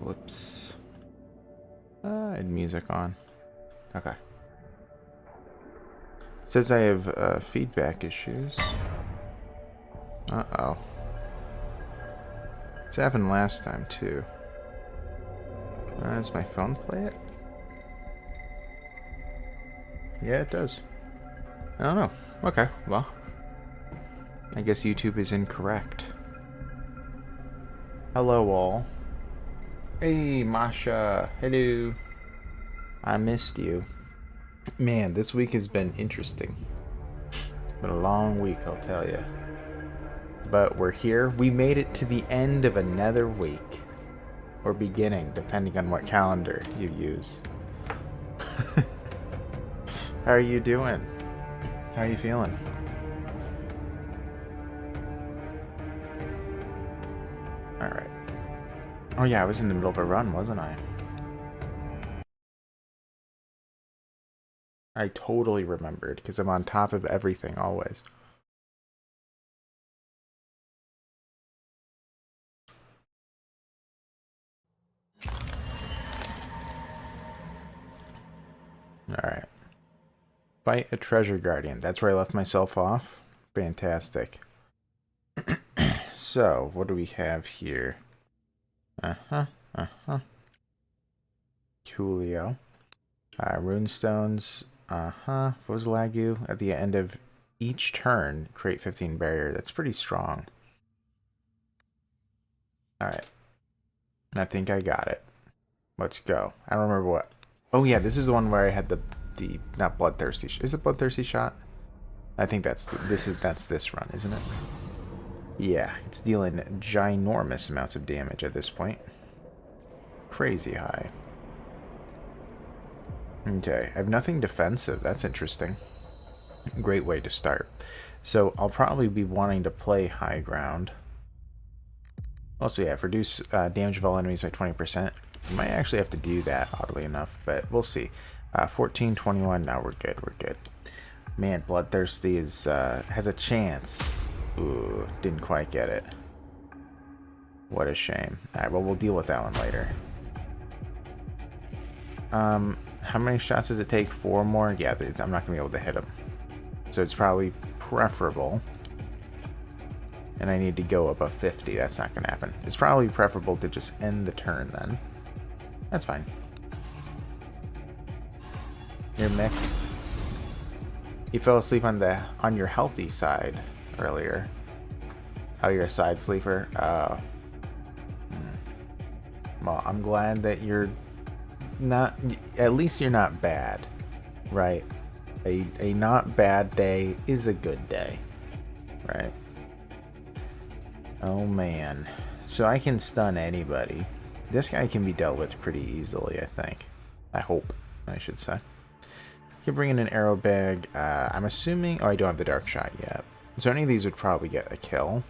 Whoops. And music on. Okay. It says I have feedback issues. Uh-oh. This happened last time, too. Does my phone play it? Yeah, it does. I don't know. Okay, well. I guess YouTube is incorrect. Hello, all. Hey, Masha. Hello. I missed you. Man, this week has been interesting. It's been a long week, I'll tell you. But we're here. We made it to the end of another week. Or beginning, depending on what calendar you use. How are you doing? How are you feeling? Alright. Oh yeah, I was in the middle of a run, wasn't I? I totally remembered, because I'm on top of everything, always. Alright. Fight a treasure guardian. That's where I left myself off. Fantastic. So, what do we have here? Coolio. Runestones. What was Lagu? At the end of each turn, create 15 barrier. That's pretty strong. Alright. I think I got it. Let's go. I don't remember what. Oh yeah, this is the one where I had the not bloodthirsty. Is it bloodthirsty shot? I think that's this run, isn't it? Yeah, it's dealing ginormous amounts of damage at this point. Crazy high. Okay, I have nothing defensive. That's interesting. Great way to start. So I'll probably be wanting to play high ground. Also, yeah, reduce damage of all enemies by 20%. Might actually have to do that, oddly enough, but we'll see. 14, 21. Now we're good. We're good. Man, bloodthirsty is has a chance. Ooh, didn't quite get it. What a shame. Alright, well, we'll deal with that one later. How many shots does it take? 4 more? Yeah, I'm not going to be able to hit him. So it's probably preferable. And I need to go above 50. That's not going to happen. It's probably preferable to just end the turn then. That's fine. You're mixed. You fell asleep on your healthy side earlier. Oh, you're a side sleeper? Well, I'm glad that you're not, at least you're not bad, right? A not bad day is a good day, right? Oh man. So I can stun anybody. This guy can be dealt with pretty easily, I think. I hope, I should say. You can bring in an arrow bag. I'm assuming... Oh, I don't have the dark shot yet. So any of these would probably get a kill.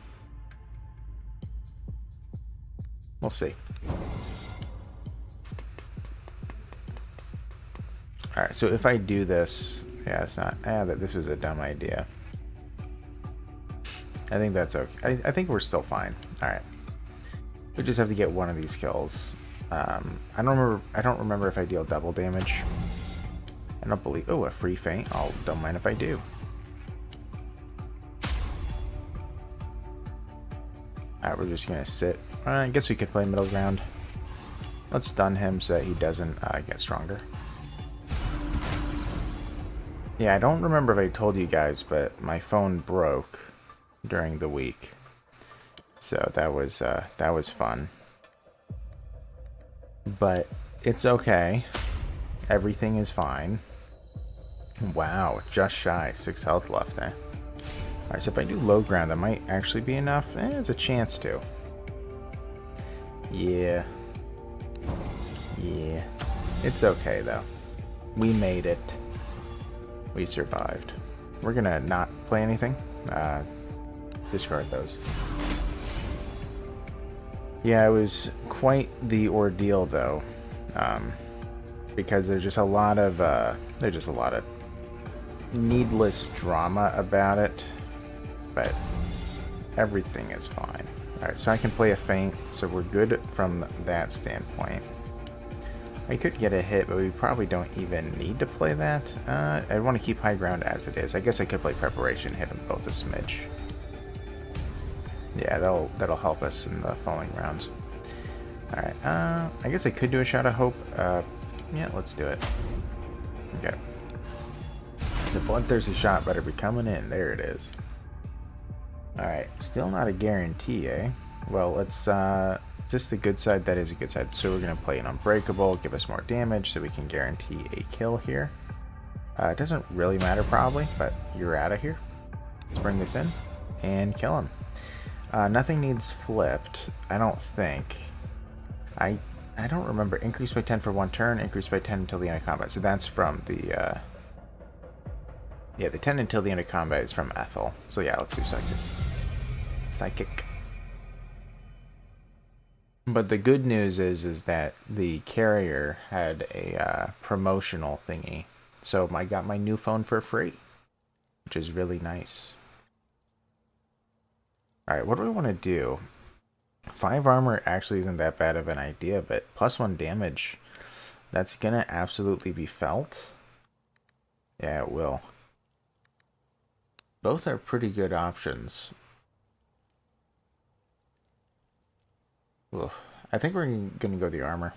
We'll see. Alright, so if I do this... Yeah, it's not... this was a dumb idea. I think that's okay. I think we're still fine. Alright. We just have to get one of these kills. I don't remember if I deal double damage. I don't believe... Oh, a free feint. Don't mind if I do. Alright, we're just gonna sit. I guess we could play middle ground. Let's stun him so that he doesn't get stronger. Yeah, I don't remember if I told you guys, but my phone broke during the week. So that was fun. But it's okay. Everything is fine. Wow, just shy. 6 health left, eh? Alright, so if I do low ground, that might actually be enough. It's a chance to. Yeah. Yeah. It's okay, though. We made it. We survived. We're gonna not play anything. Discard those. Yeah, it was quite the ordeal, though. Because there's just a lot of needless drama about it, but everything is fine. Alright, so I can play a feint, so we're good from that standpoint. I could get a hit, but we probably don't even need to play that. I want to keep high ground as it is. I guess I could play preparation, hit them both a smidge. Yeah, that'll help us in the following rounds. Alright, I guess I could do a shot of hope. Yeah, let's do it. Okay. The bloodthirsty shot better be coming in. There it is. Alright, still not a guarantee, eh? Well, let's, is this the good side? That is a good side. So we're going to play an Unbreakable, give us more damage so we can guarantee a kill here. It doesn't really matter probably, but you're out of here. Let's bring this in and kill him. Nothing needs flipped, I don't think. I don't remember. Increase by 10 for 1 turn, increase by 10 until the end of combat. So that's from the, yeah, the 10 until the end of combat is from Ethel. So yeah, let's do Psychic. Psychic. But the good news is that the carrier had a promotional thingy. So I got my new phone for free, which is really nice. Alright, what do we want to do? 5 armor actually isn't that bad of an idea, but +1 damage, that's gonna absolutely be felt. Yeah, it will. Both are pretty good options. Ugh. I think we're gonna go the armor.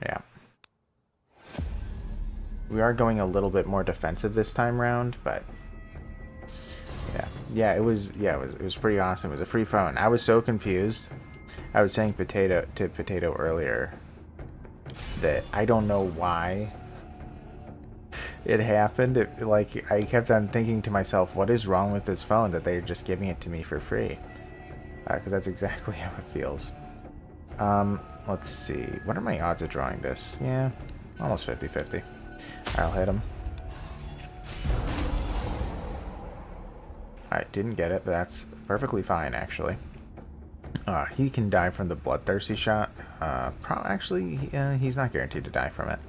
Yeah. We are going a little bit more defensive this time round, but yeah, it was pretty awesome. It was a free phone. I was so confused. I was saying Potato earlier that I don't know why it happened. Like, I kept on thinking to myself, what is wrong with this phone that they're just giving it to me for free? Because that's exactly how it feels. Let's see. What are my odds of drawing this? Yeah, almost 50-50. I'll hit him. I didn't get it, but that's perfectly fine, actually. He can die from the bloodthirsty shot. Actually, he's not guaranteed to die from it.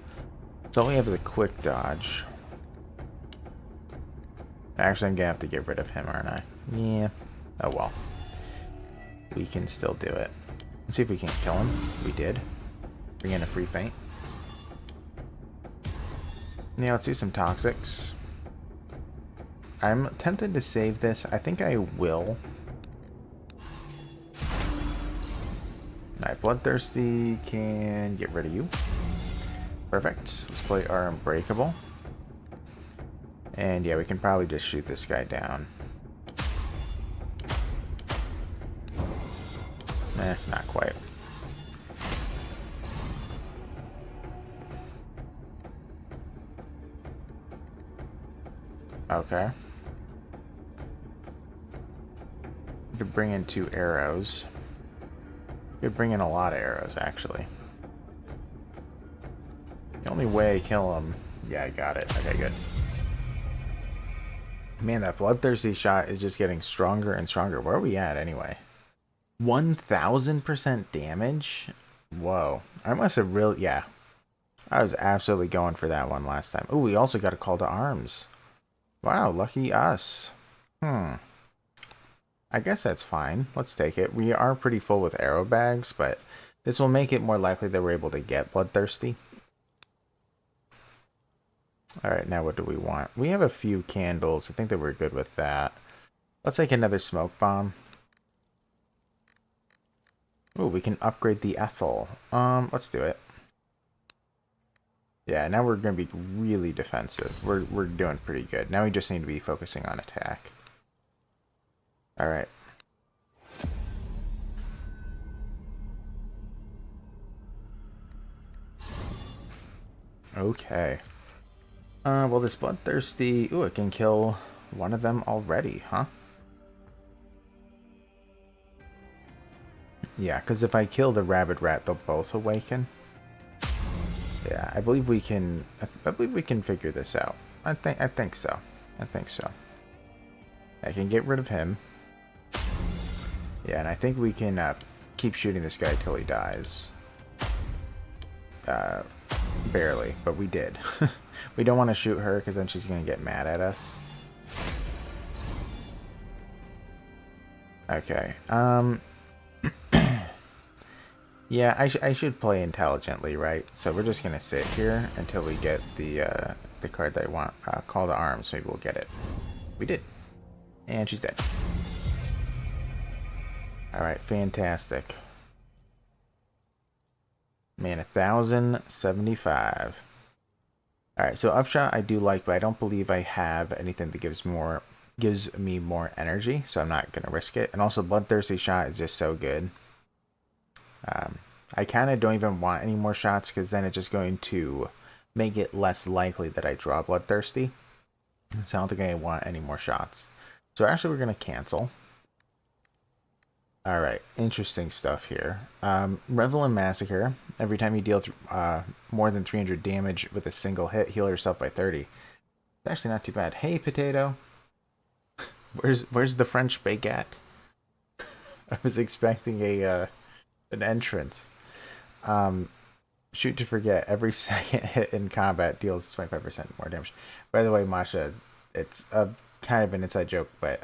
So all we have is a quick dodge. Actually, I'm gonna have to get rid of him, aren't I? Yeah. Oh well. We can still do it. Let's see if we can kill him. We did. Bring in a free feint. Yeah, let's do some toxics. I'm tempted to save this. I think I will. Alright, Bloodthirsty can get rid of you. Perfect. Let's play our Unbreakable. And yeah, we can probably just shoot this guy down. Not quite. Okay. Could bring in 2 arrows. Could bring in a lot of arrows, actually. The only way I kill him... Yeah, I got it. Okay, good. Man, that bloodthirsty shot is just getting stronger and stronger. Where are we at, anyway? 1000% damage? Whoa. I must have really... Yeah. I was absolutely going for that one last time. Oh, we also got a call to arms. Wow, lucky us. I guess that's fine. Let's take it. We are pretty full with arrow bags, but this will make it more likely that we're able to get bloodthirsty. Alright, now what do we want? We have a few candles. I think that we're good with that. Let's take another smoke bomb. Oh, we can upgrade the Ethel. Let's do it. Yeah, now we're going to be really defensive. We're doing pretty good. Now we just need to be focusing on attack. Alright. Okay. Well, this bloodthirsty... Ooh, it can kill one of them already, huh? Yeah, because if I kill the rabid rat, they'll both awaken. Yeah, I believe we can... I believe we can figure this out. I think so. I think so. I can get rid of him. Yeah, and I think we can keep shooting this guy till he dies. Barely, but we did. We don't want to shoot her because then she's going to get mad at us. Okay. Yeah, I should play intelligently, right? So we're just gonna sit here until we get the card that I want. Call to arms. Maybe we'll get it. We did. And she's dead. Alright, fantastic. Man, 1,075. Alright, so upshot I do like, but I don't believe I have anything that gives me more energy, so I'm not gonna risk it. And also Bloodthirsty Shot is just so good. I kind of don't even want any more shots because then it's just going to make it less likely that I draw Bloodthirsty. So I don't think I want any more shots. So actually we're going to cancel. Alright, interesting stuff here. Revel and Massacre. Every time you deal more than 300 damage with a single hit, heal yourself by 30. It's actually not too bad. Hey, Potato. Where's the French baguette? I was expecting an entrance. Shoot to forget. Every second hit in combat deals 25% more damage. By the way, Masha, it's kind of an inside joke, but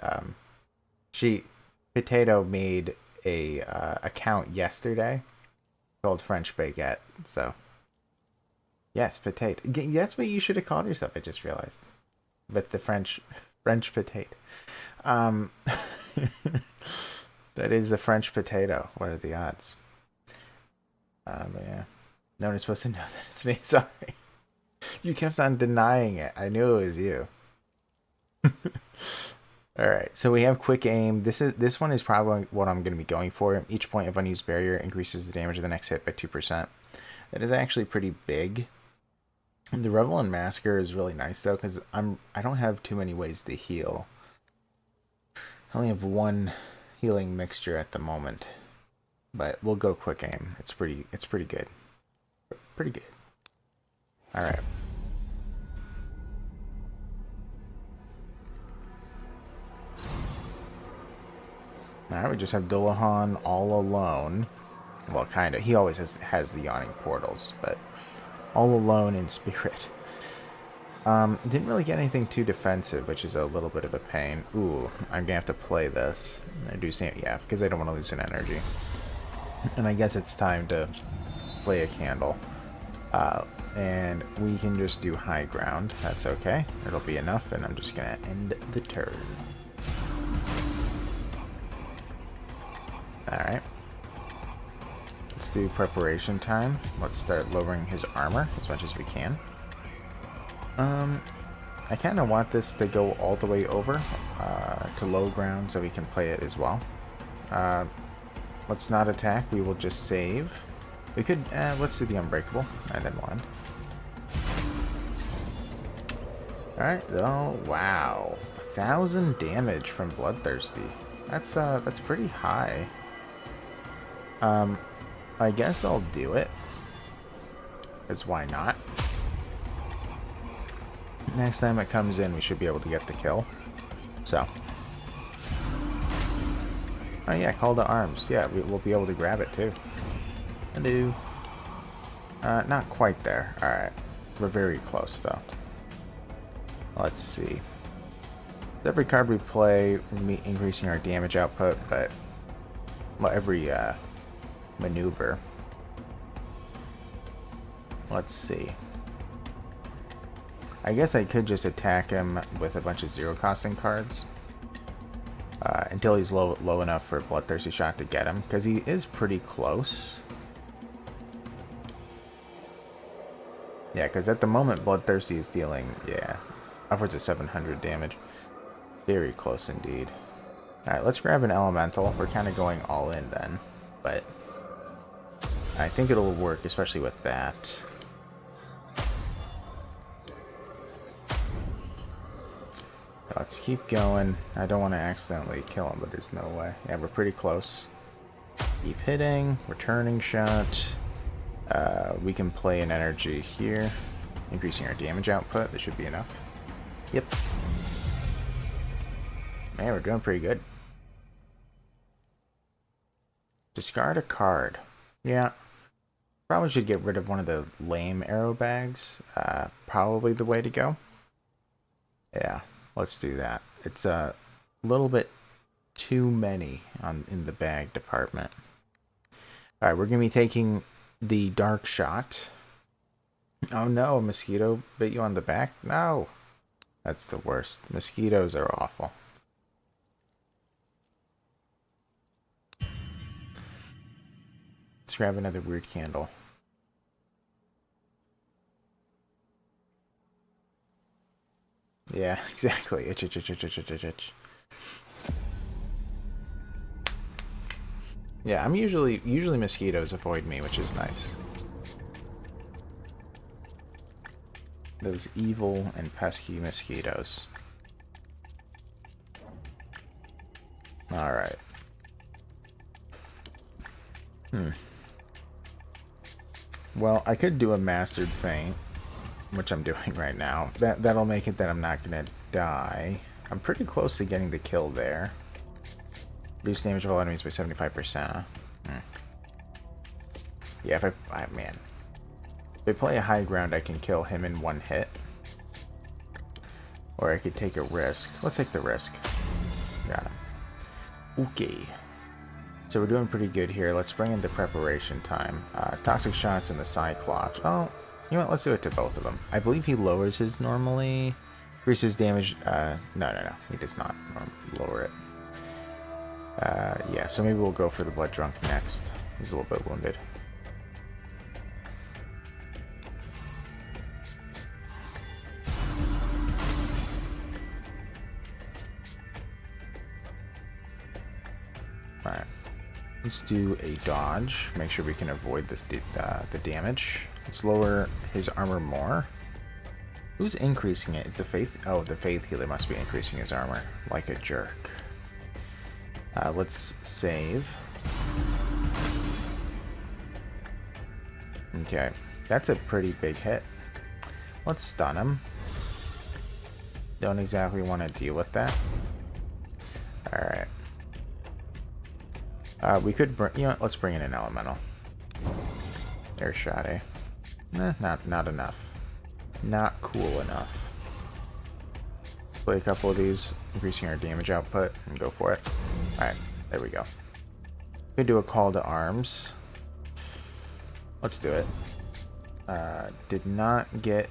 Potato made a account yesterday called French Baguette. So yes, Potato. That's what you should have called yourself. I just realized, but the French Potato. That is a French Potato. What are the odds? But yeah, no one is supposed to know that it's me. Sorry, you kept on denying it. I knew it was you. All right, so we have quick aim. This one is probably what I'm going to be going for. Each point of unused barrier increases the damage of the next hit by 2%. That is actually pretty big. And the Revel and Massacre is really nice though, because I don't have too many ways to heal. I only have one healing mixture at the moment, but we'll go quick aim. It's pretty good. Pretty good. All right. Alright, we just have Dullahan all alone. Well, kind of. He always has the yawning portals, but all alone in spirit. Didn't really get anything too defensive, which is a little bit of a pain. Ooh, I'm gonna have to play this. I do see it, yeah, because I don't want to lose an energy. And I guess it's time to play a candle. And we can just do high ground. That's okay. It'll be enough, and I'm just gonna end the turn. Alright. Let's do preparation time. Let's start lowering his armor as much as we can. I kind of want this to go all the way over to low ground so we can play it as well. Let's not attack. We will just save. We could, let's do the Unbreakable, and then we'll end. Alright, oh, wow. 1,000 damage from Bloodthirsty. That's pretty high. I guess I'll do it. Because why not? Next time it comes in, we should be able to get the kill. So. Oh yeah, call to arms. Yeah, we'll be able to grab it too. Hello. Not quite there. Alright. We're very close though. Let's see. Every card we play, we're increasing our damage output, but well, every maneuver. Let's see. I guess I could just attack him with a bunch of zero-costing cards until he's low enough for a Bloodthirsty Shot to get him, because he is pretty close. Yeah, because at the moment Bloodthirsty is dealing, yeah, upwards of 700 damage. Very close indeed. Alright, let's grab an Elemental. We're kind of going all in then, but I think it'll work, especially with that. Let's keep going. I don't want to accidentally kill him, but there's no way. Yeah, we're pretty close. Keep hitting. Returning shot. We can play an energy here. Increasing our damage output. This should be enough. Yep. Man, we're doing pretty good. Discard a card. Yeah. Probably should get rid of one of the lame arrow bags. Probably the way to go. Yeah. Let's do that. It's a little bit Too many in the bag department. All right, we're going to be taking the dark shot. Oh no, a mosquito bit you on the back? No. That's the worst. Mosquitoes are awful. Let's grab another weird candle. Yeah, exactly. Itch, itch, itch, itch, itch, itch, itch. Yeah, I'm usually mosquitoes avoid me, which is nice. Those evil and pesky mosquitoes. Alright. Well, I could do a mastered feint, which I'm doing right now. That'll make it that I'm not gonna die. I'm pretty close to getting the kill there. Reduce damage of all enemies by 75%. Yeah, if man. If I play a high ground, I can kill him in one hit. Or I could take a risk. Let's take the risk. Got him. Okay. So we're doing pretty good here. Let's bring in the preparation time. Toxic shots and the Cyclops. Oh, you know what? Let's do it to both of them. I believe he lowers his normally. Increases damage. No. He does not lower it. Yeah, so maybe we'll go for the Blood Drunk next. He's a little bit wounded. Alright. Let's do a dodge. Make sure we can avoid this the damage. Let's lower his armor more. Who's increasing it? Is the Faith? Oh, the Faith Healer must be increasing his armor. Like a jerk. Let's save. Okay. That's a pretty big hit. Let's stun him. Don't exactly want to deal with that. Alright. We could bring, you know what, let's bring in an elemental. Air shot, eh? Not enough. Not cool enough. Play a couple of these, increasing our damage output, and go for it. Alright, there we go. Could do a call to arms. Let's do it. Did not get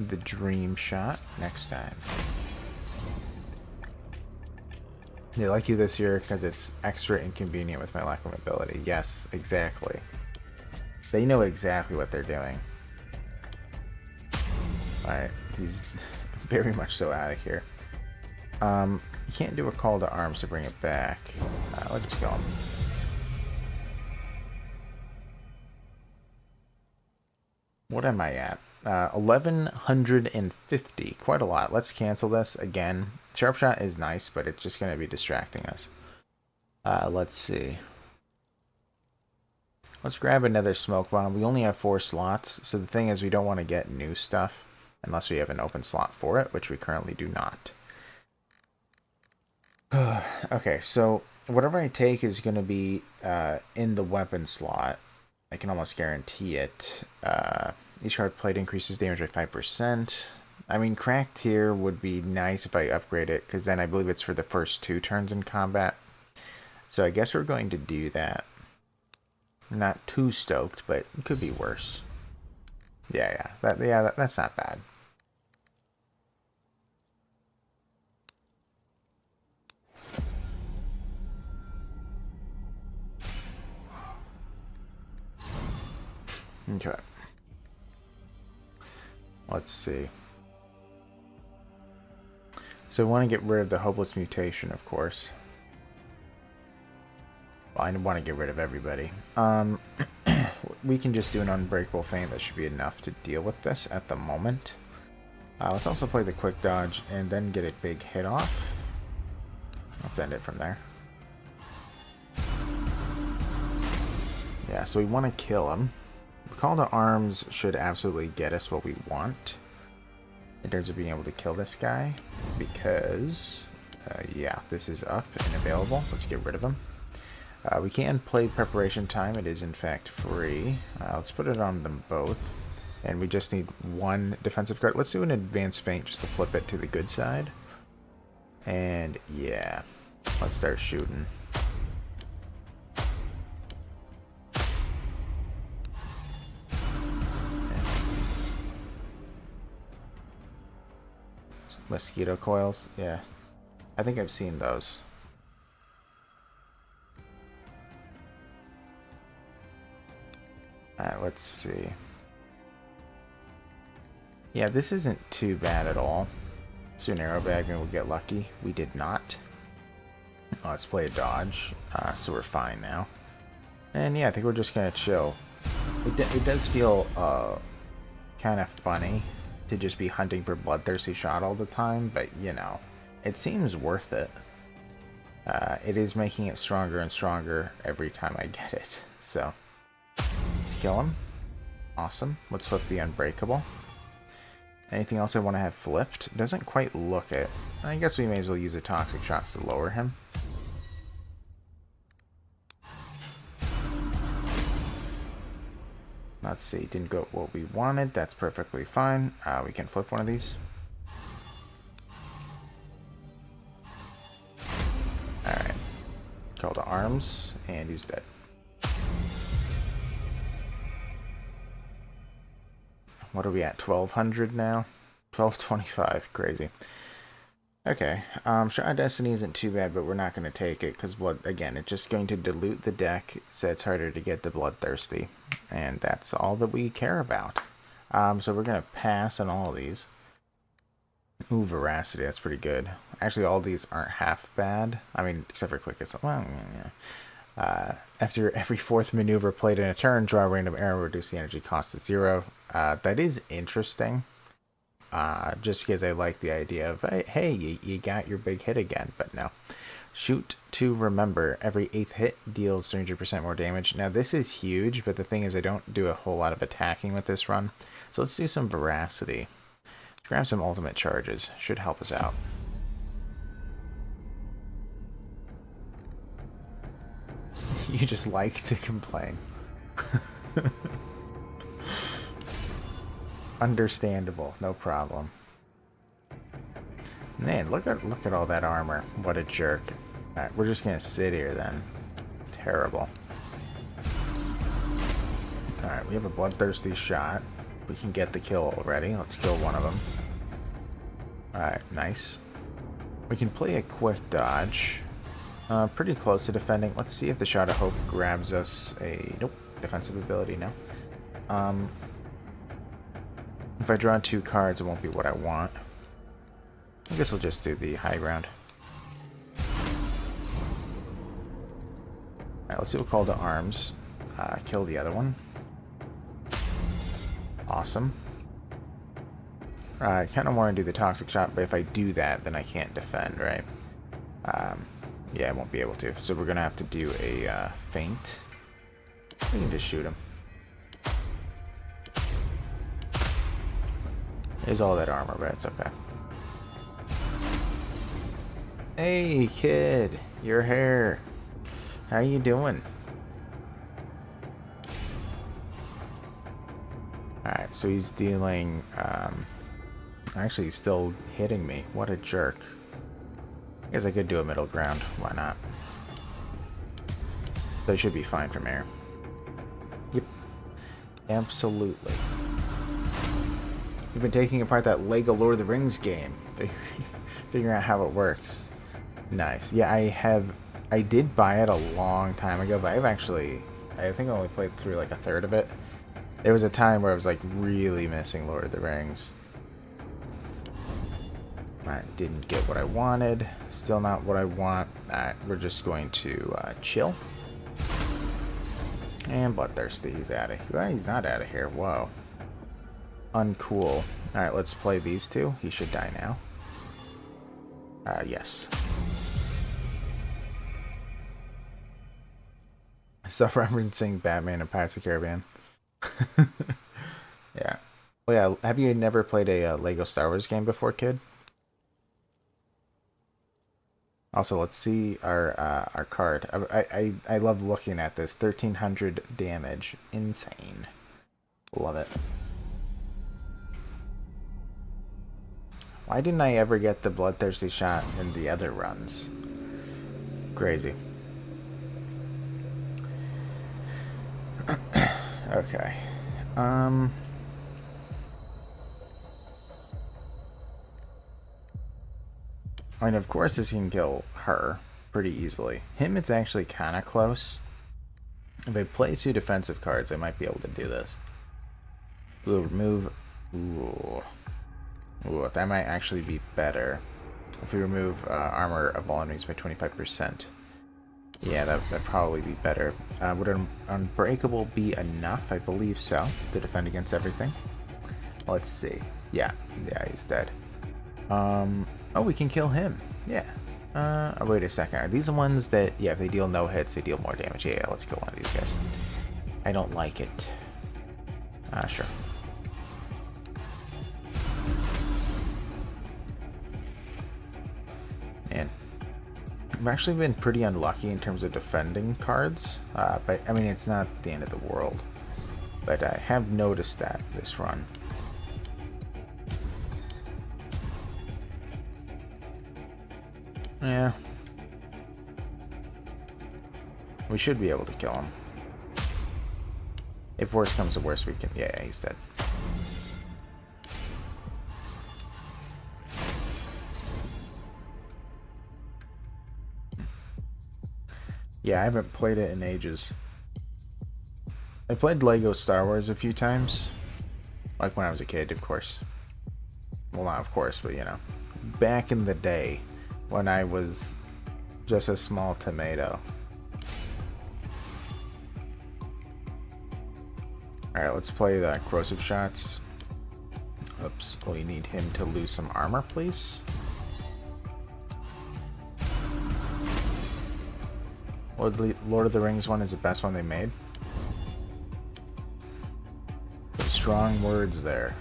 the dream shot. Next time. They like you this year because it's extra inconvenient with my lack of mobility. Yes, exactly. They know exactly what they're doing. Alright, he's very much so out of here. You can't do a call to arms to bring it back. Let's just kill him. What am I at? 1150. Quite a lot. Let's cancel this again. Sharp shot is nice, but it's just going to be distracting us. Let's see. Let's grab another smoke bomb. We only have 4 slots, so the thing is we don't want to get new stuff unless we have an open slot for it, which we currently do not. Okay, so whatever I take is going to be in the weapon slot. I can almost guarantee it. Each hard plate increases damage by 5%. I mean, cracked here would be nice if I upgrade it, because then I believe it's for the first 2 turns in combat. So I guess we're going to do that. Not too stoked, but it could be worse. Yeah, that's not bad. Okay. Let's see. So I want to get rid of the hopeless mutation, of course. Well, I want to get rid of everybody. We can just do an unbreakable feint. That should be enough to deal with this at the moment. Let's also play the quick dodge and then get a big hit off. Let's end it from there. Yeah, so we want to kill him. Call to arms should absolutely get us what we want in terms of being able to kill this guy, because yeah, this is up and available. Let's get rid of him. We can play preparation time. It is in fact free. Let's put it on them both, and we just need 1 defensive card. Let's do an advanced feint just to flip it to the good side. And yeah, Let's start shooting. Mosquito coils? Yeah. I think I've seen those. Alright, let's see. Yeah, this isn't too bad at all. Soon arrow bag and we'll get lucky. We did not. Let's play a dodge. So we're fine now. And yeah, I think we're just gonna chill. It does feel kind of funny to just be hunting for bloodthirsty shot all the time, but you know, it seems worth it. It is making it stronger and stronger every time I get it. So let's kill him. Awesome. Let's flip the unbreakable. Anything else I want to have flipped? Doesn't quite look it. I guess we may as well use the toxic shots to lower him. Let's see, didn't go what we wanted. That's perfectly fine. We can flip one of these. Alright. Call to arms, and he's dead. What are we at? 1200 now? 1225. Crazy. Okay. Shot of Destiny isn't too bad, but we're not going to take it because blood, again, it's just going to dilute the deck, so it's harder to get the bloodthirsty. And that's all that we care about. So we're going to pass on all of these. Ooh, Veracity. That's pretty good. Actually, all these aren't half bad. I mean, except for Quickest. Well, yeah. After every fourth maneuver played in a turn, draw a random arrow, reduce the energy cost to 0. That is interesting. Just because I like the idea of, hey, you got your big hit again, but no. Shoot to remember. Every 8th hit deals 300% more damage. Now, this is huge, but the thing is I don't do a whole lot of attacking with this run. So let's do some Veracity. Let's grab some ultimate charges. Should help us out. You just like to complain. Understandable, no problem. Man, look at all that armor. What a jerk. Alright, we're just gonna sit here then. Terrible. Alright, we have a bloodthirsty shot. We can get the kill already. Let's kill one of them. Alright, nice. We can play a quick dodge. Pretty close to defending. Let's see if the Shot of Hope grabs us a... Nope. Defensive ability, no. If I draw 2 cards, it won't be what I want. I guess we'll just do the high ground. Alright, let's do a call to arms. Kill the other one. Awesome. I kind of want to do the toxic shot, but if I do that, then I can't defend, right? Yeah, I won't be able to. So we're going to have to do a feint. We can just shoot him. There's all that armor, but it's okay. Hey, kid. Your hair. How you doing? Alright, so he's dealing... actually, he's still hitting me. What a jerk. I guess I could do a middle ground. Why not? So it should be fine from here. Yep. Absolutely. You've been taking apart that Lego Lord of the Rings game. Figuring out how it works. Nice. Yeah, I did buy it a long time ago, but I think I only played through like a third of it. There was a time where I was like really missing Lord of the Rings. I didn't get what I wanted. Still not what I want. We're just going to chill. And Bloodthirsty, he's out of here. Well, he's not out of here. Whoa. Uncool. Alright, let's play these two. He should die now. Yes. Self-referencing Batman and Pirates of the Caribbean. Yeah. Oh yeah, have you never played a Lego Star Wars game before, kid? Also, let's see our card. I love looking at this. 1300 damage. Insane. Love it. Why didn't I ever get the Bloodthirsty shot in the other runs? Crazy. Okay. And of course this can kill her pretty easily. Him, it's actually kind of close. If I play 2 defensive cards, I might be able to do this. We'll remove... Ooh. Ooh, that might actually be better. If we remove armor of all enemies by 25%. Yeah, that'd probably be better. Would Unbreakable be enough? I believe so, to defend against everything. Let's see. Yeah, he's dead. Oh, we can kill him. Yeah. Oh, wait a second. Are these the ones that, yeah, if they deal no hits, they deal more damage? Yeah, let's kill one of these guys. I don't like it. Sure. Man. I've actually been pretty unlucky in terms of defending cards. But, I mean, it's not the end of the world. But I have noticed that this run. Yeah. We should be able to kill him. If worse comes to worse, we can... Yeah, he's dead. Yeah, I haven't played it in ages. I played Lego Star Wars a few times. Like when I was a kid, of course. Well, not of course, but you know. Back in the day, when I was just a small tomato. Alright, let's play the corrosive shots. Oops. We need him to lose some armor, please. Lord of the Rings one is the best one they made. Some strong words there.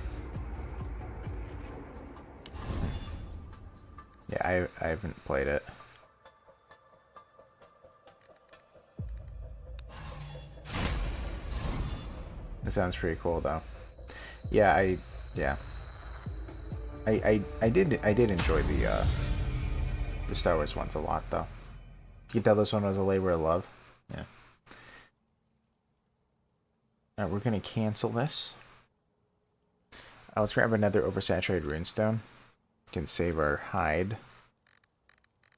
Yeah, I haven't played it. It sounds pretty cool though. Yeah, I did enjoy the Star Wars ones a lot though. You can tell this one was a labor of love. Yeah. Alright, we're gonna cancel this. Let's grab another oversaturated runestone. Can save our hide.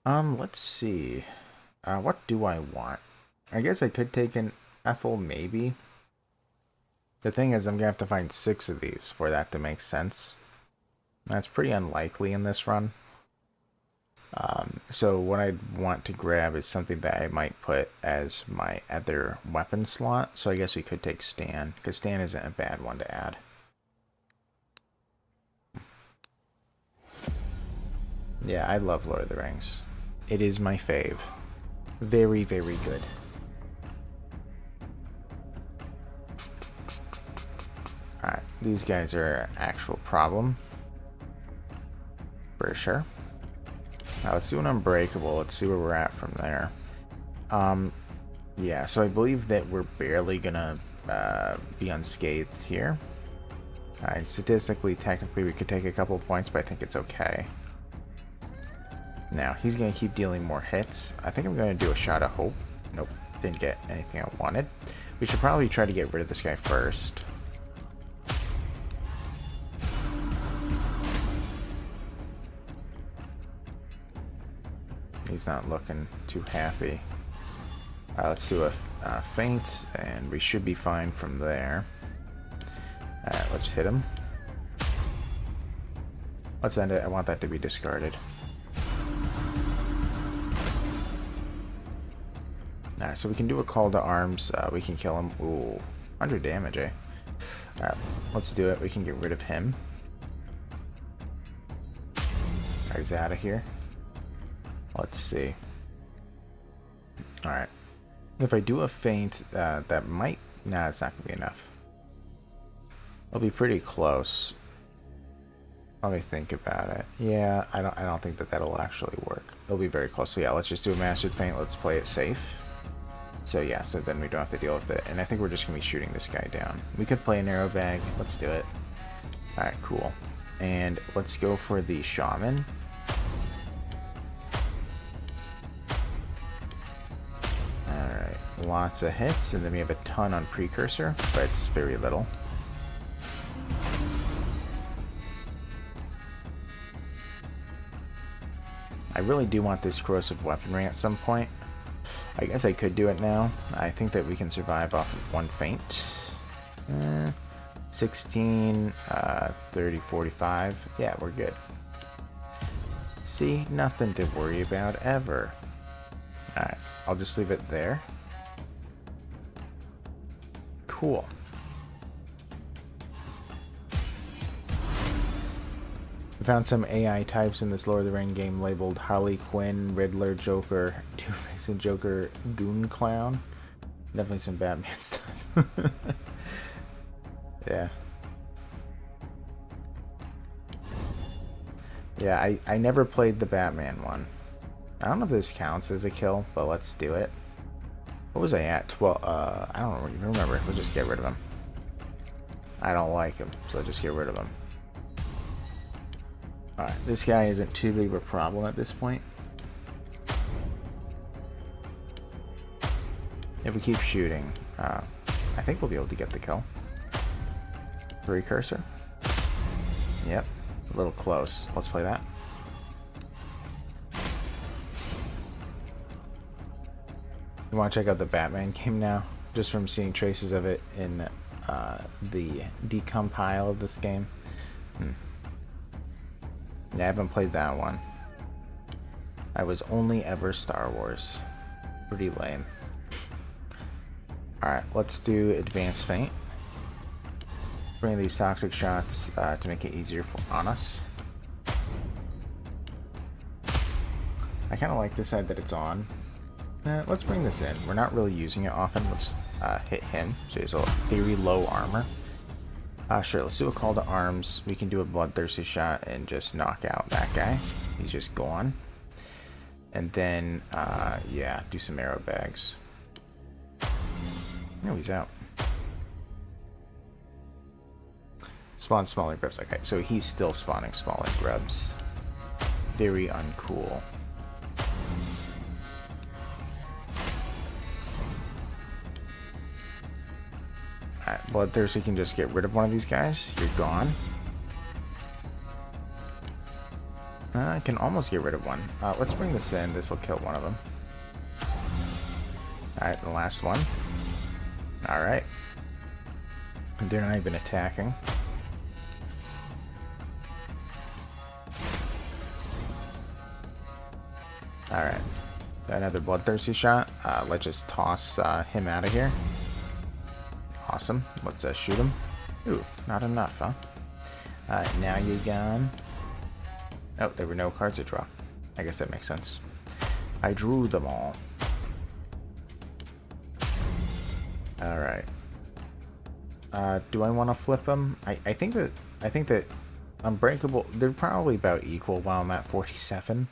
Let's see. What do I want? I guess I could take an Ethel, maybe. The thing is, I'm gonna have to find 6 of these for that to make sense. That's pretty unlikely in this run. So what I'd want to grab is something that I might put as my other weapon slot. So I guess we could take Stan, because Stan isn't a bad one to add. Yeah, I love Lord of the Rings. It is my fave. Very, very good. Alright, these guys are an actual problem. For sure. Now let's do an Unbreakable. Let's see where we're at from there. Yeah, so I believe that we're barely gonna be unscathed here. Alright, statistically, technically, we could take a couple points, but I think it's okay. Now, he's gonna keep dealing more hits. I think I'm gonna do a Shot of Hope. Nope, didn't get anything I wanted. We should probably try to get rid of this guy first. He's not looking too happy. Let's do a feint, and we should be fine from there. Alright, let's hit him. Let's end it. I want that to be discarded. Alright, so we can do a call to arms. We can kill him. Ooh, 100 damage, eh? Alright, let's do it. We can get rid of him. Alright, he's out of here. Let's see. Alright. If I do a feint, that might... Nah, it's not going to be enough. It'll be pretty close. Let me think about it. Yeah, I don't think that that'll actually work. It'll be very close. So yeah, let's just do a mastered feint. Let's play it safe. So yeah, so then we don't have to deal with it. And I think we're just going to be shooting this guy down. We could play an arrow bag. Let's do it. Alright, cool. And let's go for the shaman. Lots of hits, and then we have a ton on Precursor, but it's very little. I really do want this corrosive weaponry at some point. I guess I could do it now. I think that we can survive off of one feint. 16, 30, 45. Yeah, we're good. See, nothing to worry about ever. Alright, I'll just leave it there. Cool. We found some AI types in this Lord of the Ring game labeled Harley Quinn, Riddler, Joker, Two-Face, and Joker, Goon Clown. Definitely some Batman stuff. Yeah. Yeah, I never played the Batman one. I don't know if this counts as a kill, but let's do it. What was I at? Well, I don't even remember. We'll just get rid of him. I don't like him, so just get rid of him. Alright, this guy isn't too big of a problem at this point. If we keep shooting, I think we'll be able to get the kill. Precursor. Yep, a little close. Let's play that. You want to check out the Batman game now? Just from seeing traces of it in the decompile of this game. Yeah, I haven't played that one. I was only ever Star Wars. Pretty lame. Alright, let's do Advanced Feint. Bring these toxic shots to make it easier on us. I kind of like the side that it's on. Let's bring this in. We're not really using it often. Let's hit him. So he has a very low armor. Sure, let's do a call to arms. We can do a bloodthirsty shot and just knock out that guy. He's just gone. And then, yeah, do some arrow bags. No, he's out. Spawn smaller grubs. Okay, so he's still spawning smaller grubs. Very uncool. Alright, bloodthirsty can just get rid of one of these guys. You're gone. I can almost get rid of one. Let's bring this in. This will kill one of them. Alright, the last one. Alright. They're not even attacking. Alright. Another bloodthirsty shot. Let's just toss him out of here. Awesome. Let's shoot him. Ooh, not enough, huh? Now you're gone. Oh, there were no cards to draw. I guess that makes sense. I drew them all. Alright. Do I want to flip them? I think that Unbreakable, they're probably about equal while I'm at 47.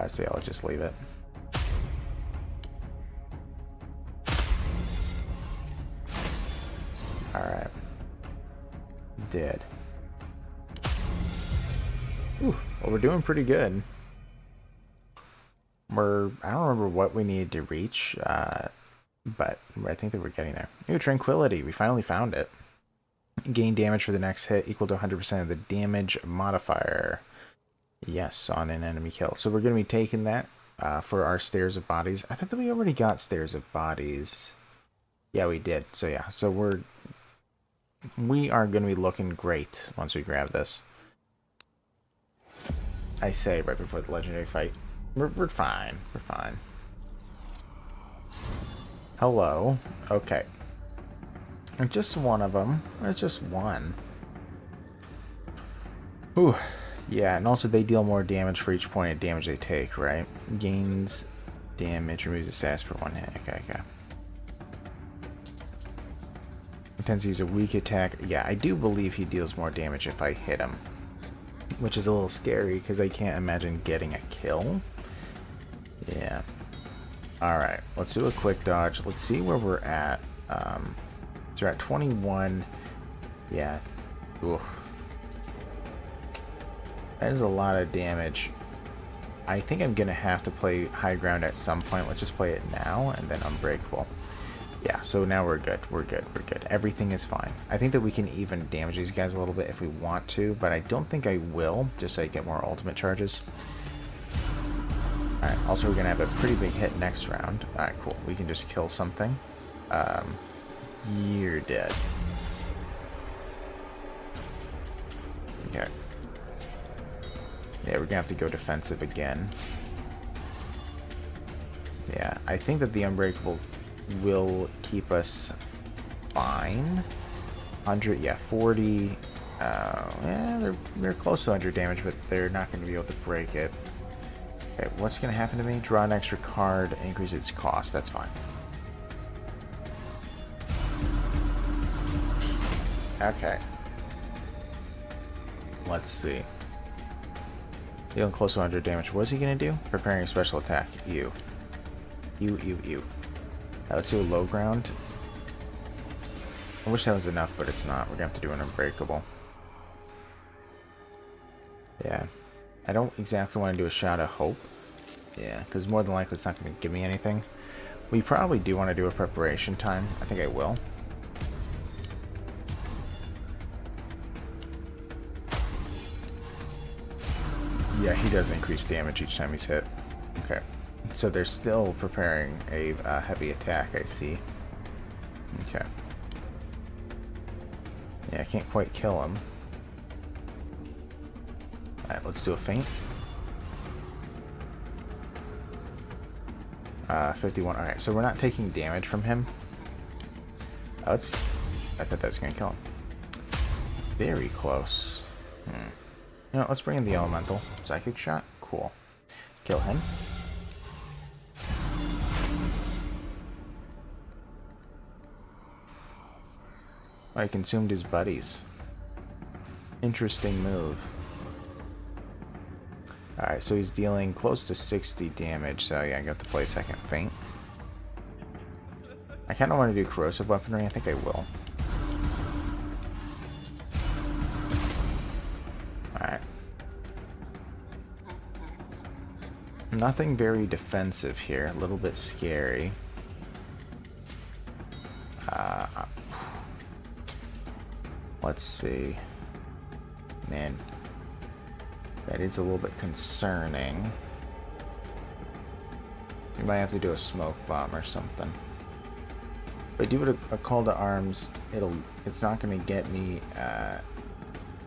So yeah, I'll just leave it. Alright. Dead. Ooh, well, we're doing pretty good. I don't remember what we needed to reach, but I think that we're getting there. Ooh, Tranquility, we finally found it. Gain damage for the next hit equal to 100% of the damage modifier. Yes, on an enemy kill. So we're going to be taking that for our Stairs of Bodies. I thought that we already got Stairs of Bodies. Yeah, we did. So yeah, so we are going to be looking great once we grab this. I say right before the legendary fight. We're fine. We're fine. Hello. Okay. And just one of them. It's just one. Ooh. Yeah, and also they deal more damage for each point of damage they take, right? Gains damage, removes the stats for one hit. Okay, okay. He tends to use a weak attack. Yeah, I do believe he deals more damage if I hit him. Which is a little scary because I can't imagine getting a kill. Yeah. Alright, let's do a quick dodge. Let's see where we're at. So we're at 21. Yeah. Oof. That is a lot of damage. I think I'm going to have to play high ground at some point. Let's just play it now and then unbreakable. Yeah, so now we're good. We're good. We're good. Everything is fine. I think that we can even damage these guys a little bit if we want to, but I don't think I will, just so I get more ultimate charges. Alright, also we're going to have a pretty big hit next round. Alright, cool. We can just kill something. You're dead. Okay. Yeah, we're going to have to go defensive again. Yeah, I think that the unbreakable will keep us fine. 100, yeah, 40. Yeah, they're close to 100 damage, but they're not going to be able to break it. Okay, what's going to happen to me? Draw an extra card, increase its cost. That's fine. Okay. Let's see. Dealing close to 100 damage. What's he going to do? Preparing a special attack. You. Let's do a low ground. I wish that was enough, but it's not. We're going to have to do an unbreakable. Yeah. I don't exactly want to do a shot of hope. Yeah, because more than likely it's not going to give me anything. We probably do want to do a preparation time. I think I will. Yeah, he does increase damage each time he's hit. Okay. So they're still preparing a heavy attack, I see. Okay. Yeah, I can't quite kill him. Alright, let's do a feint. 51. Alright, so we're not taking damage from him. I thought that was going to kill him. Very close. You know, let's bring in the elemental. Psychic shot. Cool. Kill him. I consumed his buddies. Interesting move. Alright, so he's dealing close to 60 damage, so yeah, I got to play second feint. I kind of want to do corrosive weaponry. I think I will. Alright. Nothing very defensive here. A little bit scary. Let's see. Man, that is a little bit concerning. We might have to do a smoke bomb or something. If I do a call to arms, it's not going to get me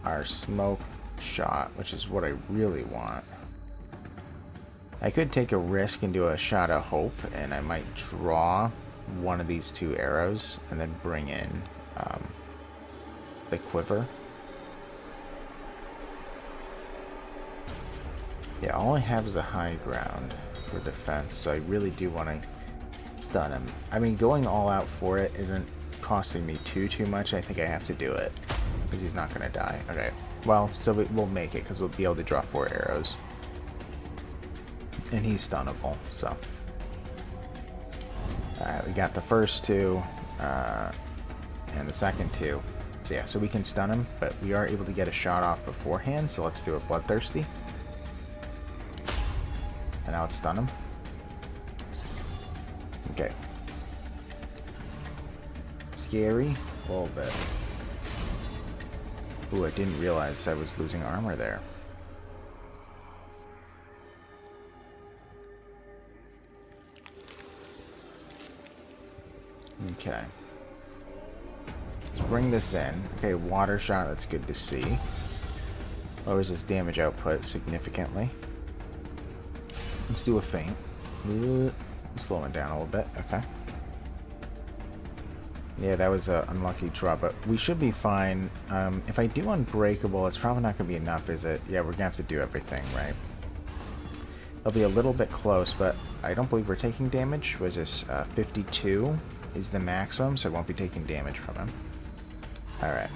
our smoke shot, which is what I really want. I could take a risk and do a shot of hope, and I might draw one of these two arrows and then bring in the quiver. Yeah, all I have is a high ground for defense, so I really do want to stun him. I mean, going all out for it isn't costing me too much. I think I have to do it because he's not going to die. Okay, well, so we'll make it because we'll be able to draw 4 arrows. And he's stunnable, so. Alright, we got the first 2 and the second 2. So yeah, so we can stun him, but we are able to get a shot off beforehand, so let's do a bloodthirsty. And now let's stun him. Okay. Scary, a little bit. Ooh, I didn't realize I was losing armor there. Okay. Let's bring this in. Okay, water shot, that's good to see. Lowers his damage output significantly. Let's do a feint. Slow it down a little bit. Okay. Yeah, that was an unlucky draw, but we should be fine. If I do unbreakable, it's probably not going to be enough, is it? Yeah, we're going to have to do everything, right? It'll be a little bit close, but I don't believe we're taking damage. Was this 52 is the maximum, so I won't be taking damage from him. Alright.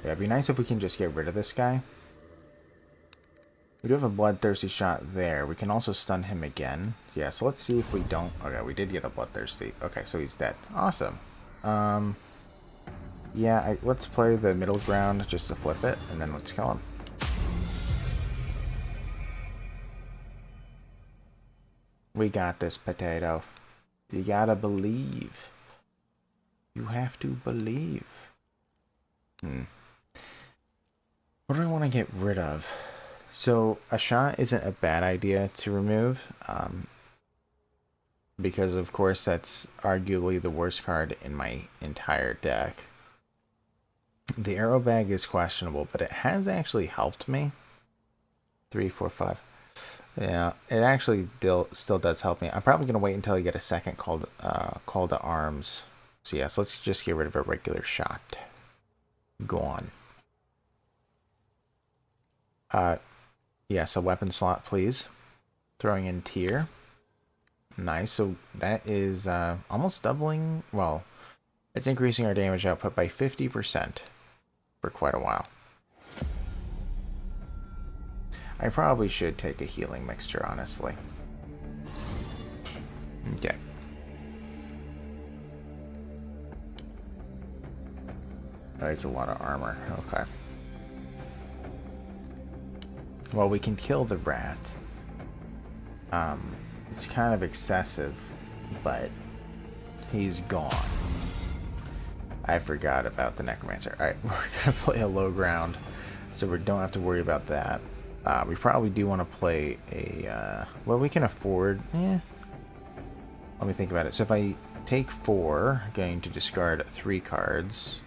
Yeah, it'd be nice if we can just get rid of this guy. We do have a bloodthirsty shot there. We can also stun him again. Yeah, so let's see if we don't. Okay, we did get a bloodthirsty. Okay, so he's dead. Awesome. Yeah, let's play the middle ground just to flip it, and then let's kill him. We got this, potato. You gotta believe. You have to believe. What do I want to get rid of? So, a shot isn't a bad idea to remove. Because, of course, that's arguably the worst card in my entire deck. The arrow bag is questionable, but it has actually helped me. 3, 4, 5. Yeah, it actually still does help me. I'm probably going to wait until I get a second call to arms. So yes, let's just get rid of a regular shot. Go on. Yeah, so weapon slot, please. Throwing in tier. Nice, so that is almost doubling, well, it's increasing our damage output by 50% for quite a while. I probably should take a healing mixture, honestly. Okay. That's a lot of armor, okay. Well, we can kill the rat. It's kind of excessive, but he's gone. I forgot about the necromancer. Alright, we're gonna play a low ground, so we don't have to worry about that. We probably do want to play a, well, we can afford, let me think about it. So if I take 4, I'm going to discard 3 cards.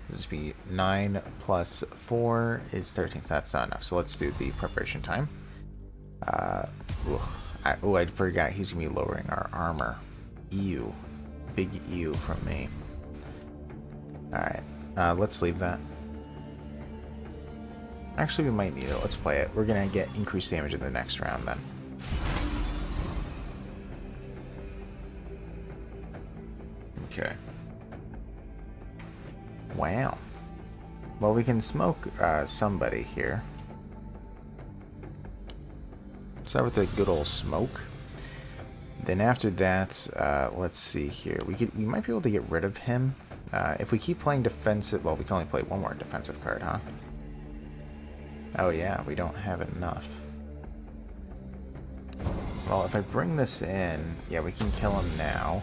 This would be 9 plus 4 is 13. So that's not enough. So let's do the preparation time. I forgot he's going to be lowering our armor. Ew. Big ew from me. Alright. Let's leave that. Actually, we might need it. Let's play it. We're going to get increased damage in the next round then. Okay. Wow. Well, we can smoke somebody here. Start with a good old smoke. Then after that, let's see here. We might be able to get rid of him. If we keep playing defensive, well, we can only play one more defensive card, huh? Oh yeah, we don't have enough. Well, if I bring this in, yeah, we can kill him now.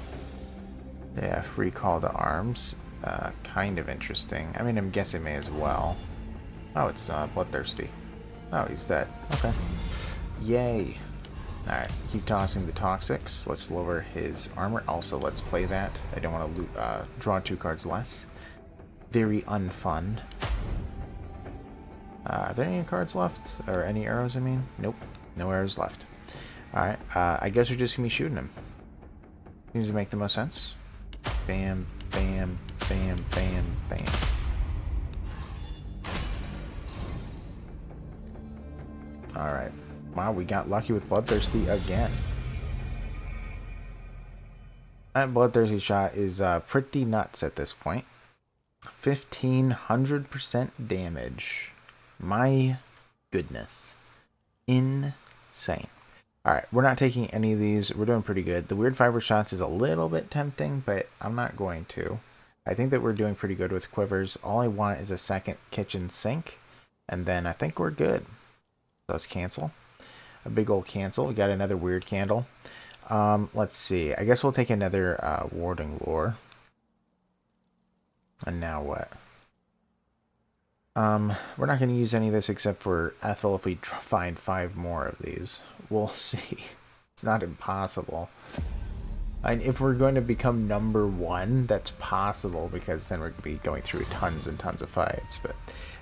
Yeah, free call to arms. Kind of interesting. I mean, I'm guessing may as well. Oh, it's bloodthirsty. Oh, he's dead. Okay. Yay. Alright, keep tossing the toxics. Let's lower his armor. Also, let's play that. I don't want to draw 2 cards less. Very unfun. Are there any cards left? Or any arrows, I mean? Nope. No arrows left. Alright, I guess we're just going to be shooting him. Seems to make the most sense. Bam, bam, bam, bam, bam. Alright. Wow, we got lucky with Bloodthirsty again. That Bloodthirsty shot is pretty nuts at this point. 1500% damage. My goodness. Insane. Alright, we're not taking any of these. We're doing pretty good. The weird fiber shots is a little bit tempting, but I'm not going to. I think that we're doing pretty good with quivers. All I want is a second kitchen sink, and then I think we're good. So let's cancel. A big old cancel. We got another weird candle. Let's see. I guess we'll take another warding lure. And now what? We're not going to use any of this except for Ethel if we find 5 more of these. We'll see. It's not impossible. And if we're going to become number 1, that's possible because then we're going to be going through tons and tons of fights. But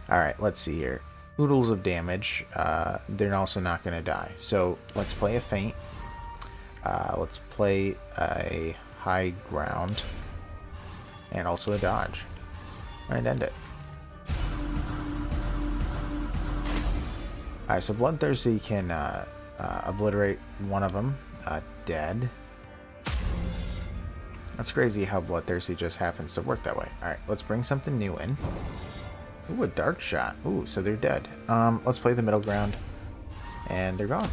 alright, let's see here. Oodles of damage. They're also not going to die. So let's play a feint. Let's play a high ground. And also a dodge. And end it. Alright, so Bloodthirsty can obliterate one of them. Dead. That's crazy how Bloodthirsty just happens to work that way. Alright, let's bring something new in. Ooh, a dark shot. Ooh, so they're dead. Let's play the middle ground. And they're gone.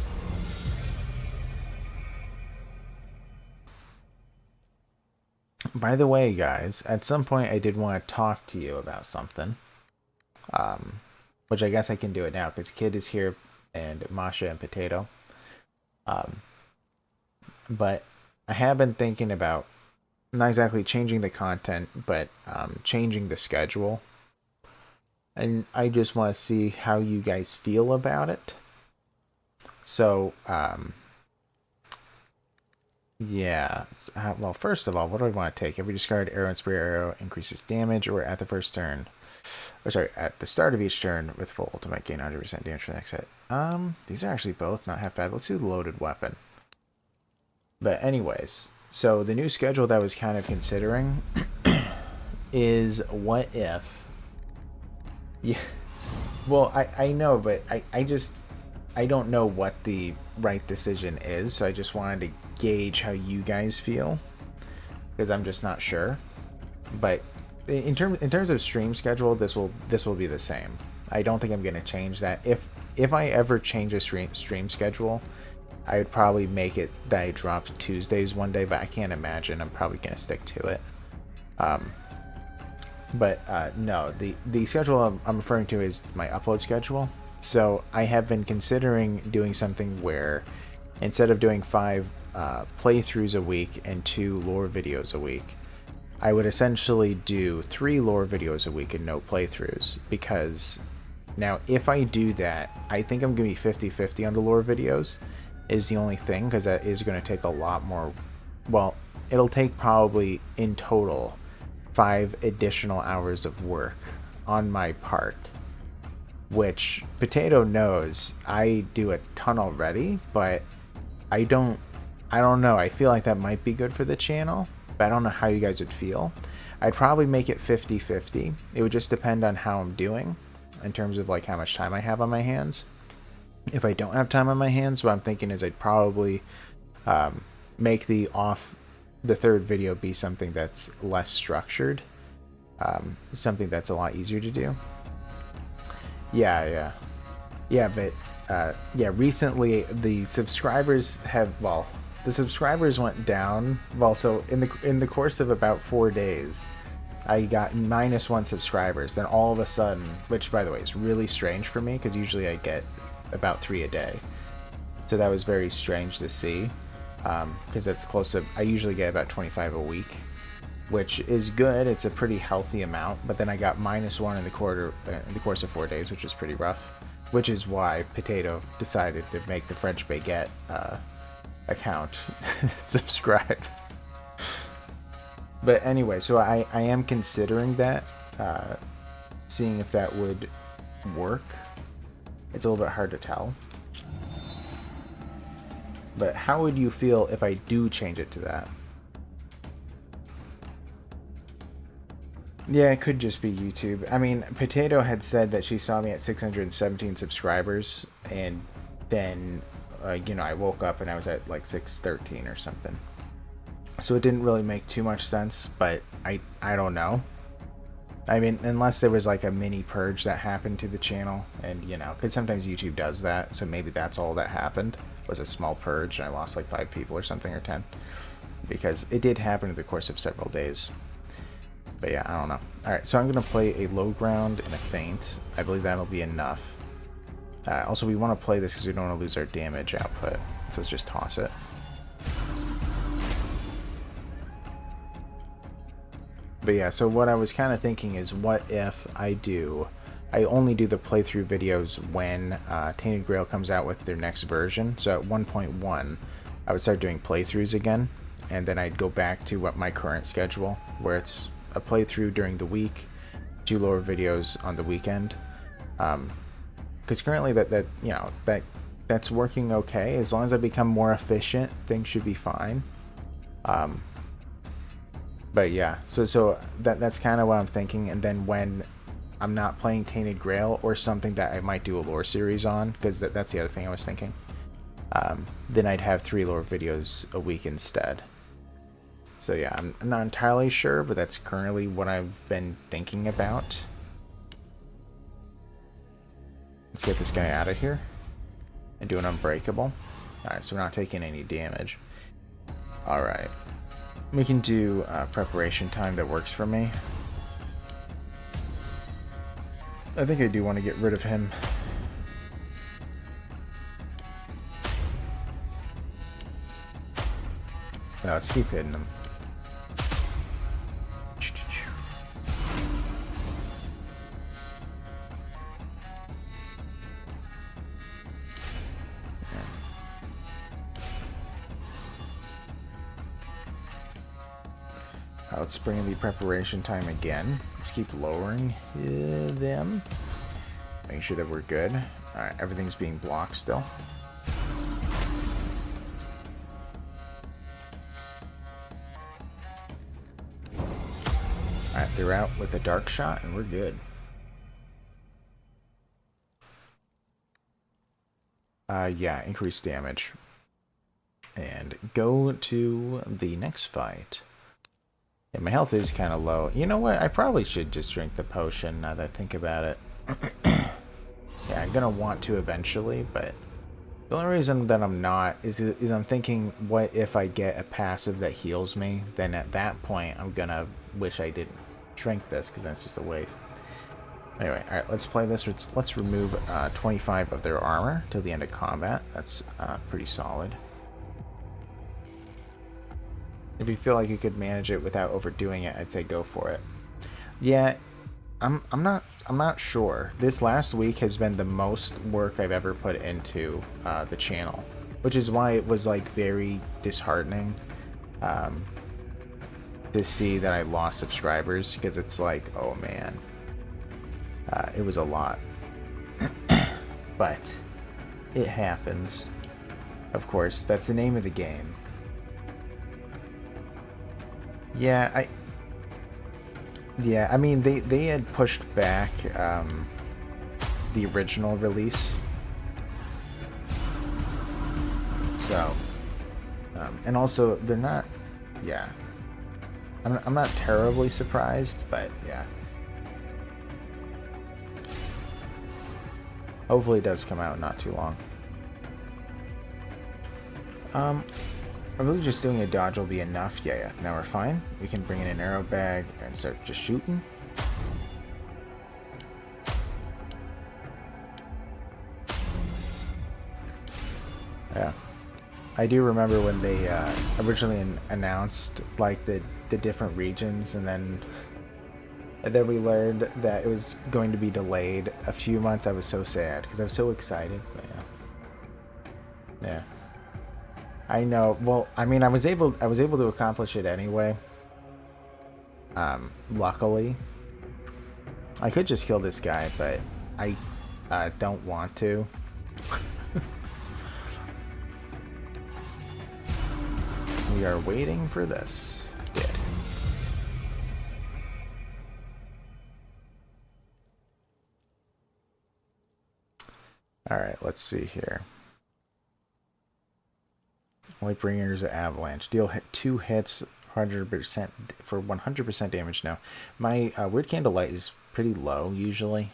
By the way, guys, at some point I did want to talk to you about something. Which I guess I can do it now because Kid is here and Masha and Potato. Um, but I have been thinking about not exactly changing the content, but changing the schedule. And I just want to see how you guys feel about it. So, yeah. Well, first of all, what do I want to take? Every discard arrow and spear arrow increases damage, or at the first turn. Or sorry, at the start of each turn with full ultimate gain 100% damage for the next hit. These are actually both not half bad. Let's do the loaded weapon. But anyways, so the new schedule that I was kind of considering is what if... Yeah, well, I know, but I don't know what the right decision is, so I just wanted to gauge how you guys feel, because I'm just not sure. But in terms of stream schedule, this will be the same. I don't think I'm going to change that. If I ever change a stream schedule, I would probably make it that I drop Tuesdays one day, but I can't imagine I'm probably going to stick to it. No, the schedule I'm referring to is my upload schedule. So I have been considering doing something where instead of doing 5 playthroughs a week and 2 lore videos a week, I would essentially do 3 lore videos a week and no playthroughs. Because now if I do that, I think I'm going to be 50-50 on the lore videos is the only thing, because that is going to take a lot more. Well, it'll take probably in total 5 additional hours of work on my part, which Potato knows I do a ton already, but I don't know. I feel like that might be good for the channel, but I don't know how you guys would feel. I'd probably make it 50-50. It would just depend on how I'm doing in terms of like how much time I have on my hands. If I don't have time on my hands, what I'm thinking is I'd probably make the third video be something that's less structured, something that's a lot easier to do. Yeah, but recently the subscribers went down. Well, so in the course of about 4 days, I got -1 subscribers. Then all of a sudden, which by the way is really strange for me because usually I get about 3 a day, so that was very strange to see. Because that's close to, I usually get about 25 a week, which is good. It's a pretty healthy amount. But then I got -1 in the course of 4 days, which was pretty rough. Which is why Potato decided to make the French Baguette account subscribe. But anyway, so I am considering that, seeing if that would work. It's a little bit hard to tell. But how would you feel if I do change it to that? Yeah, it could just be YouTube. I mean, Potato had said that she saw me at 617 subscribers, and then, I woke up and I was at like 613 or something. So it didn't really make too much sense, but I don't know. I mean, unless there was like a mini purge that happened to the channel, and because sometimes YouTube does that, so maybe that's all that happened, was a small purge and I lost like 5 people or something, or 10, because it did happen in the course of several days. But yeah, I don't know. Alright, so I'm going to play a low ground and a feint. I believe that'll be enough. Also, we want to play this because we don't want to lose our damage output, so let's just toss it. But yeah, so what I was kind of thinking is, what if I only do the playthrough videos when Tainted Grail comes out with their next version. So at 1.1, I would start doing playthroughs again, and then I'd go back to what my current schedule, where it's a playthrough during the week, 2 lower videos on the weekend. Because currently that's working okay. As long as I become more efficient, things should be fine. But yeah, so that's kind of what I'm thinking. And then when I'm not playing Tainted Grail, or something that I might do a lore series on, because that's the other thing I was thinking, then I'd have 3 lore videos a week instead. So yeah, I'm not entirely sure, but that's currently what I've been thinking about. Let's get this guy out of here and do an unbreakable. Alright, so we're not taking any damage. Alright. We can do preparation time that works for me. I think I do want to get rid of him. No, let's keep hitting him. Let's bring in the preparation time again. Let's keep lowering them. Making sure that we're good. Alright, everything's being blocked still. Alright, they're out with the dark shot and we're good. Yeah, increased damage. And go to the next fight. Yeah, my health is kind of low. You know what? I probably should just drink the potion now that I think about it. Yeah, I'm gonna want to eventually, but the only reason that I'm not is I'm thinking, what if I get a passive that heals me? Then at that point, I'm gonna wish I didn't drink this, because that's just a waste. Anyway, alright, let's play this. Let's remove 25 of their armor till the end of combat. That's pretty solid. If you feel like you could manage it without overdoing it, I'd say go for it. Yeah, I'm not sure. This last week has been the most work I've ever put into the channel, which is why it was like very disheartening to see that I lost subscribers, because it's like, oh man, it was a lot. But it happens. Of course, that's the name of the game. Yeah, I mean, they had pushed back the original release. So, and also they're not, yeah. I'm not terribly surprised, but yeah. Hopefully it does come out not too long. I'm really just doing a dodge will be enough. Yeah, now we're fine. We can bring in an arrow bag and start just shooting. Yeah. I do remember when they originally announced like the different regions, and then we learned that it was going to be delayed a few months. I was so sad because I was so excited. But yeah. Yeah. I know. Well, I mean, I was able to accomplish it anyway. Luckily, I could just kill this guy, but I don't want to. We are waiting for this. Dead. All right. Let's see here. Lightbringer's Avalanche. Deal 2 hits, 100% for 100% damage now. My Weird Candlelight is pretty low usually.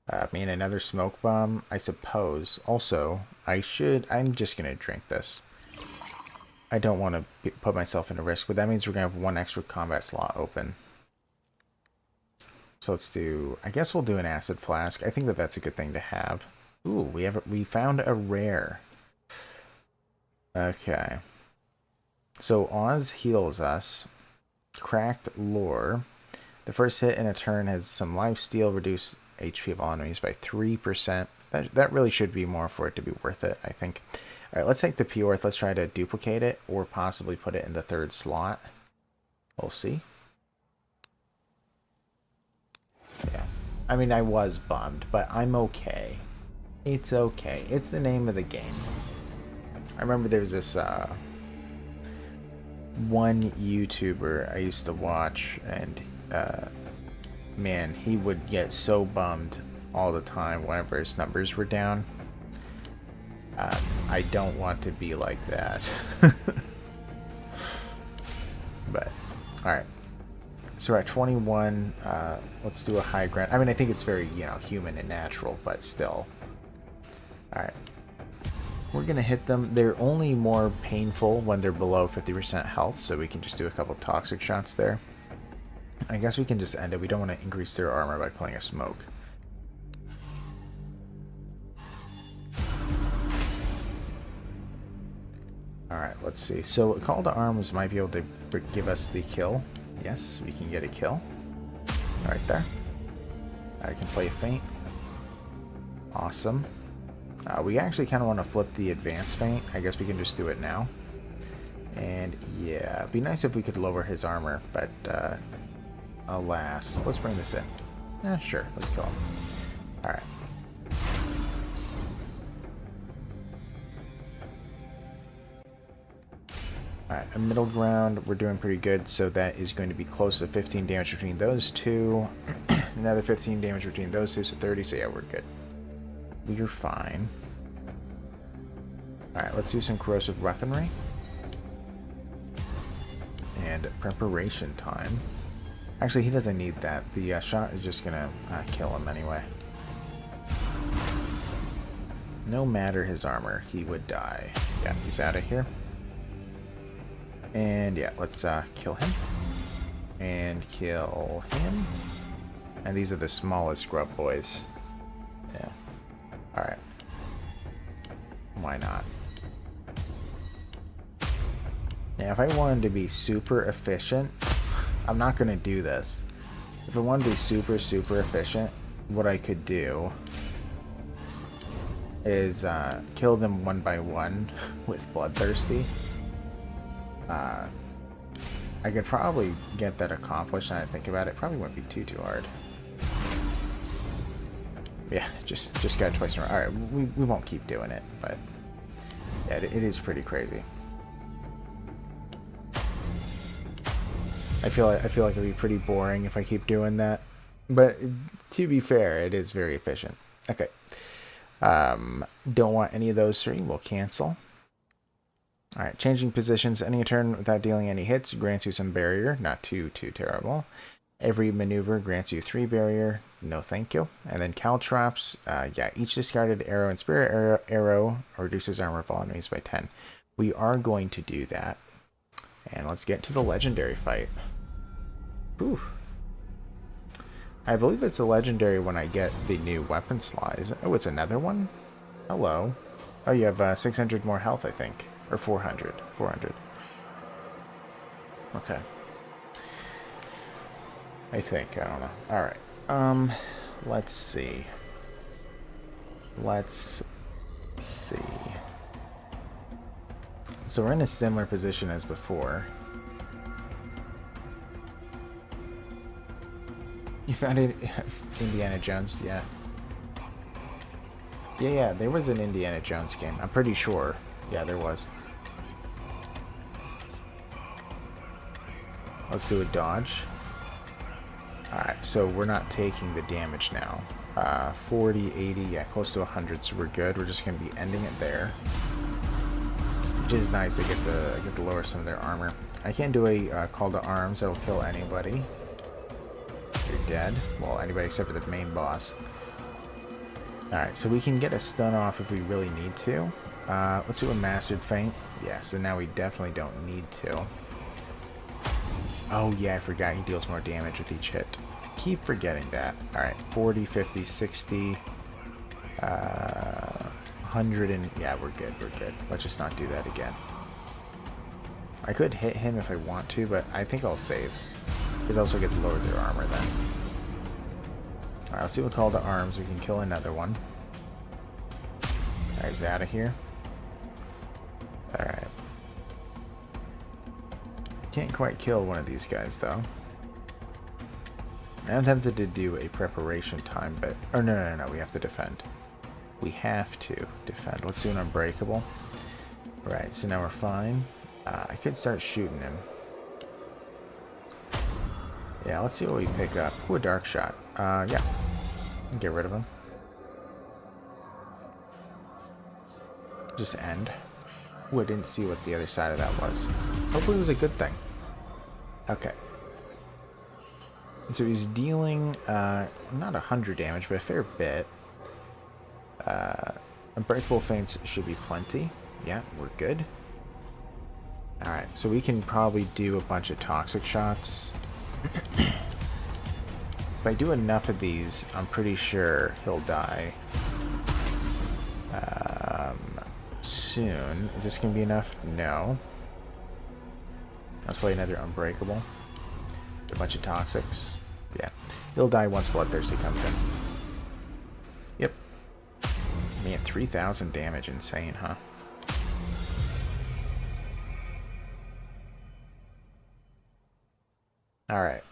I mean, another Smoke Bomb, I suppose. Also, I'm just going to drink this. I don't want to put myself into risk, but that means we're going to have 1 extra combat slot open. So let's do, I guess we'll do an Acid Flask. I think that that's a good thing to have. Ooh, we found a rare. Okay. So Oz heals us. Cracked Lore. The first hit in a turn has some lifesteal, reduce HP of all enemies by 3%. That really should be more for it to be worth it, I think. Alright, let's take the P-Orth. Let's try to duplicate it, or possibly put it in the 3rd slot. We'll see. Yeah. I mean, I was bummed, but I'm okay. It's okay. It's the name of the game. I remember there was this one YouTuber I used to watch, and man, he would get so bummed all the time whenever his numbers were down. I don't want to be like that. But, alright. So we're at 21. Let's do a high ground. I mean, I think it's very, human and natural, but still. Alright. We're going to hit them. They're only more painful when they're below 50% health, so we can just do a couple toxic shots there. I guess we can just end it. We don't want to increase their armor by playing a smoke. Alright, let's see. So a call to arms might be able to give us the kill. Yes, we can get a kill. Right there. I can play a feint. Awesome. We actually kind of want to flip the advanced feint. I guess we can just do it now. And yeah, it'd be nice if we could lower his armor, but alas. Let's bring this in. Sure, let's kill him. Alright. Alright, a middle ground, we're doing pretty good, so that is going to be close to 15 damage between those two. Another 15 damage between those two, so 30, so yeah, we're good. We're fine. Alright, let's do some corrosive weaponry. And preparation time. Actually, he doesn't need that. The shot is just gonna kill him anyway. No matter his armor, he would die. Yeah, he's out of here. And yeah, let's kill him. And kill him. And these are the smallest grub boys. Yeah. Alright. Why not? Now, if I wanted to be super efficient, I'm not going to do this. If I wanted to be super, super efficient, what I could do is kill them one by one with Bloodthirsty. I could probably get that accomplished, and I think about it. Probably wouldn't be too hard. Yeah, just got it twice in a row. Alright, we won't keep doing it, but yeah, it is pretty crazy. I feel like it'd be pretty boring if I keep doing that, but to be fair, it is very efficient. Okay, don't want any of those three. We'll cancel. All right, changing positions. Any turn without dealing any hits grants you some barrier. Not too terrible. Every maneuver grants you 3 barrier. No thank you. And then caltrops. Yeah, each discarded arrow and spirit arrow reduces armor of all enemies by 10. We are going to do that. And let's get to the legendary fight. Whew. I believe it's a legendary when I get the new weapon slice. Oh, it's another one? Hello. Oh, you have 600 more health, I think. Or 400. 400. Okay. I think. I don't know. Alright. Let's see. Let's see. So we're in a similar position as before. You found it, Indiana Jones? Yeah. Yeah, there was an Indiana Jones game. I'm pretty sure. Yeah, there was. Let's do a dodge. Alright, so we're not taking the damage now. 40, 80, yeah, close to 100, so we're good. We're just going to be ending it there. Which is nice. They get to lower some of their armor. I can't do a call to arms. That'll kill anybody. You're dead. Well, anybody except for the main boss. Alright, so we can get a stun off if we really need to. Let's do a mastered feint. Yeah, so now we definitely don't need to. Oh yeah, I forgot he deals more damage with each hit. Keep forgetting that. Alright, 40, 50, 60, 100 and... yeah, we're good, we're good. Let's just not do that again. I could hit him if I want to, but I think I'll save. Because I also get to lower their armor then. Alright, let's do a call to arms. We can kill another one. Alright, he's out of here. Alright. Can't quite kill one of these guys, though. I'm tempted to do a preparation time, but... oh, no, we have to defend. We have to defend. Let's do an unbreakable. Right, so now we're fine. I could start shooting him. Yeah, let's see what we pick up. Ooh, a dark shot. Yeah. Get rid of him. Just end. Ooh, I didn't see what the other side of that was. Hopefully it was a good thing. Okay. So he's dealing, not 100 damage, but a fair bit. Unbreakable feints should be plenty. Yeah, we're good. Alright, so we can probably do a bunch of toxic shots. If I do enough of these, I'm pretty sure he'll die. Soon. Is this going to be enough? No. Let's play another Unbreakable. A bunch of Toxics. Yeah. He'll die once Bloodthirsty comes in. Yep. Man, 3,000 damage. Insane, huh? Alright.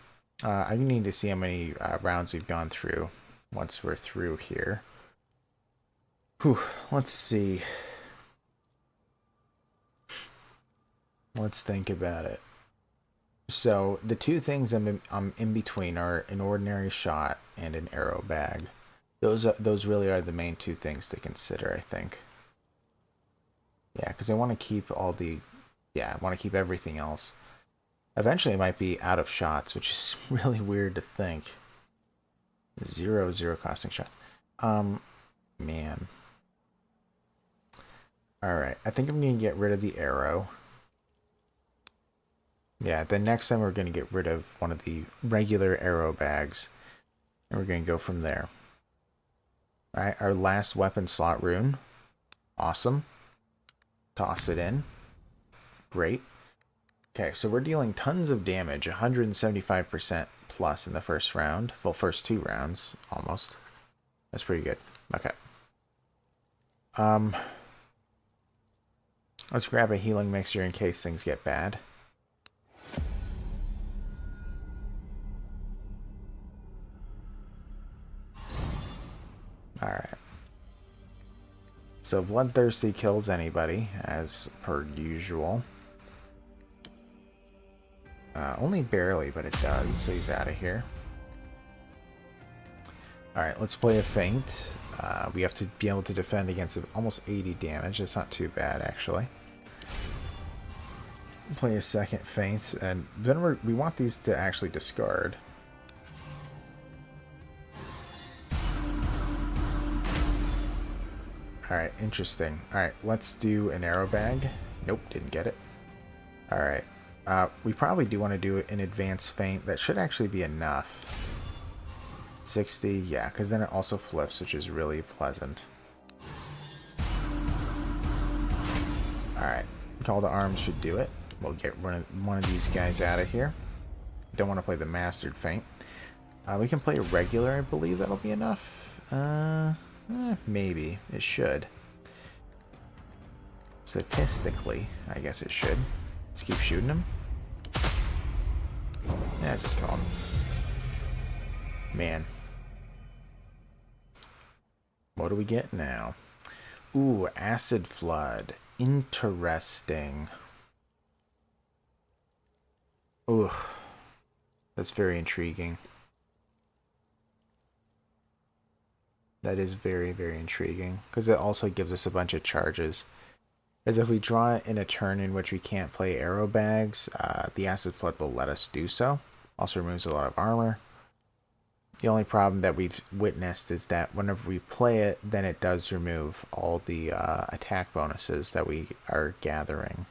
I need to see how many rounds we've gone through once we're through here. Whew. Let's see. Let's think about it. So the two things I'm in between are an ordinary shot and an arrow bag. Those really are the main two things to consider, I think. Yeah, because I want to keep all the... Yeah, I want to keep everything else. Eventually I might be out of shots, which is really weird to think. 0 costing shots. Man. Alright, I think I'm going to get rid of the arrow. Yeah, the next time we're going to get rid of one of the regular arrow bags. And we're going to go from there. Alright, our last weapon slot rune. Awesome. Toss it in. Great. Okay, so we're dealing tons of damage. 175% plus in the first round. Well, first two rounds, almost. That's pretty good. Okay. Let's grab a healing mixture in case things get bad. Alright. So Bloodthirsty kills anybody, as per usual. Only barely, but it does, so he's out of here. Alright, let's play a feint. We have to be able to defend against almost 80 damage. That's not too bad, actually. Play a second feint, and then we want these to actually discard. Alright, interesting. Alright, let's do an arrow bag. Nope, didn't get it. Alright. We probably do want to do an advanced feint. That should actually be enough. 60, yeah, because then it also flips, which is really pleasant. Alright, Call to Arms should do it. We'll get one of these guys out of here. Don't want to play the Mastered Feint. We can play a regular, I believe that'll be enough. Maybe. It should. Statistically, I guess it should. Let's keep shooting him. Yeah, just kill him. Man. What do we get now? Ooh, Acid Flood. Interesting. Ooh. That's very intriguing. That is very, very intriguing. Because it also gives us a bunch of charges. As if we draw it in a turn in which we can't play arrow bags, the Acid Flood will let us do so. Also removes a lot of armor. The only problem that we've witnessed is that whenever we play it, then it does remove all the attack bonuses that we are gathering.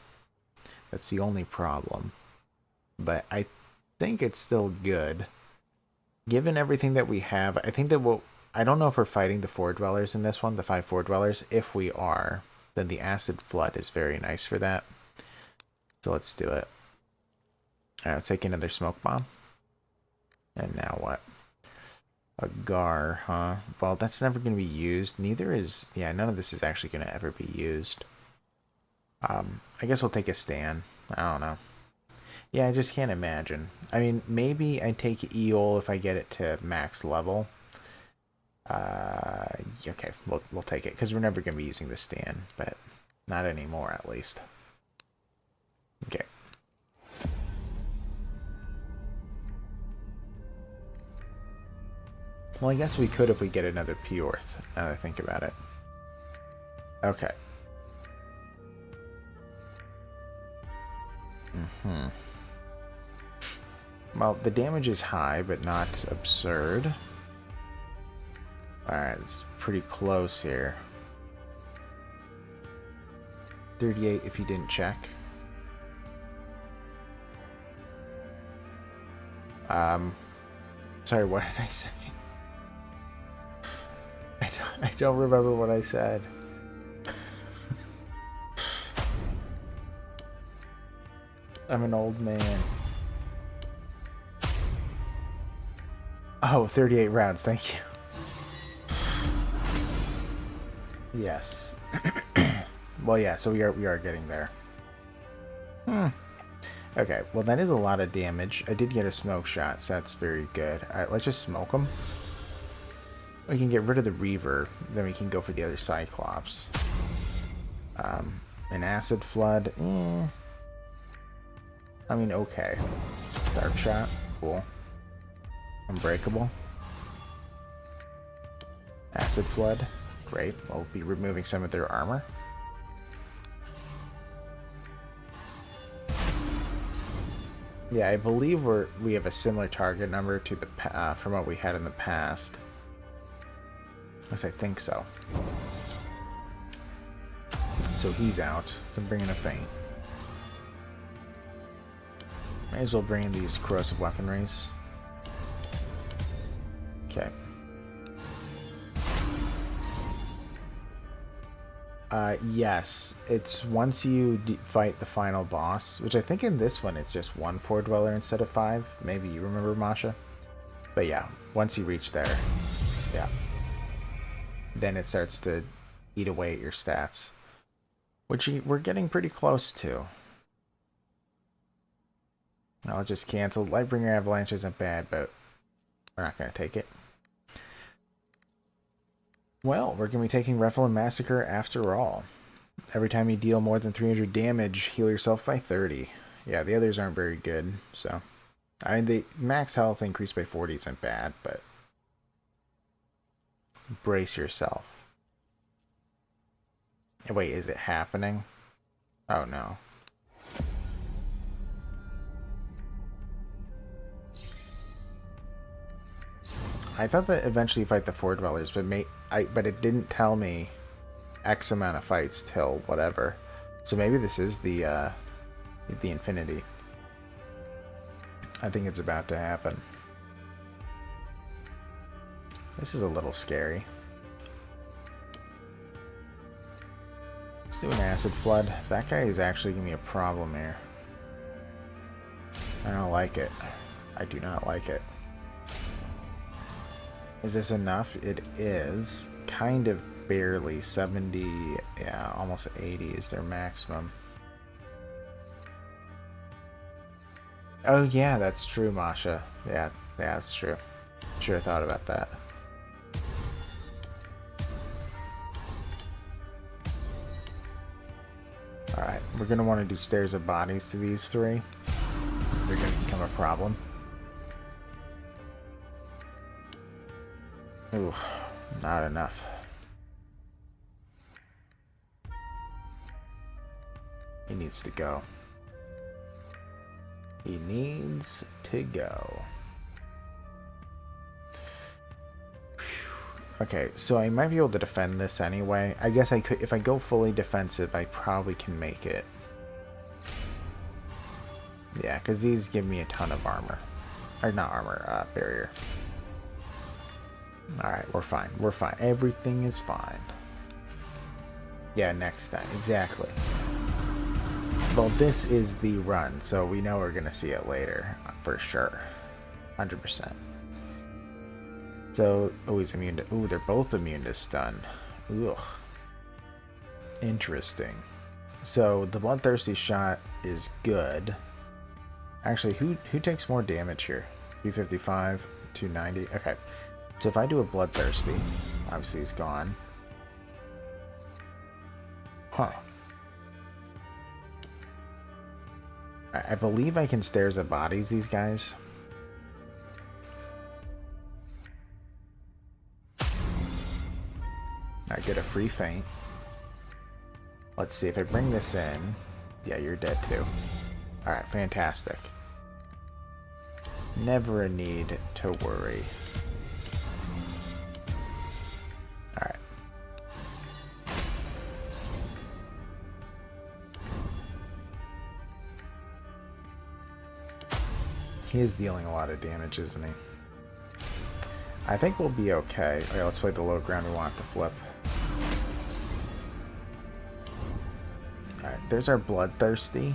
That's the only problem. But I think it's still good. Given everything that we have, I think that I don't know if we're fighting the Four Dwellers in this one, the 5 Four Dwellers. If we are, then the Acid Flood is very nice for that. So let's do it. Alright, let's take another Smoke Bomb. And now what? A Gar, huh? Well, that's never going to be used. Neither is... Yeah, none of this is actually going to ever be used. I guess we'll take a stand. I don't know. Yeah, I just can't imagine. I mean, maybe I take Eol if I get it to max level. Okay, we'll take it, because we're never going to be using the stand, but not anymore, at least. Okay. Well, I guess we could if we get another Pyorth, now that I think about it. Okay. Well, the damage is high, but not absurd. Alright, it's pretty close here. 38 if you didn't check. Sorry, what did I say? I don't remember what I said. I'm an old man. Oh, 38 rounds, thank you. Yes. Well, yeah, so we are getting there. Okay, well that is a lot of damage. I did get a smoke shot, so that's very good. Alright, let's just smoke them. We can get rid of the Reaver, then we can go for the other Cyclops. An Acid Flood, I mean, okay. Dark Shot, cool. Unbreakable. Acid Flood, great. We'll be removing some of their armor. Yeah, I believe we have a similar target number to the from what we had in the past. Yes, I think so. So he's out. Can bring in a feint. May as well bring in these corrosive weaponries. Okay. Yes, it's once you fight the final boss, which I think in this one it's just 1 4 dweller instead of 5. Maybe you remember, Masha. But yeah, once you reach there, yeah, then it starts to eat away at your stats, which we're getting pretty close to. I'll just cancel. Lightbringer Avalanche isn't bad, but we're not going to take it. Well, we're going to be taking Rephilim Massacre after all. Every time you deal more than 300 damage, heal yourself by 30. Yeah, the others aren't very good, so... I mean, the max health increase by 40 isn't bad, but... brace yourself. Wait, is it happening? Oh, no. I thought that eventually you fight the 4 dwellers, but but it didn't tell me X amount of fights till whatever. So maybe this is the infinity. I think it's about to happen. This is a little scary. Let's do an acid flood. That guy is actually giving me a problem here. I don't like it. I do not like it. Is this enough? It is. Kind of barely. 70, yeah, almost 80 is their maximum. Oh yeah, that's true, Masha. Yeah, that's true. Should have thought about that. Alright, we're going to want to do Stairs of Bodies to these 3. They're going to become a problem. Ooh, not enough. He needs to go. He needs to go. Okay, so I might be able to defend this anyway. I guess I could, if I go fully defensive, I probably can make it. Yeah, because these give me a ton of armor. Or not armor, barrier. Alright, we're fine. We're fine. Everything is fine. Yeah, next time. Exactly. Well, this is the run, so we know we're going to see it later. For sure. 100%. So, oh, he's immune to... Ooh, they're both immune to stun. Ugh. Interesting. So, the Bloodthirsty shot is good. Actually, who takes more damage here? 255, 290. Okay. So if I do a Bloodthirsty, obviously he's gone. Huh. I believe I can Stairs of Bodies these guys. I get a free feint. Let's see if I bring this in. Yeah, you're dead too. Alright, fantastic. Never a need to worry. He is dealing a lot of damage, isn't he? I think we'll be okay. Okay, let's play the low ground we want to flip. Alright, there's our Bloodthirsty.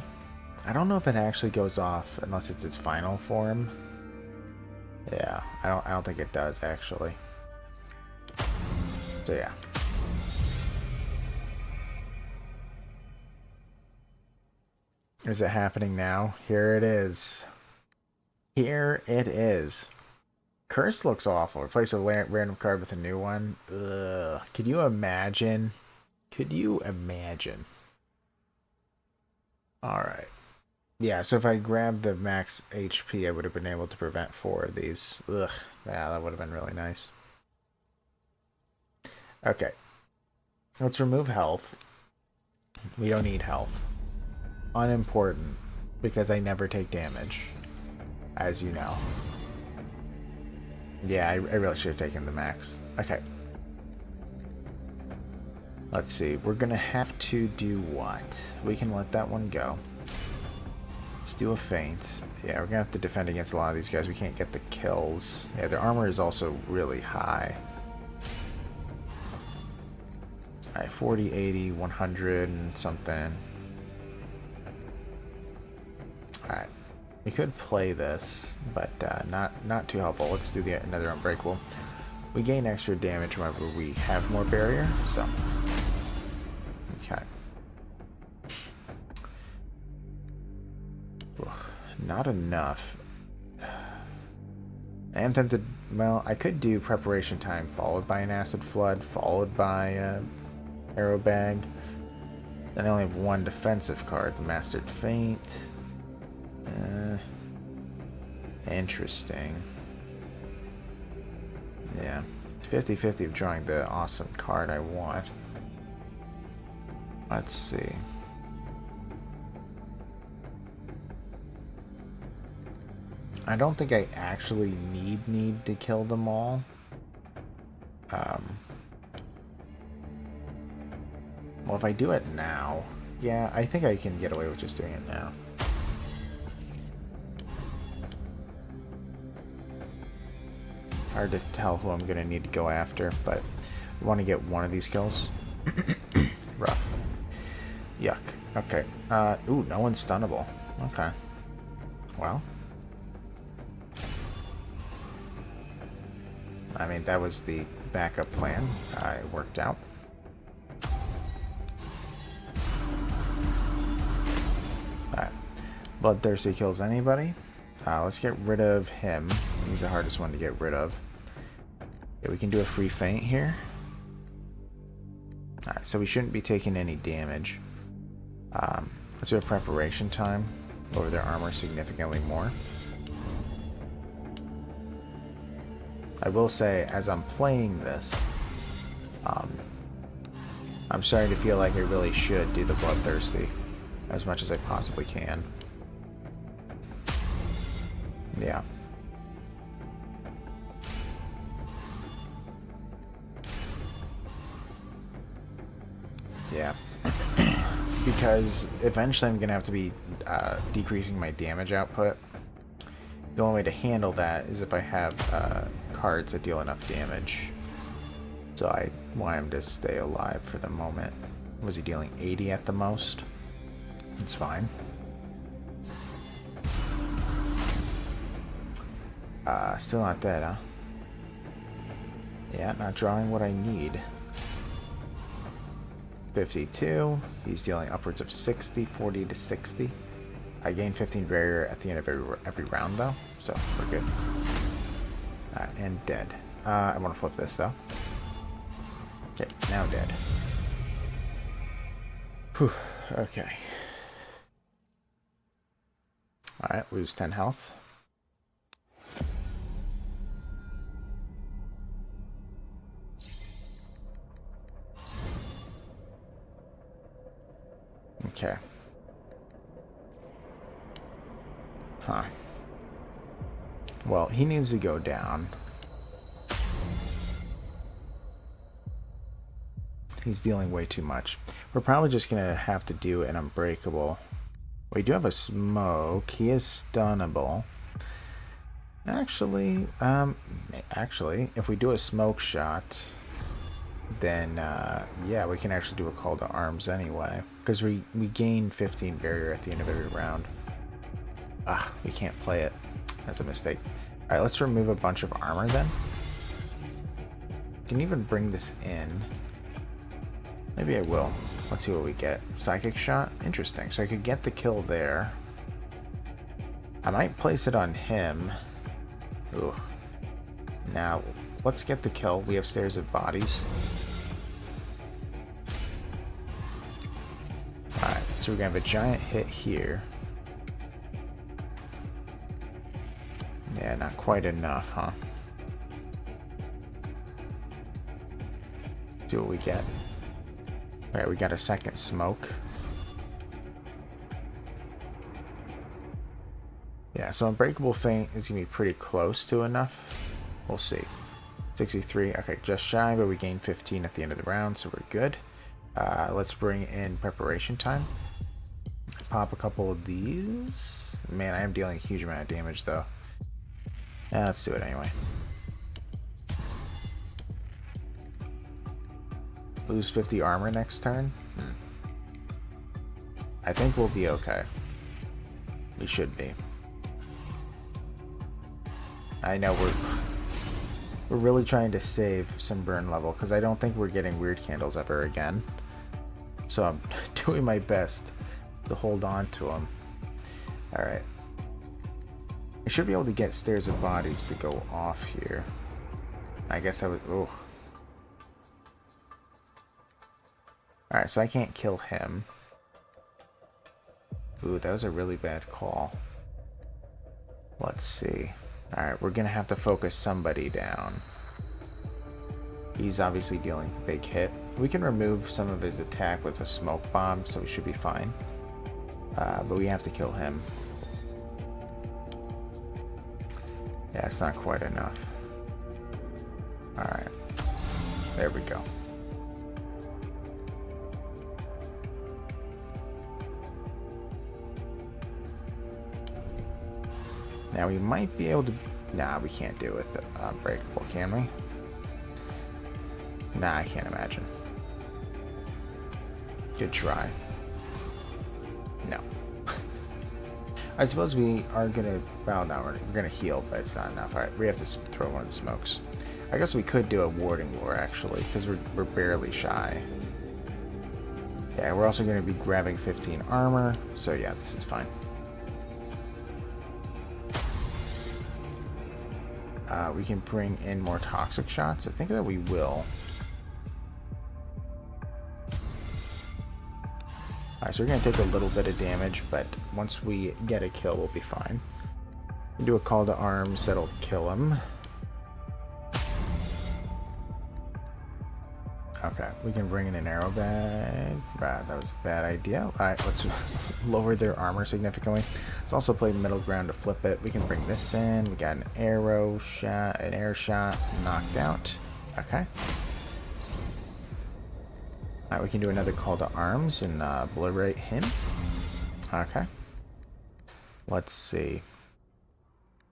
I don't know if it actually goes off unless it's its final form. Yeah, I don't think it does actually. So yeah. Is it happening now? Here it is. Here it is. Curse looks awful. Replace a random card with a new one. Ugh. Could you imagine? Could you imagine? Alright. Yeah, so if I grabbed the max HP, I would have been able to prevent 4 of these. Ugh. Yeah, that would have been really nice. Okay. Let's remove health. We don't need health. Unimportant, because I never take damage, as you know. Yeah, I really should have taken the max. Okay. Let's see. We're going to have to do what? We can let that one go. Let's do a feint. Yeah, we're going to have to defend against a lot of these guys. We can't get the kills. Yeah, their armor is also really high. Alright, 40, 80, 100 and something. Alright, we could play this, but not too helpful. Let's do another Unbreakable. We gain extra damage whenever we have more barrier, so... Okay. Ugh, not enough. I am tempted... Well, I could do Preparation Time, followed by an Acid Flood, followed by Arrow Bag. Then I only have one defensive card, the Mastered Feint. Interesting. Yeah. 50-50 of drawing the awesome card I want. Let's see. I don't think I actually need to kill them all. Well, if I do it now... Yeah, I think I can get away with just doing it now. Hard to tell who I'm going to need to go after, but we want to get one of these kills. Rough. Yuck. Okay. Ooh, no one's stunnable. Okay. Well. I mean, that was the backup plan. It worked out. Alright. Bloodthirsty kills anybody. Let's get rid of him. He's the hardest one to get rid of. Yeah, we can do a free feint here. Alright, so we shouldn't be taking any damage. Let's do a Preparation Time. Lower their armor significantly more. I will say, as I'm playing this, I'm starting to feel like I really should do the Bloodthirsty as much as I possibly can. Yeah. Yeah. Because eventually I'm going to have to be decreasing my damage output. The only way to handle that is if I have cards that deal enough damage. So I want him to stay alive for the moment. Was he dealing 80 at the most? It's fine. Still not dead, huh? Yeah, not drawing what I need. 52. He's dealing upwards of 60, 40 to 60. I gain 15 barrier at the end of every round, though, so we're good. And dead. I want to flip this, though. Okay, now dead. Whew, okay. Alright, lose 10 health. Okay. Huh. Well, he needs to go down. He's dealing way too much. We're probably just going to have to do an Unbreakable. We do have a Smoke. He is stunnable. Actually, if we do a smoke shot, then yeah, we can actually do a call to arms anyway, because we gain 15 barrier at the end of every round. Ah, we can't play it. That's a mistake. All right, let's remove a bunch of armor then. Can even bring this in. Maybe I will. Let's see what we get. Psychic shot? Interesting. So I could get the kill there. I might place it on him. Ooh. Now, let's get the kill. We have stairs of bodies. Alright, so we're going to have a giant hit here. Yeah, not quite enough, huh? See what we get. Alright, we got a second smoke. Yeah, so Unbreakable Feint is going to be pretty close to enough. We'll see. 63, okay, just shy, but we gain 15 at the end of the round, so we're good. Let's bring in Preparation Time. Pop a couple of these. Man, I am dealing a huge amount of damage, though. Yeah, let's do it anyway. Lose 50 armor next turn. I think we'll be okay. We should be. I know we're really trying to save some burn level, because I don't think we're getting weird candles ever again. So I'm doing my best to hold on to them. Alright. I should be able to get Stairs of Bodies to go off here. I guess I would... Oh. Alright, so I can't kill him. Ooh, that was a really bad call. Let's see. Alright, we're gonna have to focus somebody down. He's obviously dealing the big hit. We can remove some of his attack with a smoke bomb, so we should be fine. But we have to kill him. Yeah, it's not quite enough. Alright. There we go. Now we might be able to... Nah, we can't do it with Unbreakable, can we? Nah, I can't imagine. Good try. No. I suppose we are gonna... Well, no, we're gonna heal, but it's not enough. Alright, we have to throw one of the smokes. I guess we could do a Warding Lure, actually, because we're barely shy. Yeah, we're also going to be grabbing 15 armor, so yeah, this is fine. We can bring in more toxic shots. I think that we will. Alright, so we're going to take a little bit of damage, but once we get a kill, we'll be fine. We'll do a call to arms that'll kill him. Okay, we can bring in an arrow bag. That was a bad idea. Alright, let's lower their armor significantly. Let's also play middle ground to flip it. We can bring this in. We got an arrow shot, an air shot, knocked out. Okay. Alright, we can do another call to arms and obliterate him. Okay. Let's see.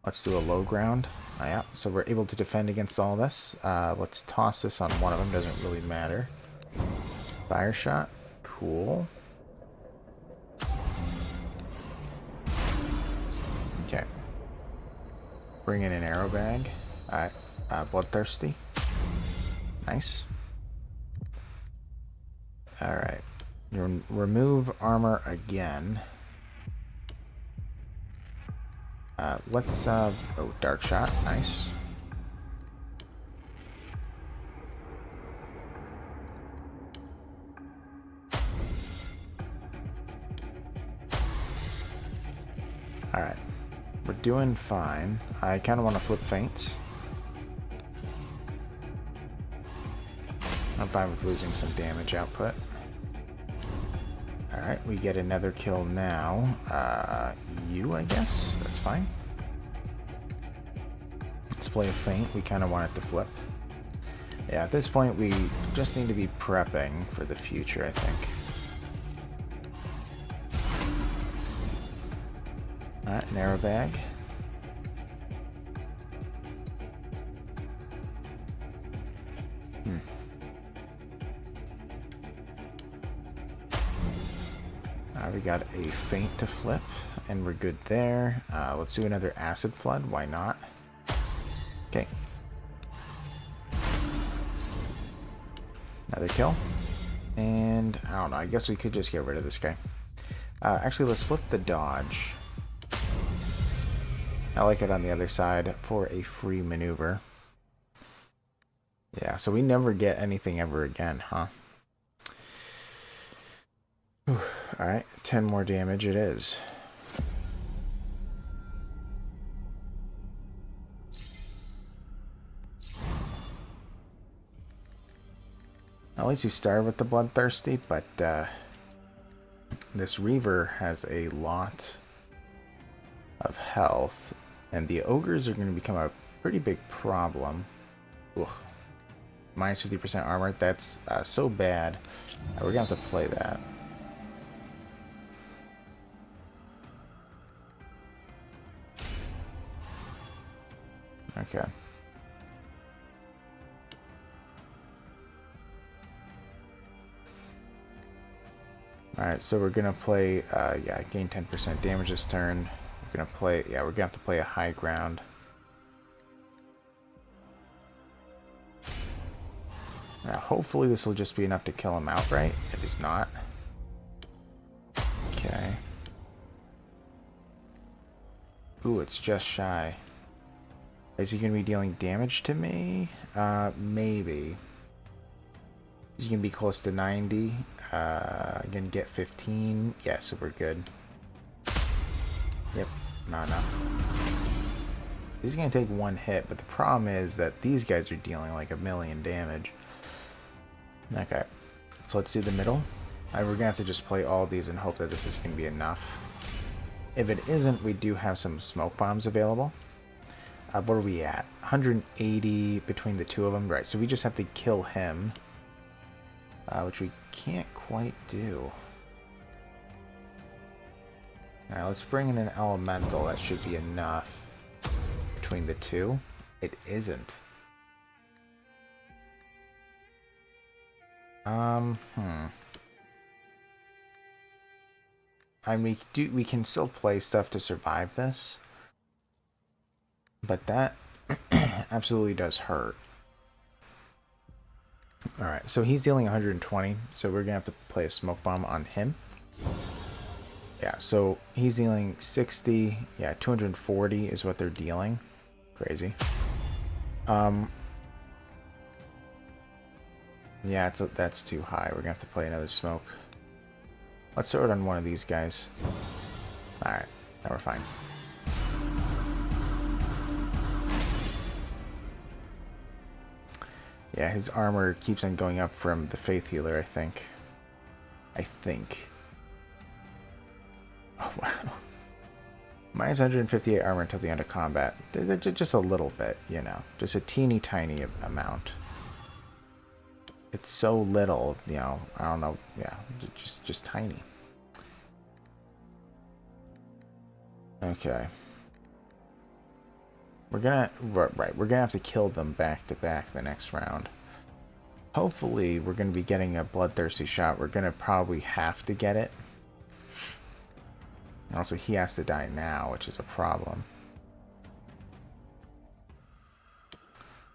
Let's do a low ground. Yeah, so we're able to defend against all this. Let's toss this on one of them. Doesn't really matter. Fire shot. Cool. Okay. Bring in an arrow bag. Alright. Bloodthirsty. Nice. Alright. Remove armor again. Let's, oh, dark shot, nice. Alright, we're doing fine. I kind of want to flip feints. I'm fine with losing some damage output. Alright, we get another kill now. You, I guess? That's fine. Let's play a feint. We kind of want it to flip. Yeah, at this point, we just need to be prepping for the future, I think. Alright, an arrow bag. We got a feint to flip, and we're good there. Let's do another acid flood. Why not? Okay. Another kill. And I don't know. I guess we could just get rid of this guy. Actually, let's flip the dodge. I like it on the other side for a free maneuver. Yeah, so we never get anything ever again, huh? Alright, 10 more damage it is. At least you start with the Bloodthirsty, but this Reaver has a lot of health, and the Ogres are going to become a pretty big problem. Ugh. Minus 50% armor, that's so bad. We're going to have to play that. Okay. Alright, so we're gonna play, yeah, gain 10% damage this turn. We're gonna play, yeah, we're gonna have to play a high ground. Now, hopefully this will just be enough to kill him outright. It is not. Okay. Ooh, it's just shy. Is he gonna be dealing damage to me? Maybe. Is he gonna be close to 90? Gonna get 15. Yeah, so we're good. Yep, not enough. He's gonna take one hit, but the problem is that these guys are dealing like 1,000,000 damage. Okay, so let's do the middle. We're gonna have to just play all these and hope that this is gonna be enough. If it isn't, we do have some smoke bombs available. What are we at? 180 between the two of them. Right, so we just have to kill him. Which we can't quite do. Alright, let's bring in an elemental. That should be enough between the two. It isn't. I mean, we can still play stuff to survive this. But that absolutely does hurt. Alright, so he's dealing 120, so we're gonna have to play a smoke bomb on him. Yeah, so he's dealing 60, yeah, 240 is what they're dealing. Crazy. Yeah, that's too high. We're gonna have to play another smoke. Let's throw it on one of these guys. Alright, now we're fine. Yeah, his armor keeps on going up from the Faith Healer, I think. Oh, wow. Minus 158 armor until the end of combat. Just a little bit, you know. Just a teeny tiny amount. It's so little, you know. I don't know. Yeah, just tiny. Okay. We're gonna, right, we're gonna have to kill them back to back the next round. Hopefully, we're gonna be getting a bloodthirsty shot. We're gonna probably have to get it. And also, he has to die now, which is a problem.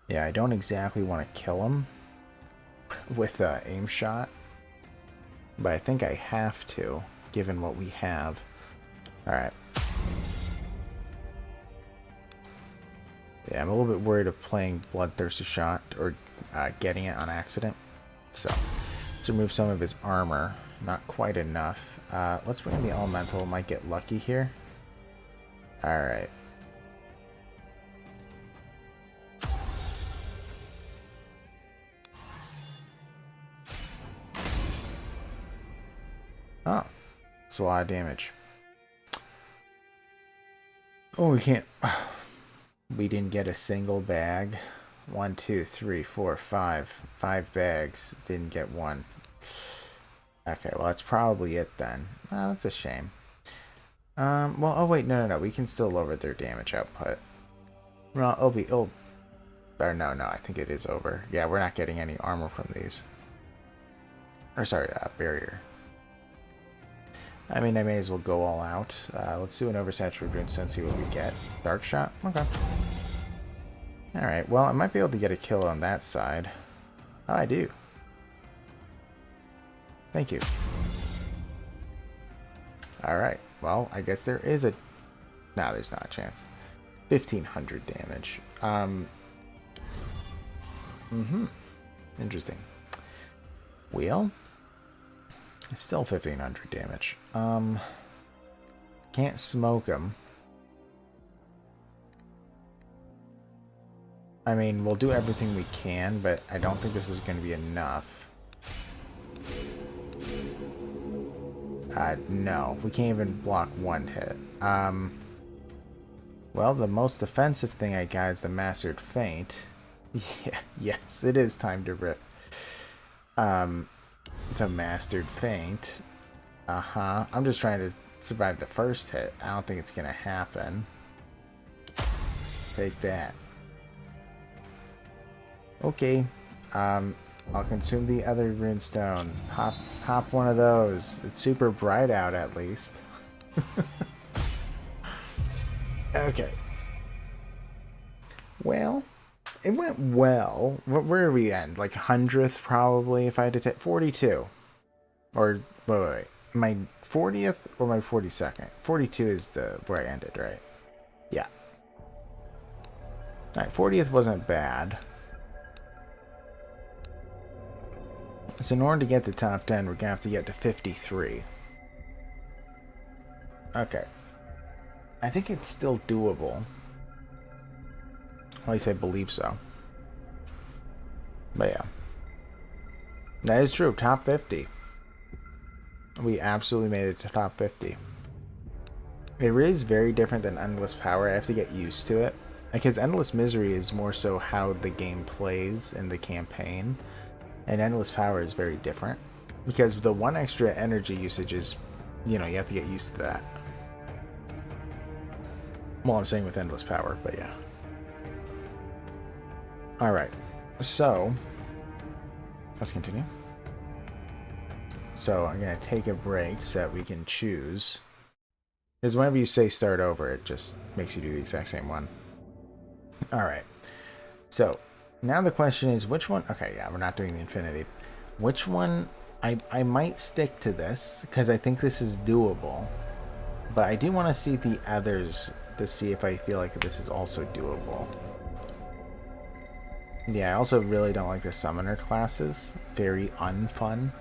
Yeah, I don't exactly want to kill him with an aim shot, but I think I have to, given what we have. Alright. Yeah, I'm a little bit worried of playing Bloodthirsty Shot, or getting it on accident. So, let's remove some of his armor. Not quite enough. Let's bring in the Elemental. Might get lucky here. Alright. Oh. It's a lot of damage. Oh, we can't... We didn't get a single bag. 1, 2, 3, 4, 5. 5 bags. Didn't get one. Okay, well that's probably it then. Oh, that's a shame. Well, oh wait, no. We can still lower their damage output. Well, or no, I think it is over. Yeah, we're not getting any armor from these. Or sorry, barrier. I mean, I may as well go all out. Let's do an oversaturated runestone, see what we get. Dark shot? Okay. Alright, well, I might be able to get a kill on that side. Oh, I do. Thank you. Alright, well, I guess there is a... No, there's not a chance. 1,500 damage. Interesting. Wheel? Still 1,500 damage. Can't smoke him. I mean, we'll do everything we can, but I don't think this is going to be enough. No, we can't even block one hit. Well, the most defensive thing I got is the Mastered Feint. Yeah, yes, it is time to rip. It's a Mastered Feint. I'm just trying to survive the first hit. I don't think it's going to happen. Take that. Okay. I'll consume the other runestone. Hop one of those. It's super bright out, at least. Okay. Well, it went well. Where did we end? Like 100th, probably, if I had to take... 42. Or, wait. My 40th or my 42nd? 42 is where I ended, right? Yeah. Alright, 40th wasn't bad. So in order to get to top 10, we're going to have to get to 53. Okay. I think it's still doable. At least I believe so. But yeah. That is true. Top 50. We absolutely made it to top 50. It really is very different than Endless Power. I have to get used to it. Because Endless Misery is more so how the game plays in the campaign. And Endless Power is very different. Because the one extra energy usage is, you have to get used to that. Well, I'm saying with Endless Power, but yeah. Alright. So, let's continue. So, I'm going to take a break so that we can choose. Because whenever you say start over, it just makes you do the exact same one. Alright. So, now the question is, which one... Okay, yeah, we're not doing the Infinity. Which one... I might stick to this, because I think this is doable. But I do want to see the others to see if I feel like this is also doable. Yeah, I also really don't like the Summoner classes. Very unfun,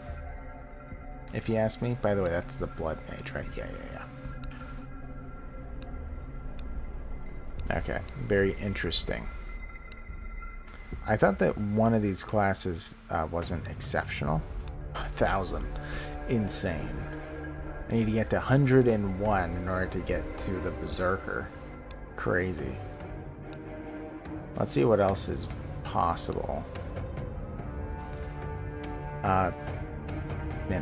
if you ask me. By the way, that's the Blood Mage, right? Yeah. Okay, very interesting. I thought that one of these classes wasn't exceptional. 1,000. Insane. I need to get to 101 in order to get to the Berserker. Crazy. Let's see what else is possible. Man,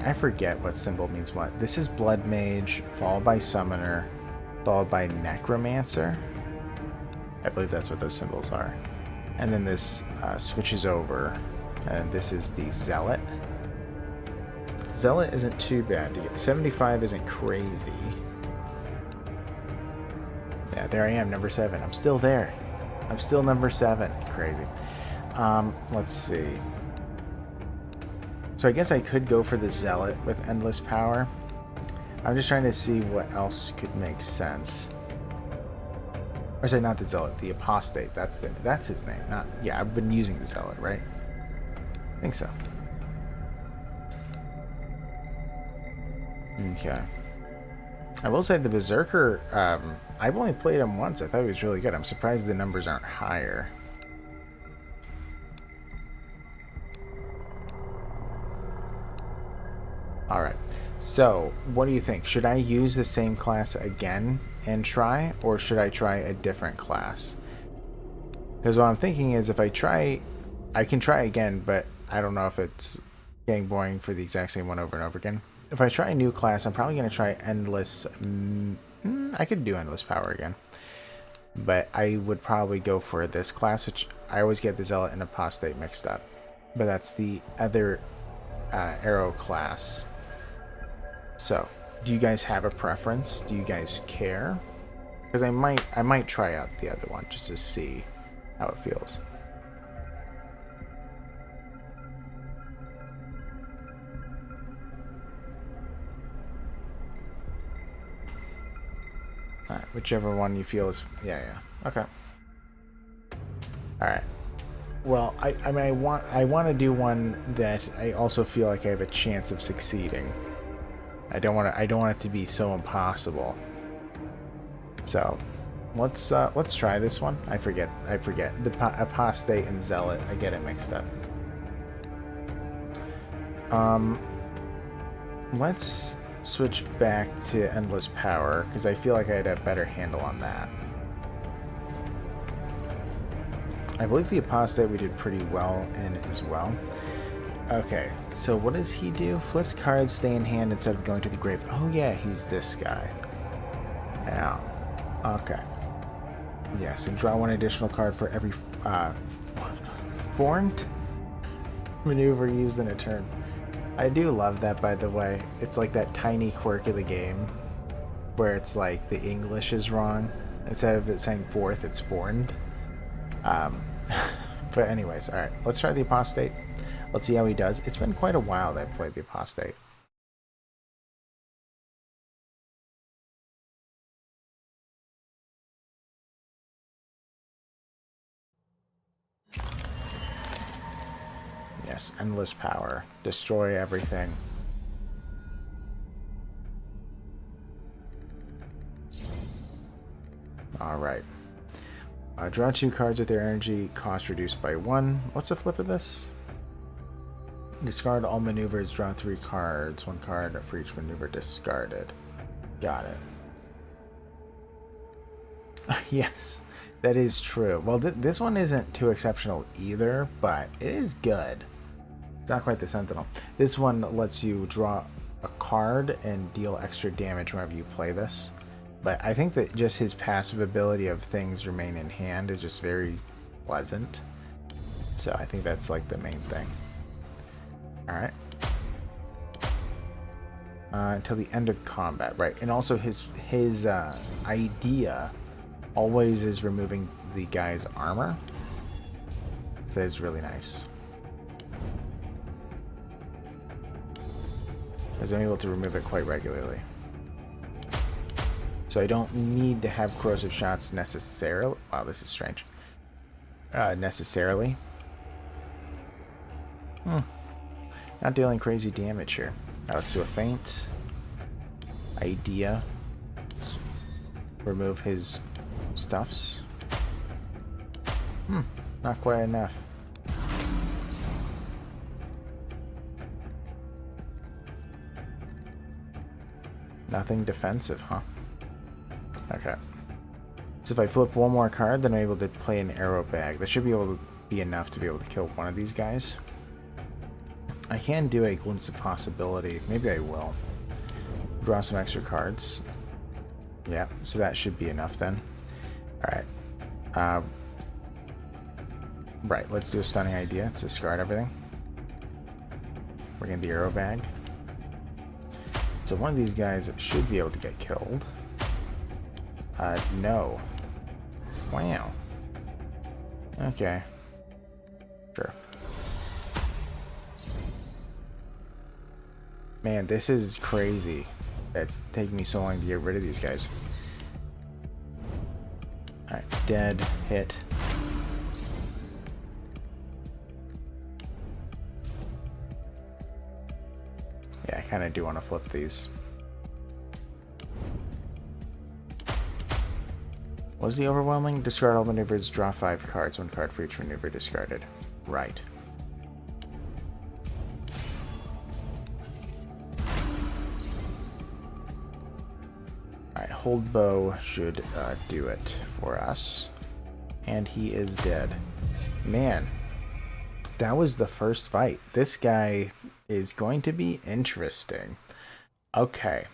I forget what symbol means what. This is Blood Mage, followed by Summoner, followed by Necromancer. I believe that's what those symbols are. And then this switches over, and this is the Zealot. Zealot isn't too bad to get. 75 isn't crazy. Yeah, there I am, number 7. I'm still there. I'm still number 7. Crazy. Let's see. So I guess I could go for the Zealot with Endless Power. I'm just trying to see what else could make sense. Or sorry, not the Zealot, the Apostate. That's his name. Not... Yeah, I've been using the Zealot, right? I think so. Okay. I will say the Berserker, I've only played him once. I thought he was really good. I'm surprised the numbers aren't higher. Alright. So, what do you think? Should I use the same class again and try? Or should I try a different class? Because what I'm thinking is if I try... I can try again, but I don't know if it's getting boring for the exact same one over and over again. If I try a new class, I'm probably going to try Endless... I could do Endless Power again. But I would probably go for this class, which I always get the Zealot and Apostate mixed up. But that's the other arrow class. So, Do you guys have a preference? Do you guys care? Because I might try out the other one just to see how it feels. Alright, whichever one you feel is... Yeah. Okay. Alright. Well, I mean, I want to do one that I also feel like I have a chance of succeeding. I don't want it to be so impossible. So, let's try this one. I forget the apostate and zealot. I get it mixed up. Let's switch back to endless power because I feel like I'd have a better handle on that. I believe the apostate we did pretty well in as well. Okay, so what does he do? Flipped cards stay in hand instead of going to the grave. Oh yeah, he's this guy. Yeah. Okay. Yes, and draw one additional card for every formed maneuver used in a turn. I do love that, by the way. It's like that tiny quirk of the game where it's like the English is wrong. Instead of it saying fourth, it's formed. But anyways, alright, let's try the apostate. Let's see how he does. It's been quite a while that I've played the apostate. Yes, endless power. Destroy everything. Alright. Draw 2 cards with their energy cost reduced by 1. What's the flip of this? Discard all maneuvers, draw 3 cards. 1 card for each maneuver discarded. Got it. Yes, that is true. Well, this one isn't too exceptional either, but it is good. It's not quite the Sentinel. This one lets you draw a card and deal extra damage whenever you play this. But I think that just his passive ability of things remain in hand is just very pleasant. So I think that's like the main thing. Alright. Until the end of combat, right. And also his idea always is removing the guy's armor. So it's really nice. Because I'm able to remove it quite regularly. So I don't need to have corrosive shots necessarily. Wow, this is strange. Necessarily. Not dealing crazy damage here. Now let's do a feint. Idea. Let's remove his stuffs. Not quite enough. Nothing defensive, huh? Okay. So if I flip one more card, then I'm able to play an arrow bag. That should be able to be enough to be able to kill one of these guys. I can do a glimpse of possibility. Maybe I will. Draw some extra cards. Yeah, so that should be enough then. Alright. Right, let's do a stunning idea. Let's discard everything. Bring in the arrow bag. So one of these guys should be able to get killed. No. Wow. Okay. Sure. Man, this is crazy. It's taking me so long to get rid of these guys. Alright, dead, hit. Yeah, I kind of do want to flip these. Was the overwhelming? Discard all maneuvers, draw 5 cards, 1 card for each maneuver discarded. Right. Alright, hold bow should do it for us. And he is dead. Man, that was the first fight. This guy is going to be interesting. Okay.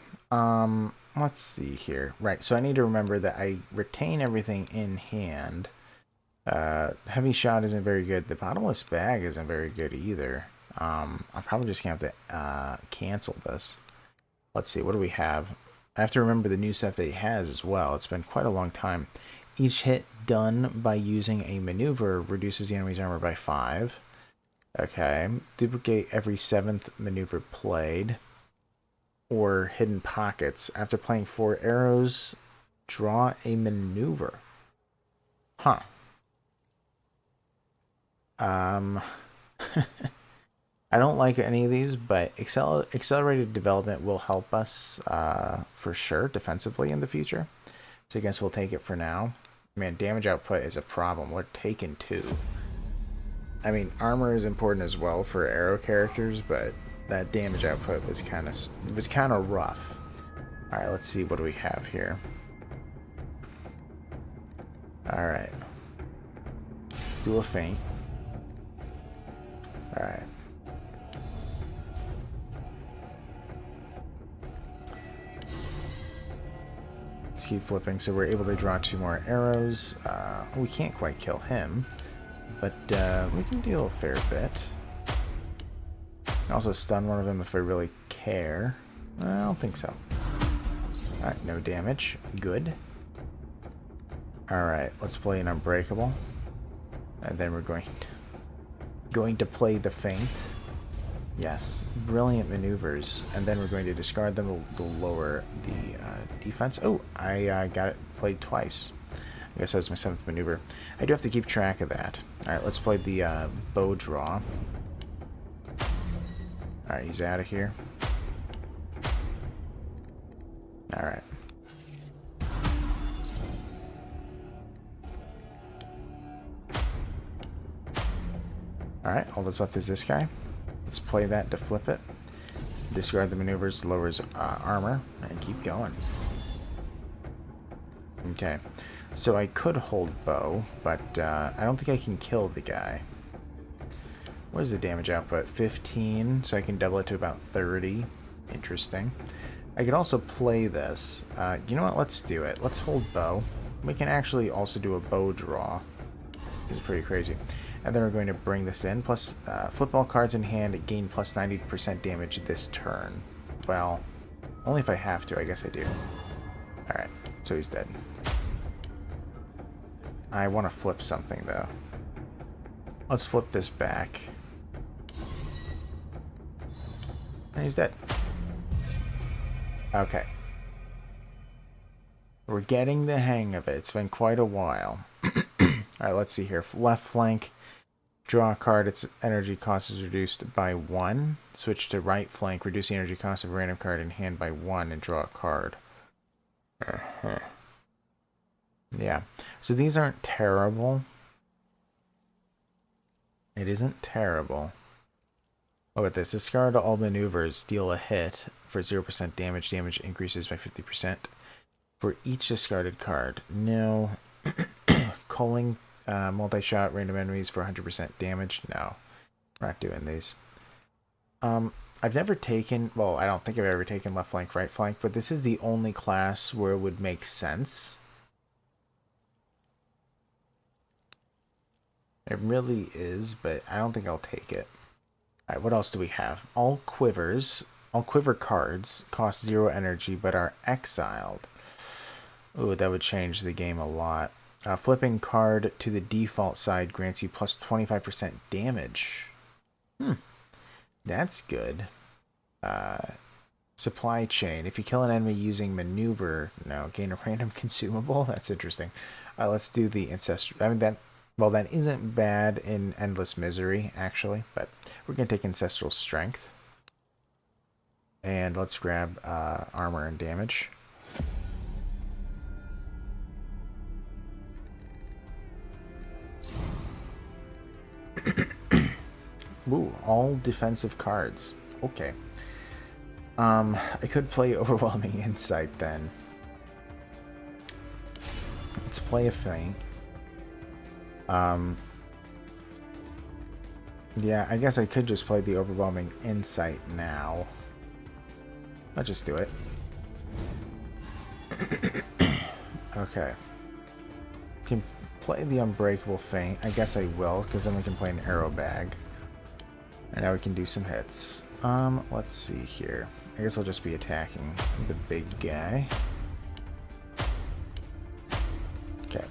Let's see here. Right, so I need to remember that I retain everything in hand. Heavy shot isn't very good. The bottomless bag isn't very good either. I'm probably just gonna have to cancel this. Let's see, what do we have? I have to remember the new stuff that he has as well. It's been quite a long time. Each hit done by using a maneuver reduces the enemy's armor by 5. Okay. Duplicate every 7th maneuver played. Or hidden pockets. After playing 4 arrows, draw a maneuver. Huh. I don't like any of these, but accelerated development will help us for sure defensively in the future. So I guess we'll take it for now. Man, damage output is a problem. We're taking 2. I mean, armor is important as well for arrow characters, but that damage output was kind of rough. All right, let's see what do we have here. All right, let's do a feint. All right. Let's keep flipping, so we're able to draw 2 more arrows. We can't quite kill him, but we can deal a fair bit. Also stun one of them if I really care. I don't think so. Alright, no damage. Good. Alright, let's play an Unbreakable. And then we're going to play the Feint. Yes, brilliant maneuvers. And then we're going to discard them to lower the defense. Oh, I got it played twice. I guess that was my 7th maneuver. I do have to keep track of that. Alright, let's play the bow draw. Alright, he's out of here. Alright. Alright, all that's left is this guy. Let's play that to flip it. Discard the maneuvers, lowers armor, and keep going. Okay. So I could hold bow, but I don't think I can kill the guy. What is the damage output? 15, so I can double it to about 30. Interesting. I could also play this. You know what? Let's do it. Let's hold bow. We can actually also do a bow draw. This is pretty crazy. And then we're going to bring this in. Plus, flip all cards in hand, gain plus 90% damage this turn. Well, only if I have to. I guess I do. Alright, so he's dead. I want to flip something, though. Let's flip this back. And he's dead. Okay. We're getting the hang of it. It's been quite a while. Alright, let's see here. Left flank. Draw a card. Its energy cost is reduced by 1. Switch to right flank. Reduce the energy cost of a random card in hand by 1 and draw a card. Yeah. So these aren't terrible. It isn't terrible. Oh, with this, discard all maneuvers, deal a hit for 0% damage. Damage increases by 50% for each discarded card. No. Culling multi-shot random enemies for 100% damage. No. We're not doing these. I've never taken, well, I don't think I've ever taken left flank, right flank, but this is the only class where it would make sense. It really is, but I don't think I'll take it. Alright, what else do we have? All quiver cards cost 0 energy, but are exiled. Ooh, that would change the game a lot. Flipping card to the default side grants you plus 25% damage. That's good. Supply chain. If you kill an enemy using maneuver, no, gain a random consumable. That's interesting. Let's do the ancestral. I mean, that isn't bad in Endless Misery, actually, but we're going to take Ancestral Strength. And let's grab armor and damage. Ooh, all defensive cards. Okay. I could play Overwhelming Insight then. Let's play a feint. Yeah, I guess I could just play the Overwhelming Insight now. I'll just do it. Okay. Can play the Unbreakable Feint. I guess I will, because then we can play an Arrow Bag. And now we can do some hits. Let's see here. I guess I'll just be attacking the big guy. Okay.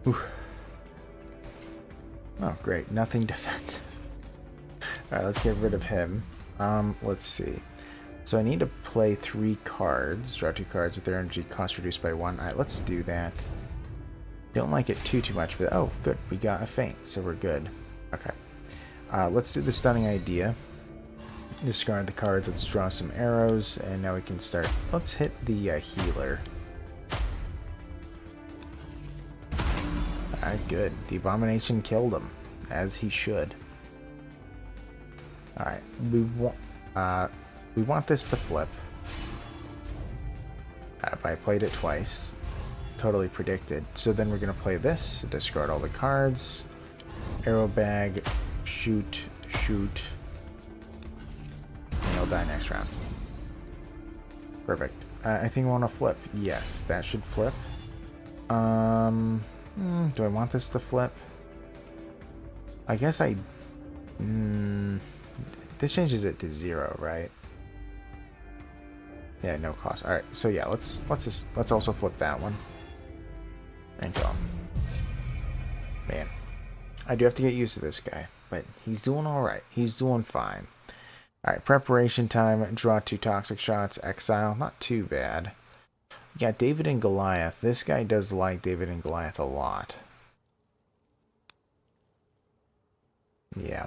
Whew. Oh, great. Nothing defensive. Alright, let's get rid of him. Let's see. So I need to play 3 cards. Draw 2 cards with their energy cost reduced by 1. Alright, let's do that. Don't like it too much, but oh, good. We got a feint, so we're good. Okay. Let's do the stunning idea. Discard the cards. Let's draw some arrows, and now we can start. Let's hit the healer. Alright, good. The abomination killed him, as he should. Alright, we want this to flip. I played it twice. Totally predicted. So then we're going to play this. Discard all the cards. Arrow bag. Shoot. Shoot. And he'll die next round. Perfect. I think I want to flip. Yes, that should flip. Do I want this to flip? I guess I... this changes it to 0, right? Yeah, no cost. All right, so yeah, let's also flip that one and go. Man, I do have to get used to this guy, but he's doing all right. He's doing fine. All right, preparation time. Draw 2 toxic shots. Exile, not too bad. We got David and Goliath. This guy does like David and Goliath a lot. Yeah,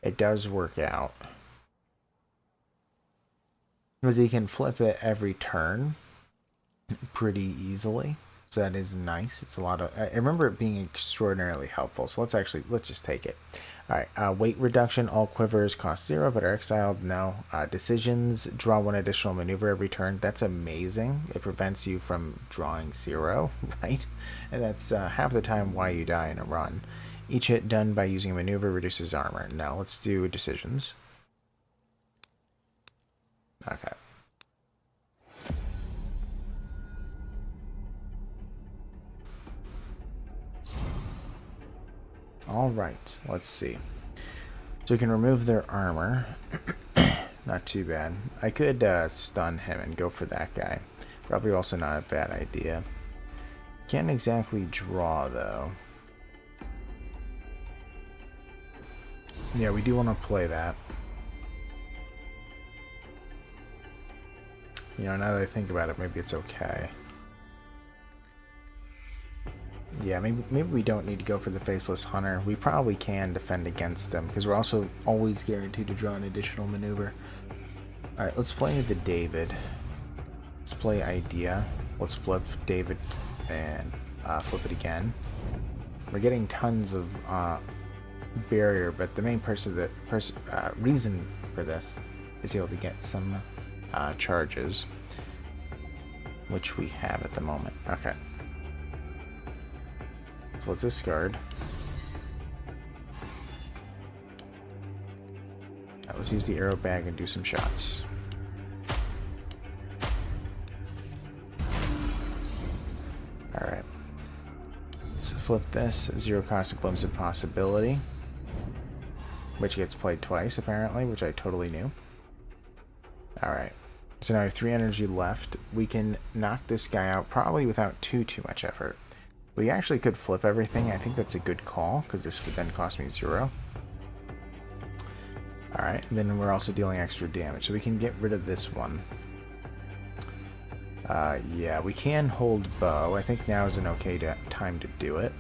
it does work out. Because he can flip it every turn pretty easily. So that is nice. It's a lot of... I remember it being extraordinarily helpful. So let's just take it. Alright, weight reduction. All quivers cost 0 but are exiled. No. Decisions. Draw 1 additional maneuver every turn. That's amazing. It prevents you from drawing 0, right? And that's half the time why you die in a run. Each hit done by using a maneuver reduces armor. Now let's do decisions. Okay. All right, let's see. So we can remove their armor. Not too bad. I could stun him and go for that guy. Probably also not a bad idea. Can't exactly draw, though. Yeah, we do want to play that. You know, now that I think about it, maybe it's okay. Yeah, maybe we don't need to go for the Faceless Hunter. We probably can defend against them, because we're also always guaranteed to draw an additional maneuver. Alright, let's play the David. Let's play Idea. Let's flip David and flip it again. We're getting tons of barrier, but the main reason for this is able to get some charges, which we have at the moment. Okay. So let's discard. Right, let's use the arrow bag and do some shots. Alright. Let's flip this. 0 cost, a glimpse of possibility. Which gets played twice, apparently, which I totally knew. Alright. So now we have 3 energy left. We can knock this guy out probably without too much effort. We actually could flip everything. I think that's a good call, because this would then cost me 0. Alright, and then we're also dealing extra damage, so we can get rid of this one. Yeah, we can hold bow. I think now is an okay time to do it.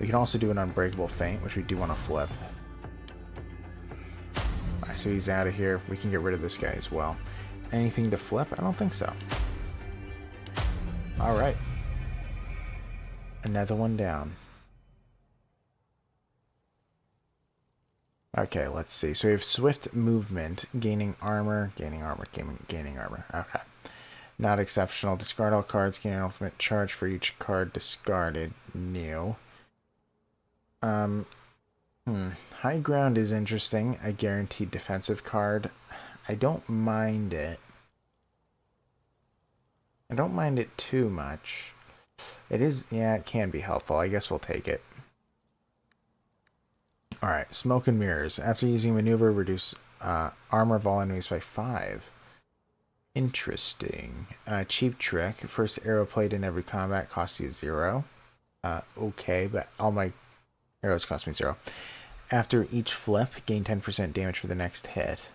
We can also do an unbreakable feint, which we do want to flip. Alright, so he's out of here. We can get rid of this guy as well. Anything to flip? I don't think so. Alright. Another one down. Okay, let's see. So we have swift movement, gaining armor, gaining armor. Okay. Not exceptional. Discard all cards, gain an ultimate charge for each card discarded. New. High ground is interesting. A guaranteed defensive card. I don't mind it. I don't mind it too much. It is, yeah, it can be helpful. I guess we'll take it. Alright, smoke and mirrors. After using maneuver, reduce armor of all enemies by 5. Interesting. Cheap trick. First arrow played in every combat costs you 0. Okay, but all my arrows cost me 0. After each flip, gain 10% damage for the next hit.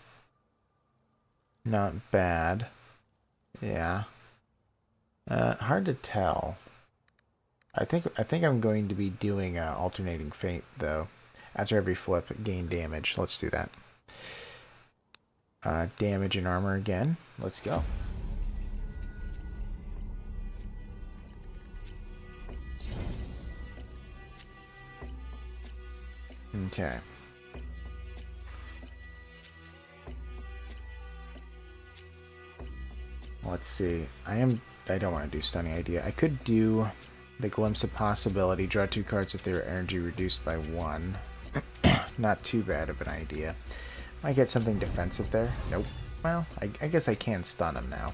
Not bad. Yeah. Hard to tell. I think I'm going to be doing alternating fate though. After every flip, gain damage. Let's do that. Damage and armor again. Let's go. Okay. Let's see. I don't want to do stunning idea. I could do the glimpse of possibility. Draw 2 cards with their energy reduced by 1. Not too bad of an idea. Might get something defensive there. Nope. Well, I guess I can stun him now.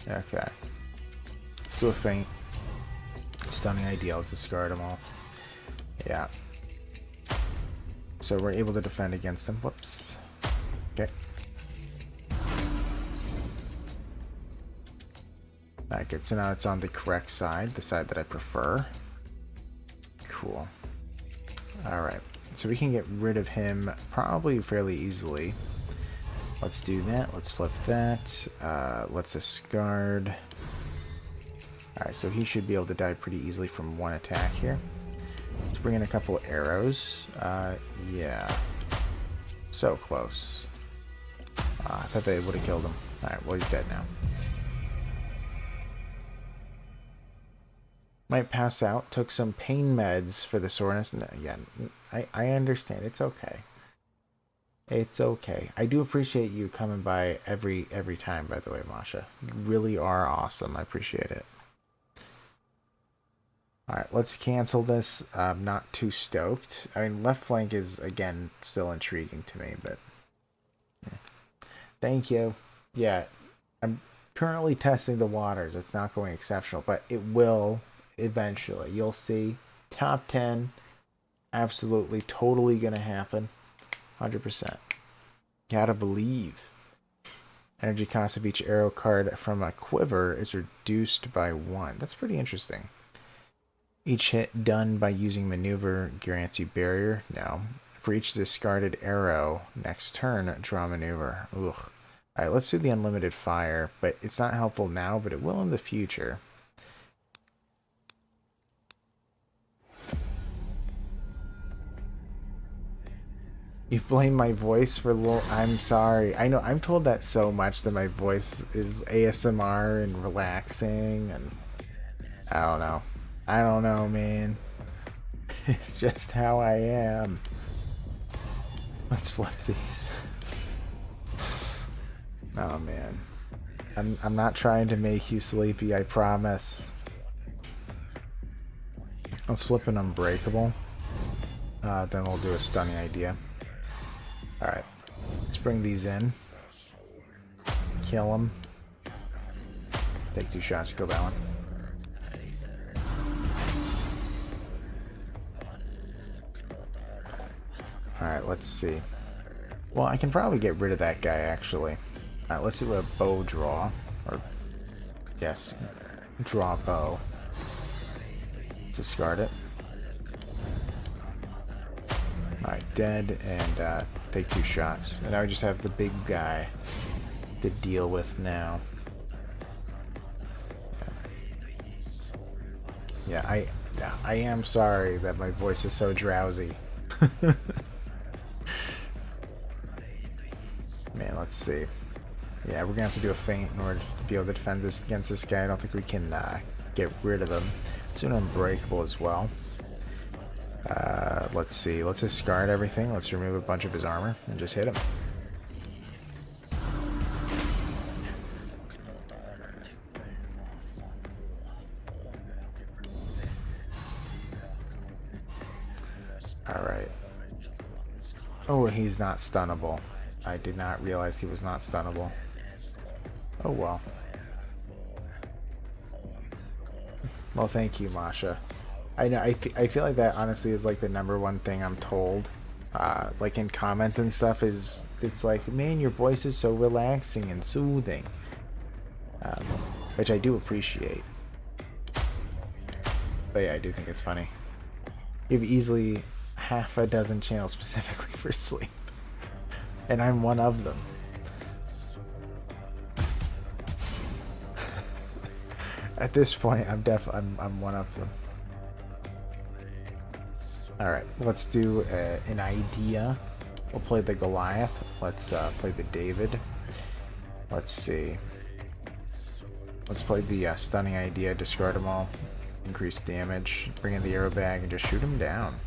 Okay. Still a feint. Stunning idea. Let's discard them all. Yeah. So we're able to defend against them. Whoops. Okay. Alright, good. So now it's on the correct side, the side that I prefer. Cool. Alright. So we can get rid of him probably fairly easily. Let's do that. Let's flip that. Let's discard. Alright, so he should be able to die pretty easily from one attack here. Let's bring in a couple arrows. Yeah. So close. I thought they would have killed him. Alright, well he's dead now. Might pass out. Took some pain meds for the soreness. No, yeah, I understand. It's okay. It's okay. I do appreciate you coming by every time, by the way, Masha. You really are awesome. I appreciate it. Alright, let's cancel this. I'm not too stoked. I mean, left flank is, again, still intriguing to me, but... Yeah. Thank you. Yeah, I'm currently testing the waters. It's not going exceptional, but it will eventually. You'll see. Top 10. Absolutely, totally gonna happen. 100%. Gotta believe. Energy cost of each arrow card from a quiver is reduced by 1. That's pretty interesting. Each hit done by using maneuver grants you barrier. No. For each discarded arrow, next turn, draw maneuver. Ugh. Alright, let's do the unlimited fire, but it's not helpful now, but it will in the future. You blame my voice for I'm sorry. I know, I'm told that so much that my voice is ASMR and relaxing, and I don't know. I don't know, man. It's just how I am. Let's flip these. Oh, man. I'm not trying to make you sleepy, I promise. Let's flip an Unbreakable. Then we'll do a stunning idea. Alright. Let's bring these in. Kill them. Take 2 shots to kill that one. Alright, let's see. Well, I can probably get rid of that guy, actually. Alright, let's do a bow draw. Or, yes, draw bow. Let's discard it. Alright, dead, and take 2 shots. And now we just have the big guy to deal with now. Yeah, I am sorry that my voice is so drowsy. Man, let's see. Yeah, we're gonna have to do a feint in order to be able to defend this against this guy. I don't think we can get rid of him. Let's do an Unbreakable as well. Let's see. Let's discard everything. Let's remove a bunch of his armor and just hit him. Alright. Oh, he's not stunnable. I did not realize he was not stunnable. Oh well. Well, thank you, Masha. I know. I feel like that honestly is like the number one thing I'm told, like in comments and stuff. Is it's like, man, your voice is so relaxing and soothing, um, which I do appreciate. But yeah, I do think it's funny. You have easily half a dozen channels specifically for sleep, and I'm one of them. At this point, I'm one of them. All right, let's do an idea. We'll play the Goliath. Let's play the David. Let's see. Let's play the stunning idea. Discard them all. Increase damage. Bring in the arrow bag and just shoot them down.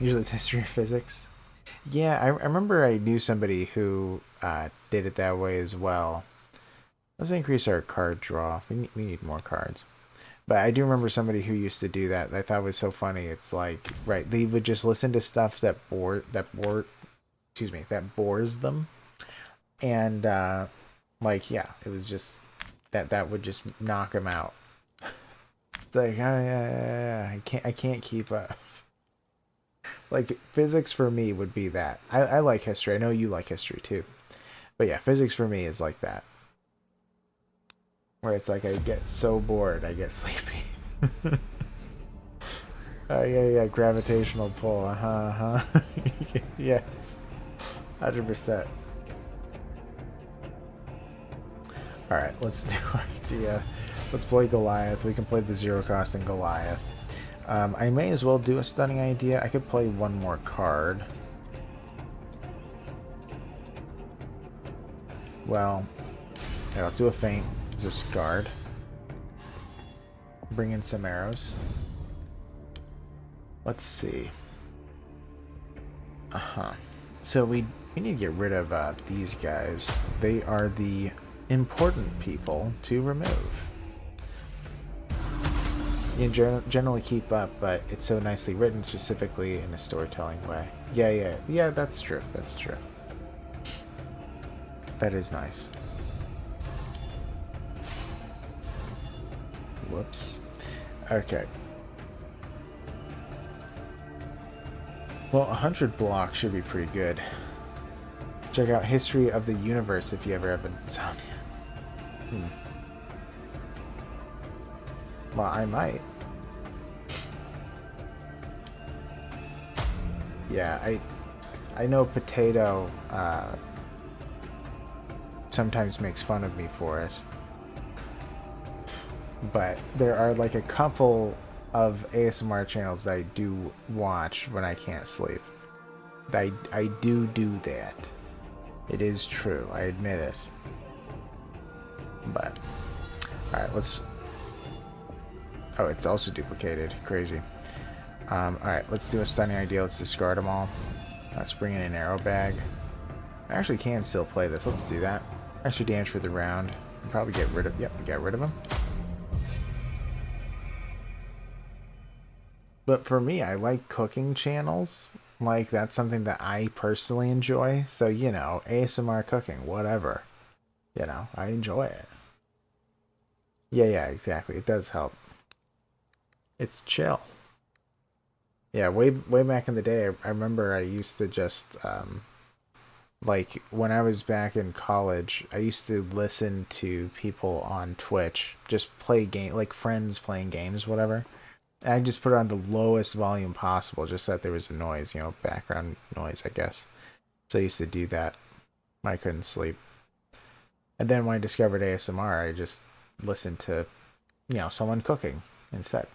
Usually it's history of physics. Yeah, I remember I knew somebody who did it that way as well. Let's increase our card draw. We need more cards. But I do remember somebody who used to do that. I thought it was so funny. It's like, right, they would just listen to stuff that bores them. And like, yeah, it was just that would just knock them out. It's like, oh, yeah, I can't keep up. Like, physics for me would be that. I like history. I know you like history too. But yeah, physics for me is like that. Where it's like I get so bored, I get sleepy. Yeah, gravitational pull. Yes. 100%. Alright, let's do idea. Let's play Goliath. We can play the zero cost in Goliath. I may as well do a stunning idea. I could play one more card. Well, yeah, let's do a feint. Discard. Bring in some arrows. Let's see. So we need to get rid of these guys. They are the important people to remove. You can generally keep up, but it's so nicely written, specifically in a storytelling way. Yeah, that's true. That's true. That is nice. Whoops. Okay. Well, 100 blocks should be pretty good. Check out History of the Universe if you ever have insomnia. Well, I might. Yeah, I know Potato sometimes makes fun of me for it. But there are like a couple of ASMR channels that I do watch when I can't sleep. I do that. It is true. I admit it. But alright, let's... Oh, it's also duplicated. Crazy. Alright, let's do a stunning idea. Let's discard them all. Let's bring in an arrow bag. I actually can still play this. Let's do that. Extra damage for the round. Probably get rid of... Yep, we got rid of them. But for me, I like cooking channels. Like, that's something that I personally enjoy. So, you know, ASMR cooking, whatever. You know, I enjoy it. Yeah, exactly. It does help. It's chill. Yeah, way back in the day, I remember I used to just, like, when I was back in college, I used to listen to people on Twitch just play game, like friends playing games, whatever. I just put it on the lowest volume possible, just so that there was a noise, you know, background noise, I guess. So I used to do that when I couldn't sleep. And then when I discovered ASMR, I just listened to, you know, someone cooking instead.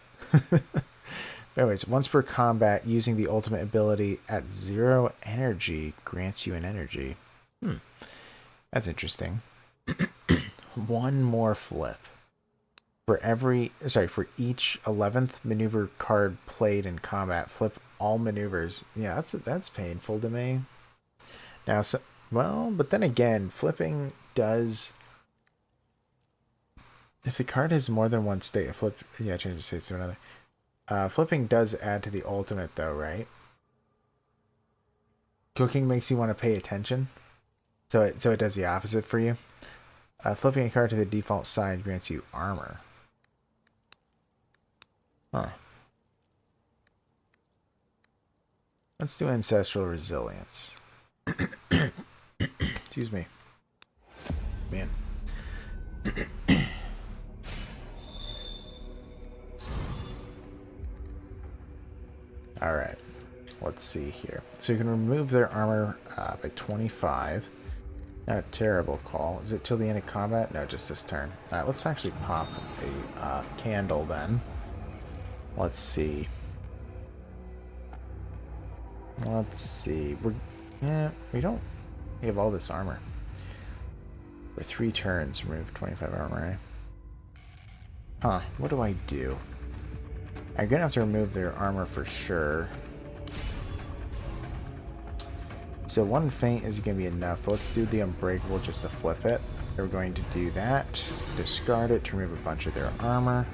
Anyways, once per combat, using the ultimate ability at 0 energy grants you an energy. That's interesting. One more flip. For each 11th maneuver card played in combat, flip all maneuvers. Yeah, that's painful to me. Now, well, but then again, flipping does... If the card has more than one state, change the states to another. Flipping does add to the ultimate, though, right? Cooking makes you want to pay attention, so it does the opposite for you. Flipping a card to the default side grants you armor. Huh. Let's do Ancestral Resilience. Excuse me. Man. Alright. Let's see here. So you can remove their armor by 25. Not a terrible call. Is it till the end of combat? No, just this turn. Alright, let's actually pop a candle then. Let's see. Let's see. We don't. We have all this armor. For 3 turns, remove 25 armor. Huh, what do I do? I'm gonna have to remove their armor for sure. So 1 feint is gonna be enough, but let's do the Unbreakable just to flip it. We're going to do that. Discard it to remove a bunch of their armor.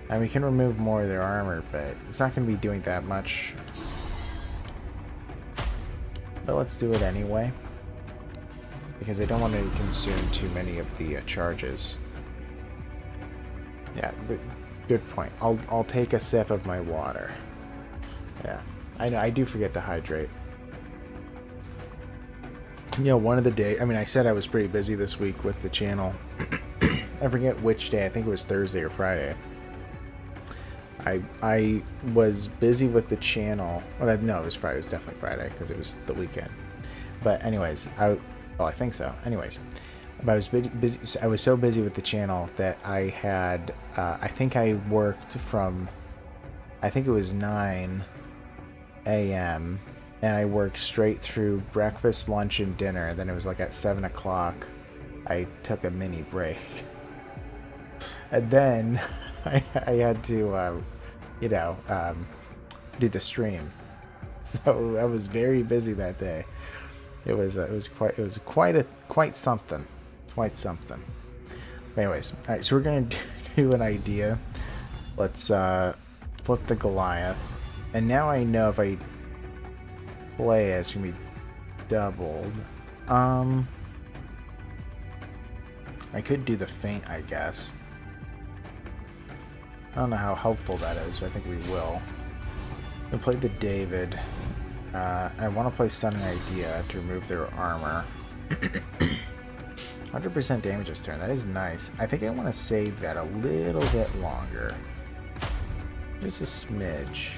And we can remove more of their armor, but it's not gonna be doing that much. But let's do it anyway. Because I don't want to consume too many of the charges. Yeah, good point. I'll take a sip of my water. Yeah, I know, I do forget to hydrate. You know, one of the days, I mean, I said I was pretty busy this week with the channel. I forget which day, I think it was Thursday or Friday. I was busy with the channel. Well, no, it was Friday. It was definitely Friday because it was the weekend. But anyways, well, I think so. Anyways, but I was busy. I was so busy with the channel that I had. I think I worked from. I think it was 9 a.m. and I worked straight through breakfast, lunch, and dinner. Then it was like at 7 o'clock. I took a mini break, and then I had to, do the stream. So I was very busy that day. It was quite something. But anyways, all right. So we're gonna do an idea. Let's flip the Goliath, and now I know if I play it, it's gonna be doubled. I could do the feint, I guess. I don't know how helpful that is, but I think we will. We'll play the David. I want to play Stunning Idea to remove their armor. 100% damage this turn. That is nice. I think I want to save that a little bit longer. Just a smidge.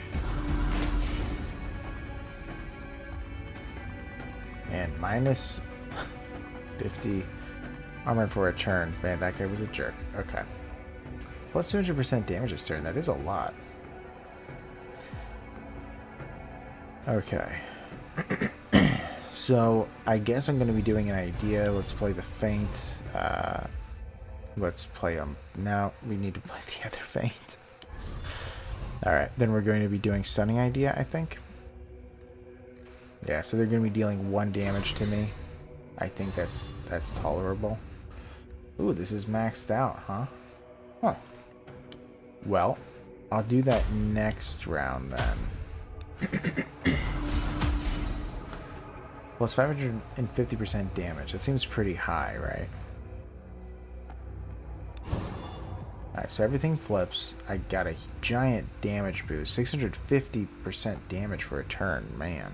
And minus 50 armor for a turn. Man, that guy was a jerk. Okay. Plus 200% damage this turn. That is a lot. Okay. So, I guess I'm going to be doing an idea. Let's play the feint. Let's play them. Now, we need to play the other feint. Alright, then we're going to be doing Stunning Idea, I think. Yeah, so they're going to be dealing 1 damage to me. I think that's tolerable. Ooh, this is maxed out, huh? Huh. Well, I'll do that next round then. Plus 550% damage. That seems pretty high, right? Alright, so everything flips. I got a giant damage boost. 650% damage for a turn, man.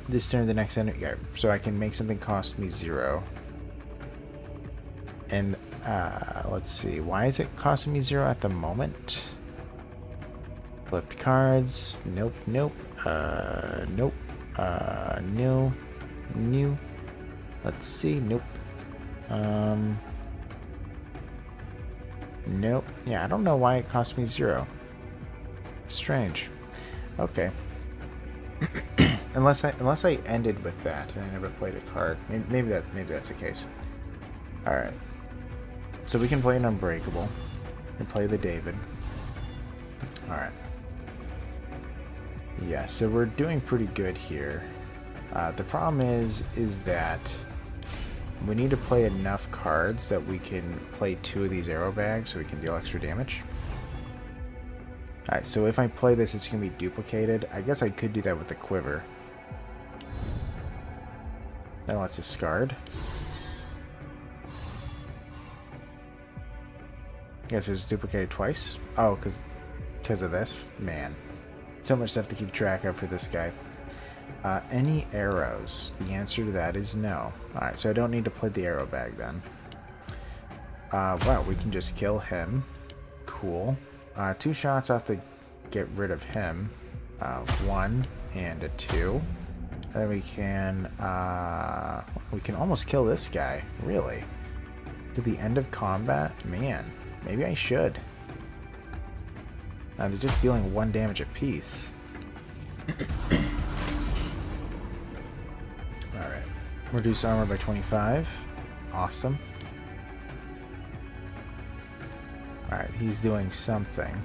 This turn, the next enemy. Yeah, so I can make something cost me 0. And let's see. Why is it costing me 0 at the moment? Flipped cards. Nope. Nope. Nope. No. New. Let's see. Nope. Nope. Yeah, I don't know why it cost me 0. Strange. Okay. unless I ended with that and I never played a card. Maybe that's the case. All right. So we can play an Unbreakable and play the David. All right. Yeah, so we're doing pretty good here. The problem is that we need to play enough cards that we can play 2 of these arrow bags so we can deal extra damage. Alright, so if I play this, it's going to be duplicated. I guess I could do that with the Quiver. Then let's discard. Guess it was duplicated twice. Oh, because of this? Man. So much stuff to keep track of for this guy. Any arrows? The answer to that is no. Alright, so I don't need to play the arrow bag then. Wow, we can just kill him. Cool. 2 shots off to get rid of him. 1 and a 2. And then we can almost kill this guy. Really? To the end of combat? Man, maybe I should. They're just dealing 1 damage apiece. Alright. Reduce armor by 25. Awesome. Alright, he's doing something.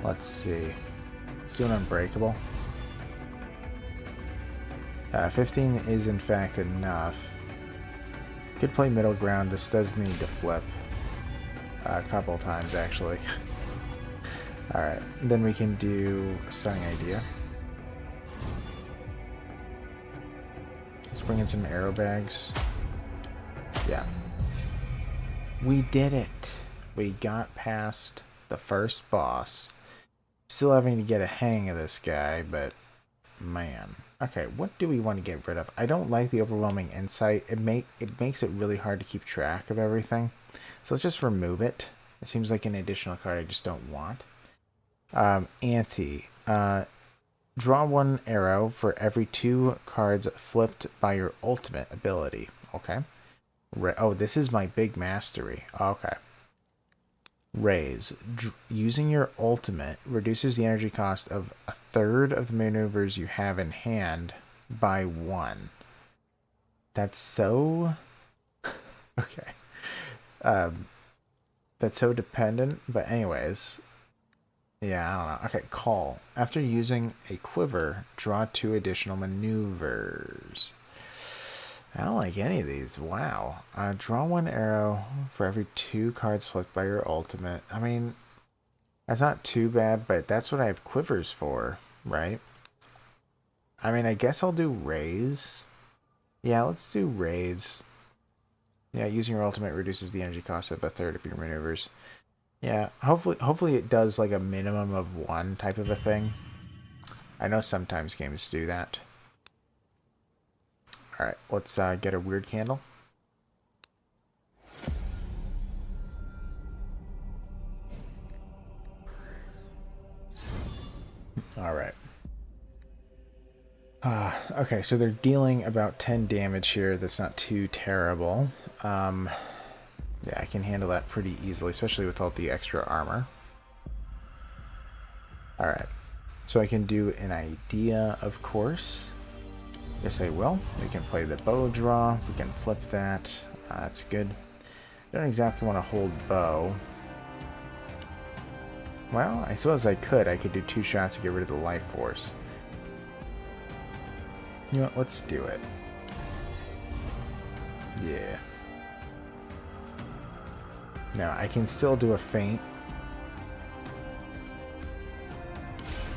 Let's see. He's doing unbreakable. 15 is in fact enough. Could play middle ground. This does need to flip. A couple times actually. Alright, then we can do a stunning idea. Let's bring in some arrow bags. Yeah. We did it! We got past the first boss. Still having to get a hang of this guy, but man. Okay, what do we want to get rid of? I don't like the overwhelming insight. It makes it really hard to keep track of everything. So let's just remove it. It seems like an additional card I just don't want. Ante. Draw 1 arrow for every 2 cards flipped by your ultimate ability. Okay. Oh, this is my big mastery. Okay. Raise. Using your ultimate reduces the energy cost of 1/3 of the maneuvers you have in hand by 1. That's so... okay. That's so dependent, but anyways... yeah, I don't know. Okay, call. After using a quiver, draw 2 additional maneuvers. I don't like any of these. Wow. Draw 1 arrow for every 2 cards flipped by your ultimate. I mean, that's not too bad, but that's what I have quivers for, right? I mean, I guess I'll do raise. Yeah, let's do raise. Yeah, using your ultimate reduces the energy cost of 1/3 of your maneuvers. Yeah, hopefully it does like a minimum of 1 type of a thing. I know sometimes games do that. Alright, let's get a weird candle. Alright. Okay, so they're dealing about 10 damage here. That's not too terrible. Yeah, I can handle that pretty easily, especially with all the extra armor. Alright, so I can do an idea, of course. Yes, I will. We can play the bow draw. We can flip that. That's good. Don't exactly want to hold bow. Well, I suppose I could. I could do 2 shots to get rid of the life force. You know what? Let's do it. Yeah. Now, I can still do a feint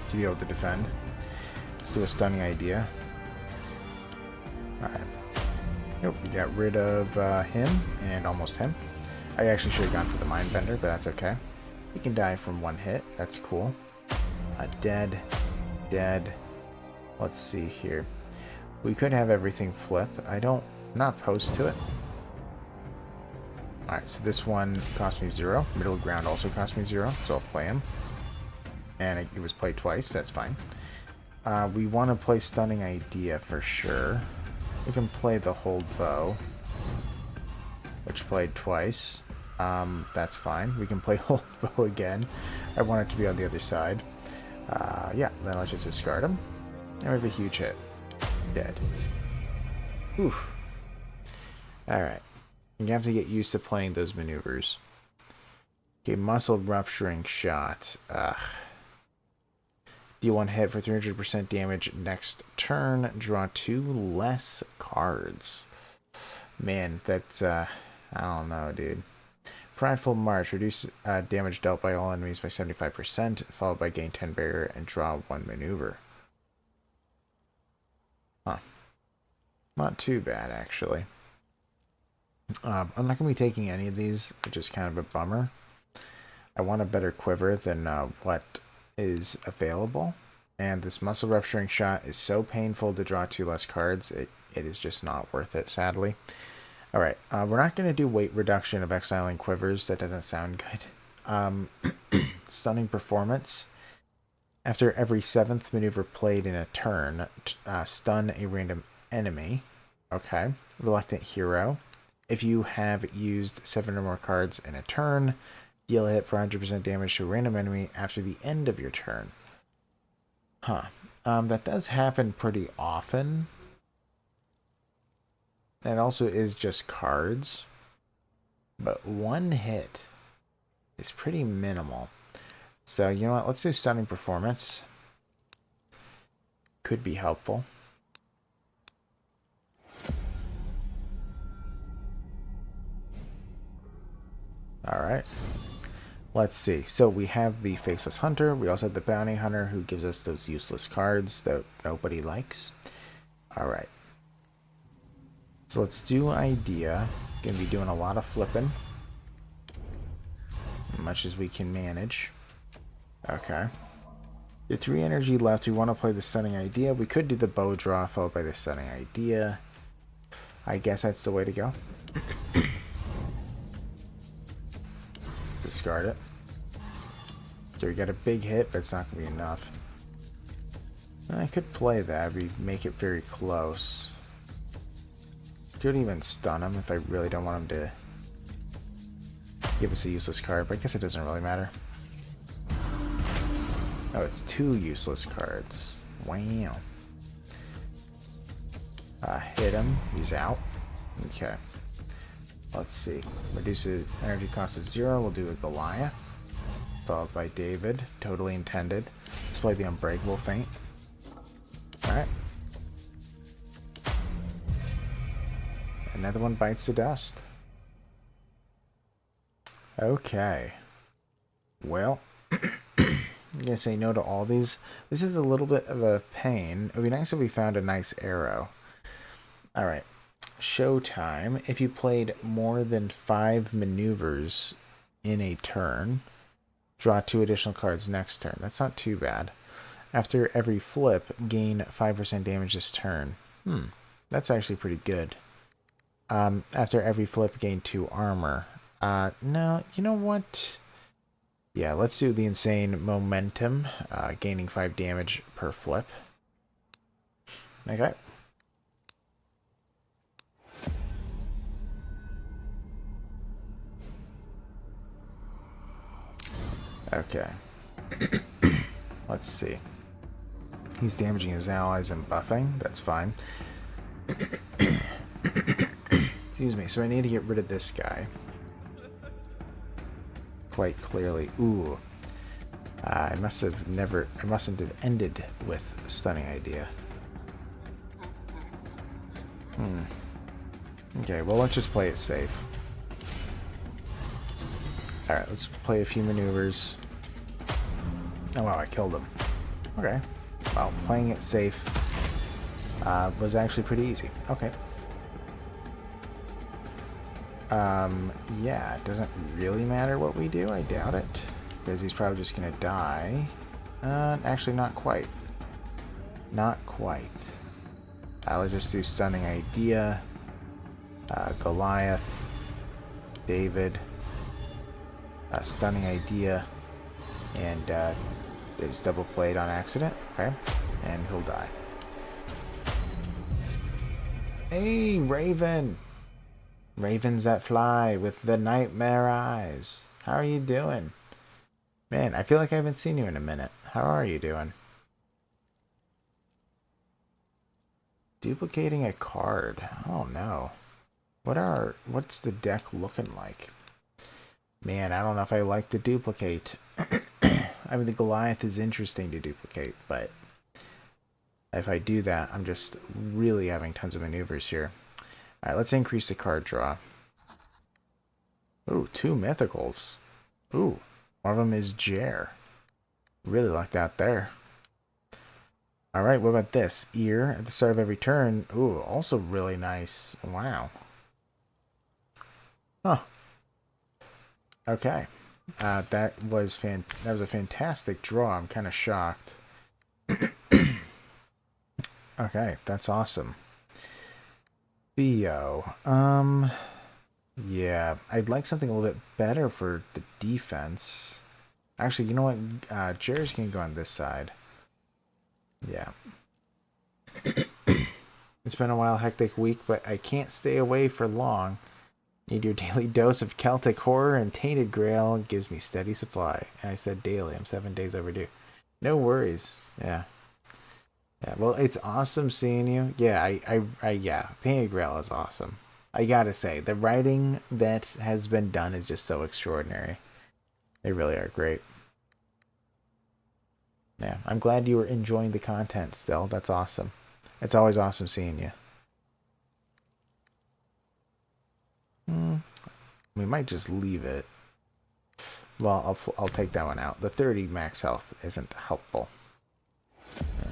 to be able to defend. Let's do a stunning idea. Alright. Nope, we got rid of him and almost him. I actually should have gone for the Mindbender, but that's okay. He can die from 1 hit. That's cool. Dead. Dead. Let's see here. We could have everything flip. I'm not opposed to it. Alright, so this one cost me 0. Middle ground also cost me 0, so I'll play him. And it was played twice, that's fine. We want to play Stunning Idea for sure. We can play the Hold Bow, which played twice. That's fine. We can play Hold Bow again. I want it to be on the other side. Yeah, then let's just discard him. And we have a huge hit. Dead. Oof. Alright. You have to get used to playing those maneuvers. Okay, Muscle Rupturing Shot. Ugh. Deal 1 hit for 300% damage next turn. Draw 2 less cards. Man, that's, I don't know, dude. Prideful March. Reduce damage dealt by all enemies by 75%, followed by gain 10 barrier and draw 1 maneuver. Huh. Not too bad, actually. I'm not going to be taking any of these, which is kind of a bummer. I want a better quiver than what is available. And this muscle rupturing shot is so painful to draw 2 less cards, it is just not worth it, sadly. Alright, we're not going to do weight reduction of exiling quivers. That doesn't sound good. Stunning performance. After every 7th maneuver played in a turn, stun a random enemy. Okay. Reluctant Hero. If you have used 7 or more cards in a turn, deal a hit for 100% damage to a random enemy after the end of your turn. Huh. That does happen pretty often. That also is just cards. But 1 hit is pretty minimal. So, you know what? Let's do Stunning Performance. Could be helpful. Alright. Let's see. So we have the Faceless Hunter. We also have the Bounty Hunter who gives us those useless cards that nobody likes. Alright. So let's do Idea. Gonna be doing a lot of flipping. As much as we can manage. Okay. The 3 energy left. We want to play the Stunning Idea. We could do the Bow Draw followed by the Stunning Idea. I guess that's the way to go. Discard it. So we got a big hit, but it's not going to be enough. I could play that. We make it very close. Could even stun him if I really don't want him to give us a useless card, but I guess it doesn't really matter. Oh, it's 2 useless cards. Wow. Hit him. He's out. Okay. Let's see. Reduce the energy cost to 0. We'll do a Goliath. Followed by David. Totally intended. Let's play the Unbreakable Feint. Alright. Another one bites the dust. Okay. Well, I'm going to say no to all these. This is a little bit of a pain. It would be nice if we found a nice arrow. Alright. Showtime. If you played more than 5 maneuvers in a turn, draw 2 additional cards next turn. That's not too bad. After every flip, gain 5% damage this turn. That's actually pretty good. After every flip, gain 2 armor. No, you know what? Yeah, let's do the Insane Momentum, gaining 5 damage per flip. Okay. Okay. Let's see. He's damaging his allies and buffing. That's fine. Excuse me. So I need to get rid of this guy. Quite clearly. Ooh. I mustn't have ended with Stunning Idea. Okay, well, let's just play it safe. Alright, let's play a few maneuvers. Oh wow, I killed him. Okay. Well, playing it safe was actually pretty easy. Okay. Yeah, it doesn't really matter what we do, I doubt it. Because he's probably just gonna die. Actually, not quite. Not quite. I'll just do Stunning Idea. Goliath. David. Stunning Idea. And, it's double played on accident. Okay. And he'll die. Hey, Raven! Ravens that fly with the nightmare eyes. How are you doing? Man, I feel like I haven't seen you in a minute. How are you doing? Duplicating a card. Oh no. What's the deck looking like? Man, I don't know if I like to duplicate. I mean, the Goliath is interesting to duplicate, but if I do that, I'm just really having tons of maneuvers here. Alright, let's increase the card draw. Ooh, 2 mythicals. Ooh, one of them is Jer. Really lucked out there. Alright, what about this? Ear at the start of every turn. Ooh, also really nice. Wow. Huh. Okay. That was a fantastic draw. I'm kind of shocked. Okay, that's awesome. Theo. Yeah, I'd like something a little bit better for the defense. Actually, you know what? Jerry's gonna go on this side. Yeah. It's been a while, hectic week, but I can't stay away for long. Need your daily dose of Celtic horror, and Tainted Grail gives me steady supply. And I said daily. I'm 7 days overdue. No worries. Yeah. Yeah. Well, it's awesome seeing you. Yeah. Yeah. Tainted Grail is awesome. I gotta say, the writing that has been done is just so extraordinary. They really are great. Yeah. I'm glad you were enjoying the content still. That's awesome. It's always awesome seeing you. We might just leave it. Well, I'll take that one out. The 30 max health isn't helpful. Okay.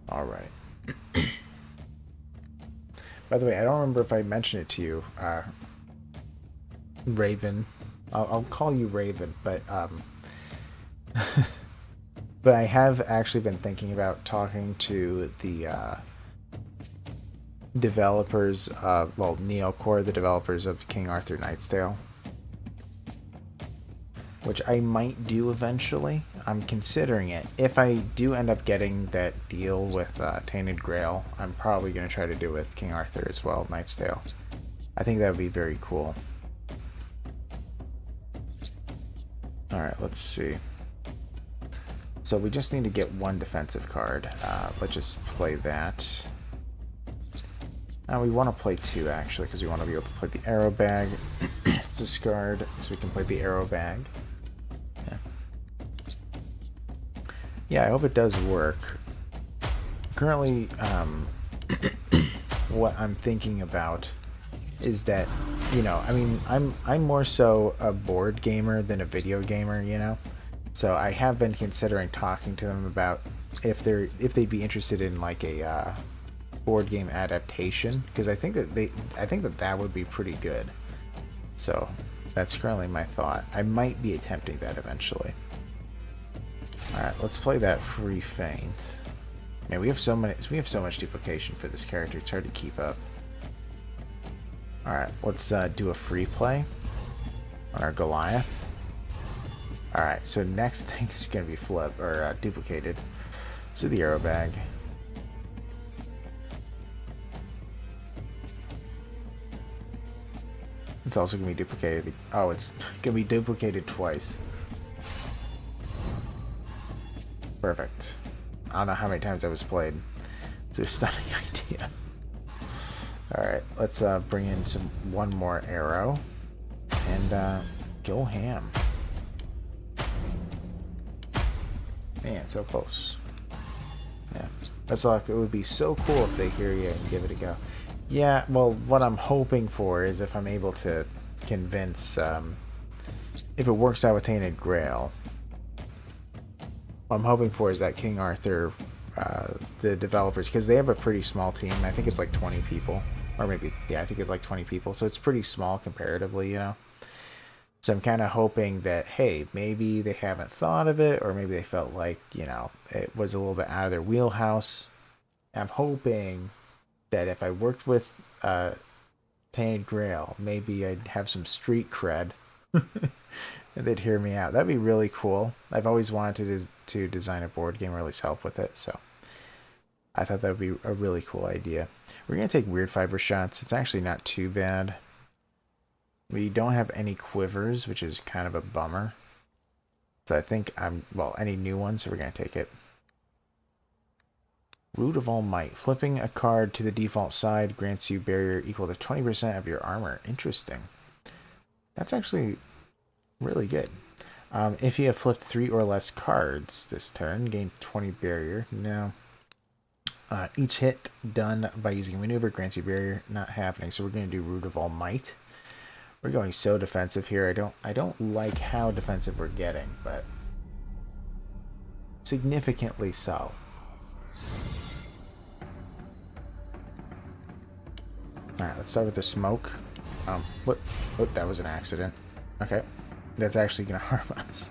All right. By the way, I don't remember if I mentioned it to you, Raven. I'll call you Raven, but but I have actually been thinking about talking to the developers, well, Neocore, the developers of King Arthur Knight's Tale, which I might do eventually. I'm considering it. If I do end up getting that deal with Tainted Grail, I'm probably going to try to do it with King Arthur as well, Knight's Tale. I think that would be very cool. Alright, let's see. So we just need to get one defensive card. Let's just play that. We want to play two, actually, because we want to be able to play the arrow bag. Discard, so we can play the arrow bag. Yeah. Yeah, I hope it does work. Currently, what I'm thinking about is that, you know, I mean, I'm more so a board gamer than a video gamer, you know? So I have been considering talking to them about if they'd be interested in like a board game adaptation, because I think that would be pretty good. So that's currently my thought. I might be attempting that eventually. All right, let's play that free feint. Man, we have so much duplication for this character. It's hard to keep up. All right, let's do a free play on our Goliath. All right, so next thing is going to be flip or duplicated. So the arrow bag. It's also going to be duplicated. Oh, it's going to be duplicated twice. Perfect. I don't know how many times that was played. It's a stunning idea. Alright, let's bring in one more arrow. And go ham. Man, so close. Yeah. That's like, it would be so cool if they hear you and give it a go. Yeah, well, what I'm hoping for is if I'm able to convince, if it works out with Tainted Grail, what I'm hoping for is that King Arthur, the developers, because they have a pretty small team. I think it's like 20 people. Or maybe, yeah, I think it's like 20 people. So it's pretty small comparatively, you know? So I'm kind of hoping that, hey, maybe they haven't thought of it, or maybe they felt like, you know, it was a little bit out of their wheelhouse. I'm hoping that if I worked with Tainted Grail, maybe I'd have some street cred and they'd hear me out. That'd be really cool. I've always wanted to design a board game or at least help with it, so I thought that would be a really cool idea. We're going to take weird fiber shots. It's actually not too bad. We don't have any quivers, which is kind of a bummer. So I think well, any new ones, so we're going to take it. Root of All Might. Flipping a card to the default side grants you barrier equal to 20% of your armor. Interesting. That's actually really good. If you have flipped 3 or less cards this turn, gain 20 barrier. No. Each hit done by using a maneuver grants you barrier. Not happening. So we're going to do Root of All Might. We're going so defensive here. I don't like how defensive we're getting, but significantly so. Alright, let's start with the smoke. What? Oh, that was an accident. Okay. That's actually going to harm us.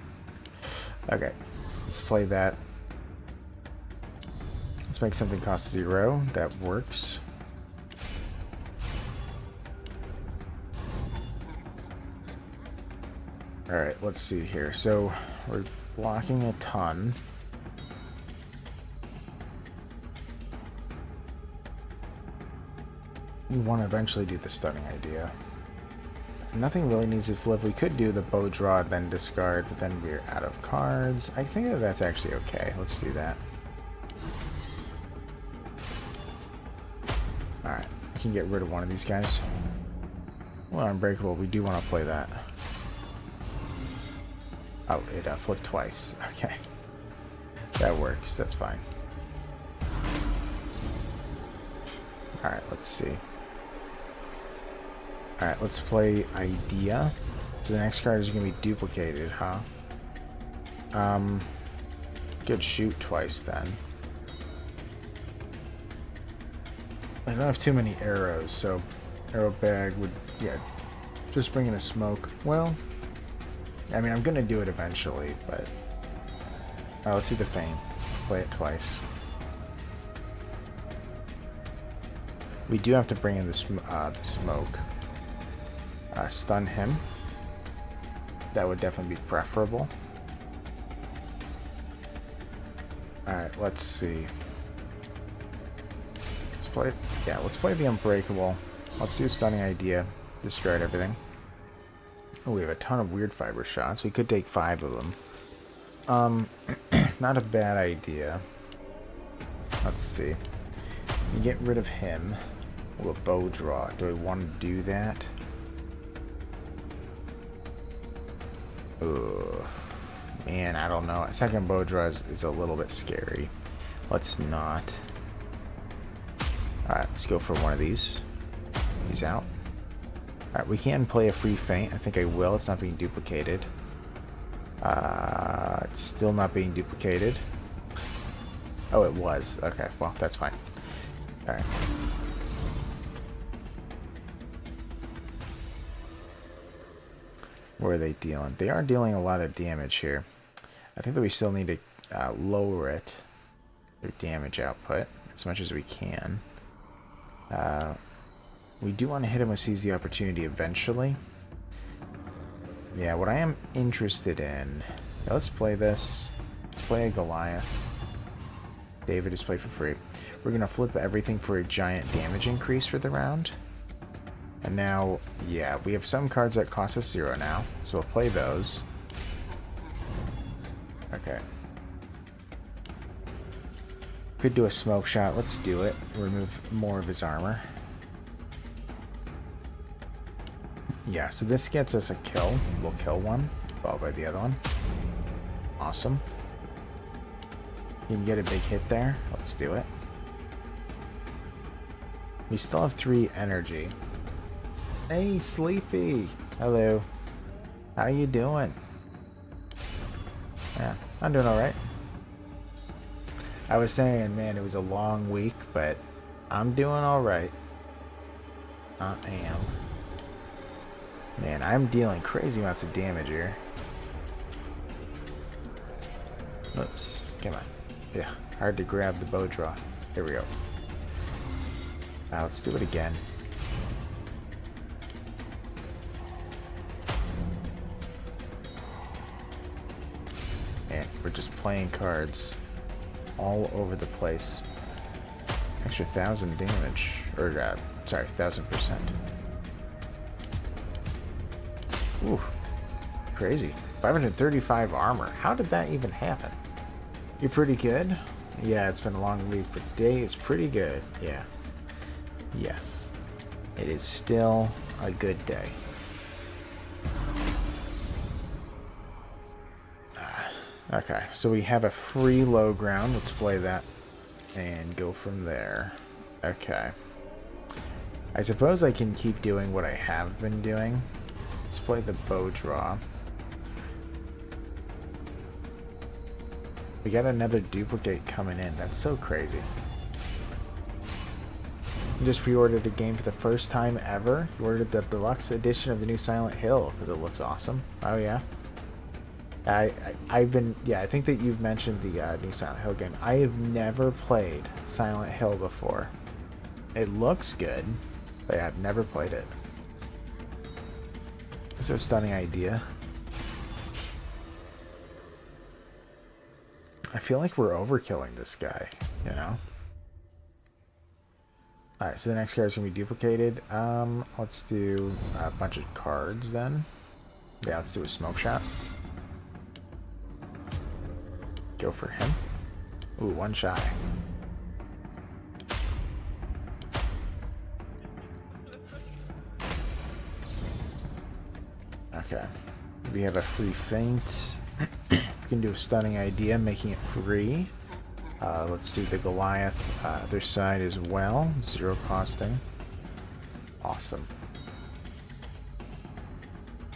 Okay. Let's play that. Let's make something cost 0. That works. Alright, let's see here. So, we're blocking a ton. We want to eventually do the stunning idea. Nothing really needs to flip. We could do the bow draw, then discard, but then we're out of cards. I think that that's actually okay. Let's do that. Alright, we can get rid of one of these guys. Well, Unbreakable, we do want to play that. Oh, it flipped twice. Okay. That works. That's fine. Alright, let's see. Alright, let's play Idea. So the next card is going to be duplicated, huh? Could shoot twice then. I don't have too many arrows, so arrow bag would, yeah, just bring in a smoke. Well, I mean, I'm going to do it eventually, but... let's see the Feign. Play it twice. We do have to bring in the smoke. Stun him. That would definitely be preferable. Alright, let's see. Let's play... Yeah, let's play the Unbreakable. Let's do a Stunning Idea. Discard everything. Oh, we have a ton of Weird Fiber shots. We could take 5 of them. Not a bad idea. Let's see. You get rid of him. We'll bow draw. Do I want to do that? Ugh. Man, I don't know. A second bow draw is a little bit scary. Let's not. Alright, let's go for one of these. He's out. Alright, we can play a free feint. I think I will. It's not being duplicated. It's still not being duplicated. Oh, it was. Okay, well, that's fine. Alright. What are they dealing? They are dealing a lot of damage here. I think that we still need to lower it, their damage output, as much as we can. We do want to hit him with Seize the Opportunity eventually. Yeah, what I am interested in... Yeah, let's play this. Let's play a Goliath. David is played for free. We're going to flip everything for a giant damage increase for the round. And now, yeah, we have some cards that cost us 0 now. So we'll play those. Okay. Could do a smoke shot. Let's do it. Remove more of his armor. Yeah, so this gets us a kill. We'll kill one, followed by the other one. Awesome. You can get a big hit there. Let's do it. We still have 3 energy. Hey, Sleepy. Hello. How you doing? Yeah, I'm doing alright. I was saying, man, it was a long week, but I'm doing alright. I am. Man, I'm dealing crazy amounts of damage here. Oops. Come on. Yeah, hard to grab the bow draw. Here we go. Now let's do it again. Man, we're just playing cards all over the place. Extra 1,000 damage. Or, sorry, 1,000%. Ooh, crazy. 535 armor. How did that even happen? You're pretty good? Yeah, it's been a long week, but today is pretty good. Yeah. Yes. It is still a good day. Okay, so we have a free low ground. Let's play that and go from there. Okay. I suppose I can keep doing what I have been doing. Let's play the bow draw. We got another duplicate coming in. That's so crazy. You just pre-ordered a game for the first time ever. You ordered the deluxe edition of the new Silent Hill because it looks awesome. Oh yeah. I've been, yeah, I think that you've mentioned the new Silent Hill game. I have never played Silent Hill before. It looks good, but yeah, I've never played it. Is there a stunning idea? I feel like we're overkilling this guy, you know? Alright, so the next card is going to be duplicated. Let's do a bunch of cards then. Yeah, let's do a smoke shot. Go for him. Ooh, one shy. Okay. We have a free feint. We can do a stunning idea, making it free. Let's do the Goliath other side as well. 0 costing. Awesome.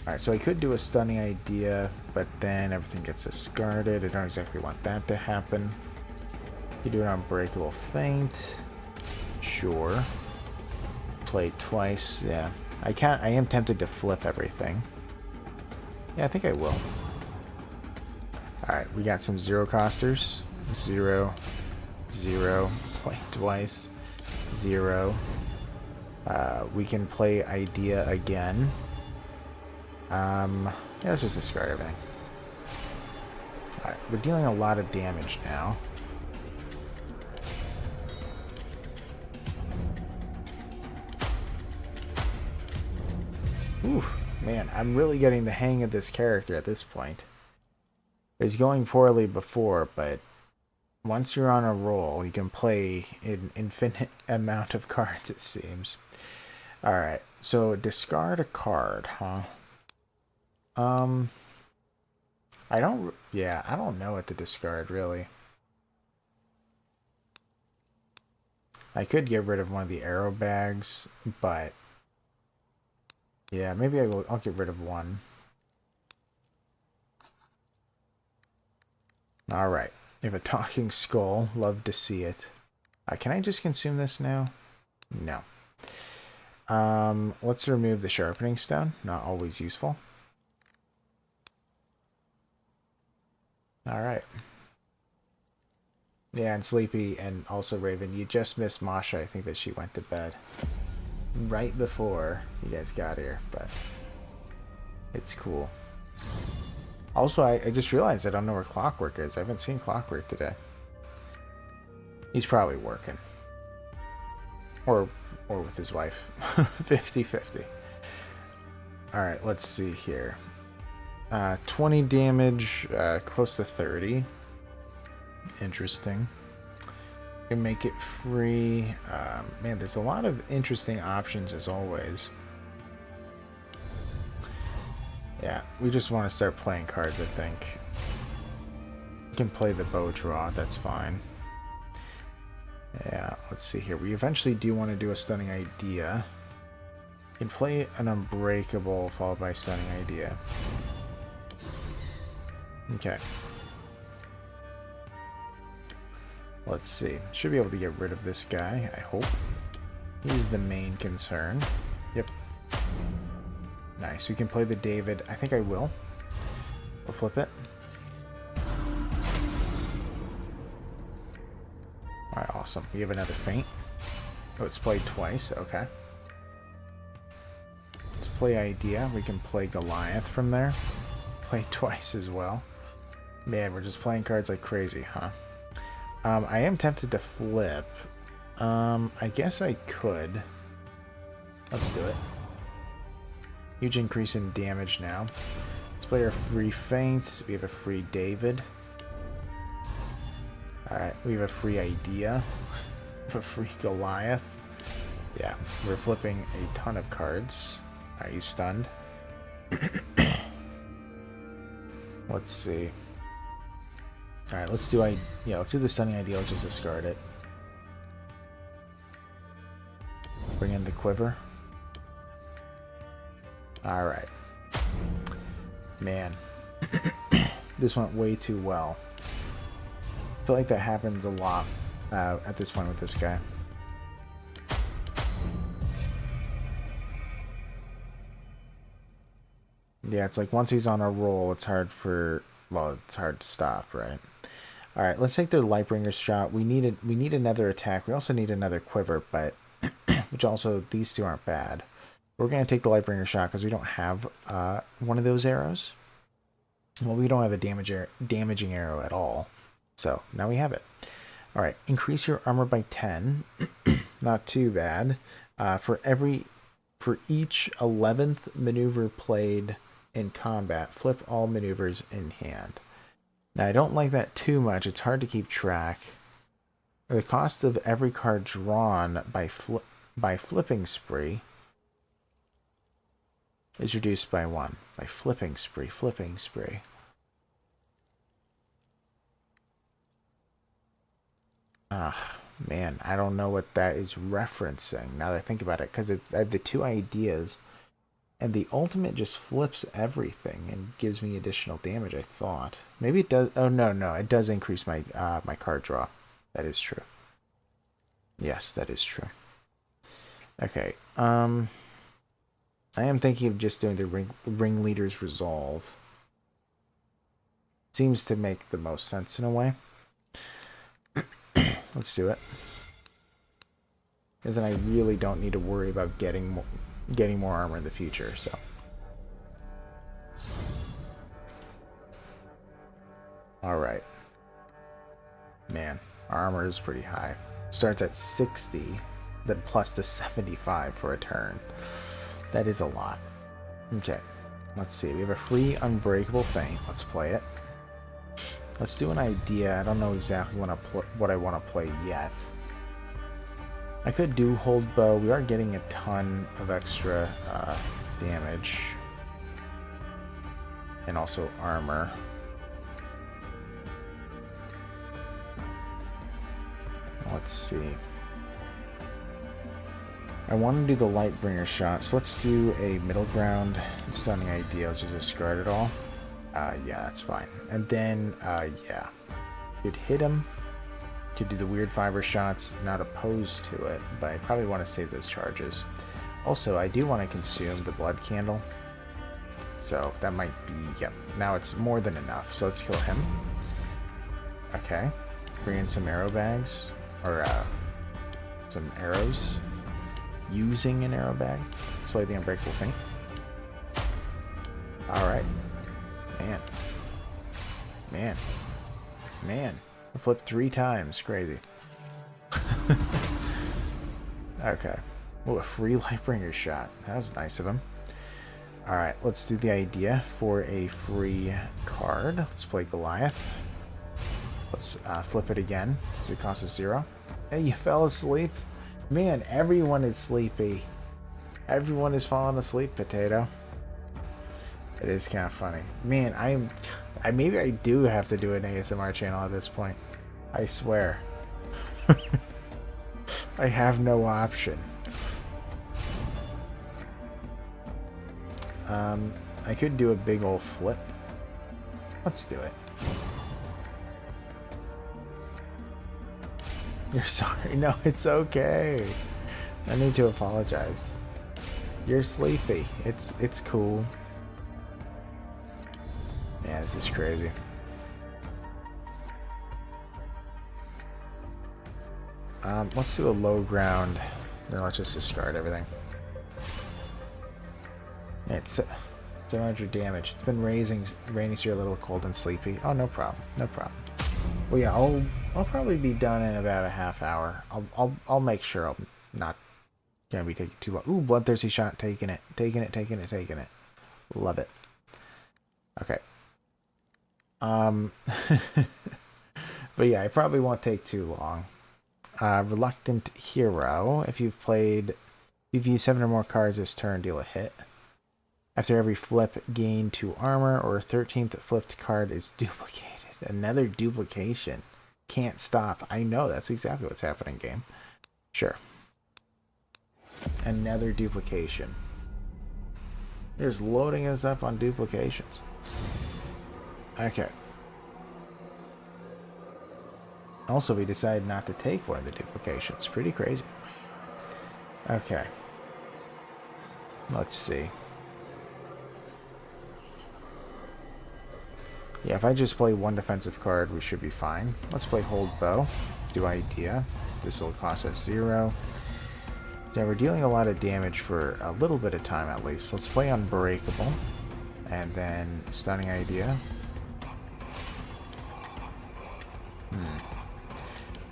Alright, so I could do a stunning idea, but then everything gets discarded. I don't exactly want that to happen. You do an unbreakable feint. Sure. Play twice, yeah. I am tempted to flip everything. Yeah, I think I will. Alright, we got some 0 costers. 0, 0, play twice. 0. We can play idea again. Yeah, let's just discard everything. Alright, we're dealing a lot of damage now. Ooh, man, I'm really getting the hang of this character at this point. It was going poorly before, but once you're on a roll, you can play an infinite amount of cards, it seems. Alright, so discard a card, huh? I don't know what to discard, really. I could get rid of one of the arrow bags, but yeah, maybe I'll get rid of one. Alright, we have a talking skull. Love to see it. Can I just consume this now? No. Let's remove the sharpening stone. Not always useful. Alright. Yeah, and Sleepy and also Raven, you just missed Masha. I think that she went to bed right before you guys got here, but it's cool. Also, I just realized I don't know where Clockwork is. I haven't seen Clockwork today. He's probably working. Or with his wife. 50-50. Alright, let's see here. 20 damage, close to 30. Interesting. Can make it free. Man, there's a lot of interesting options as always. Yeah, we just want to start playing cards, I think. You can play the bow draw, that's fine. Yeah, let's see here. We eventually do want to do a stunning idea. You can play an unbreakable followed by stunning idea. Okay. Let's see. Should be able to get rid of this guy, I hope. He's the main concern. Yep. Nice. We can play the David. I think I will. We'll flip it. Alright, awesome. We have another feint. Oh, it's played twice. Okay. Let's play idea. We can play Goliath from there. Play twice as well. Man, we're just playing cards like crazy, huh? I am tempted to flip. I guess I could. Let's do it. Huge increase in damage now. Let's play our free feints. We have a free David. Alright, we have a free idea. We have a free Goliath. Yeah, we're flipping a ton of cards. Are you stunned? Let's see. Alright, let's do let's do the stunning idea. Let's just discard it. Bring in the quiver. Alright. Man. This went way too well. I feel like that happens a lot at this point with this guy. Yeah, it's like once he's on a roll, it's hard for, well, it's hard to stop, right? All right, let's take their Lightbringer's shot. We need another attack. We also need another quiver, but which also these two aren't bad. We're gonna take the Lightbringer shot because we don't have one of those arrows. Well, we don't have a damaging arrow at all. So now we have it. All right, increase your armor by 10. Not too bad. For each 11th maneuver played in combat, flip all maneuvers in hand. Now, I don't like that too much. It's hard to keep track. The cost of every card drawn by flipping spree is reduced by 1. By flipping spree. Ah, man, I don't know what that is referencing now that I think about it, because I have the two ideas, and the ultimate just flips everything and gives me additional damage, I thought. Maybe it does. Oh, no, it does increase my my card draw. That is true. Yes, that is true. Okay, I am thinking of just doing the Ringleader's Resolve. Seems to make the most sense in a way. Let's do it. Because then I really don't need to worry about getting more armor in the future, so. Alright. Man, our armor is pretty high. Starts at 60, then plus the 75 for a turn. That is a lot. Okay, let's see. We have a free Unbreakable Feint. Let's play it. Let's do an idea. I don't know exactly what I want to play yet. I could do Hold Bow. We are getting a ton of extra damage. And also armor. Let's see. I want to do the Lightbringer shot, so let's do a middle ground stunning idea, which is discard it all. Yeah, that's fine. And then, yeah. Could hit him. Could do the weird fiber shots. Not opposed to it, but I probably want to save those charges. Also, I do want to consume the blood candle. So, that might be, yep. Now it's more than enough, so let's kill him. Okay. Bring in some arrow bags. Or, some arrows. Using an arrow bag. Let's play the Unbreakable Feint. Alright. Man. I flipped 3 times. Crazy. Okay. Oh, a free Lightbringer shot. That was nice of him. Alright, let's do the idea for a free card. Let's play Goliath. Let's flip it again. Does it cost us 0? Hey, you fell asleep? Man, everyone is sleepy. Everyone is falling asleep, Potato. It is kind of funny. Man, maybe I do have to do an ASMR channel at this point. I swear. I have no option. I could do a big old flip. Let's do it. You're sorry. No, it's okay. I need to apologize. You're sleepy. It's cool. Yeah, this is crazy. Let's do a low ground. Then let's just discard everything. It's 700 damage. It's been raining, so you're a little cold and sleepy. Oh, no problem. No problem. Well, yeah, I'll probably be done in about a half hour. I'll make sure I'm not gonna be taking too long. Ooh, bloodthirsty shot. Taking it. Love it. Okay. But yeah, I probably won't take too long. Reluctant Hero. If you've used 7 or more cards this turn, deal a hit. After every flip, gain 2 armor, or a 13th flipped card is duplicated. Another duplication. Can't stop. I know, that's exactly what's happening, game. Sure. Another duplication. They're just loading us up on duplications. Okay. Also, we decided not to take one of the duplications. Pretty crazy. Okay. Let's see. Yeah, if I just play one defensive card, we should be fine. Let's play Hold Bow. Do Idea. This will cost us 0. Yeah, we're dealing a lot of damage for a little bit of time at least. Let's play Unbreakable. And then Stunning Idea.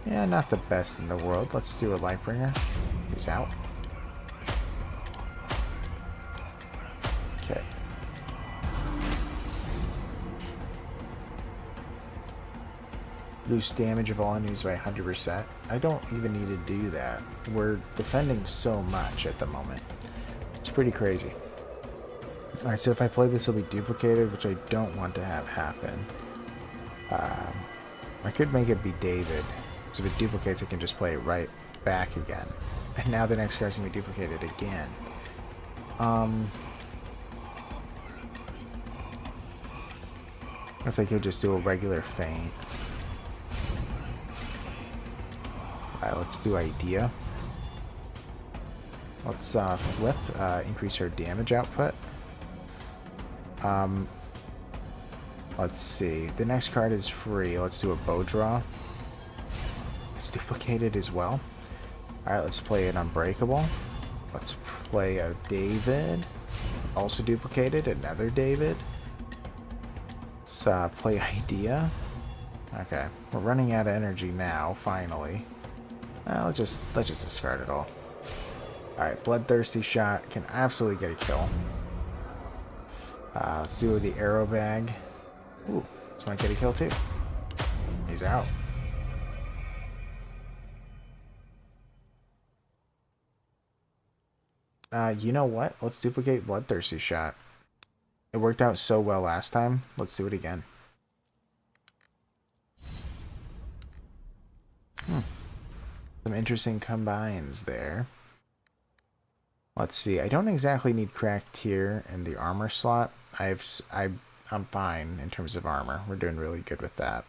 Yeah, not the best in the world. Let's do a Lightbringer. He's out. Okay. Reduce damage of all enemies by 100%. I don't even need to do that. We're defending so much at the moment. It's pretty crazy. Alright, so if I play this, it'll be duplicated, which I don't want to have happen. I could make it be David. So if it duplicates, I can just play it right back again. And now the next card's going to be duplicated again. Guess I could just do a regular feint. Alright, let's do Idea. Let's flip, increase our damage output. Let's see. The next card is free. Let's do a Bow Draw. It's duplicated as well. Alright, let's play an Unbreakable. Let's play a David. Also duplicated. Another David. Let's play Idea. Okay, we're running out of energy now, finally. Let's just discard it all. Alright, Bloodthirsty Shot can absolutely get a kill. Let's do the Arrow Bag. Ooh, this might get a kill too. He's out. You know what? Let's duplicate Bloodthirsty Shot. It worked out so well last time. Let's do it again. Some interesting combines there. Let's see. I don't exactly need Cracked Tear in the armor slot. I'm fine in terms of armor. We're doing really good with that.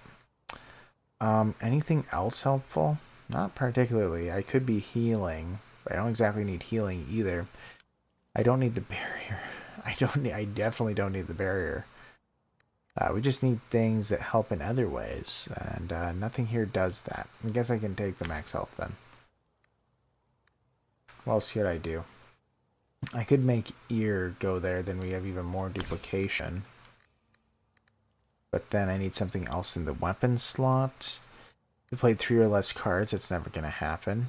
Anything else helpful? Not particularly. I could be healing, but I don't exactly need healing either. I don't need the barrier. I definitely don't need the barrier. We just need things that help in other ways, and nothing here does that. I guess I can take the max health then. What else should I do? I could make Ear go there, then we have even more duplication. But then I need something else in the weapon slot. If you played 3 or less cards, it's never going to happen.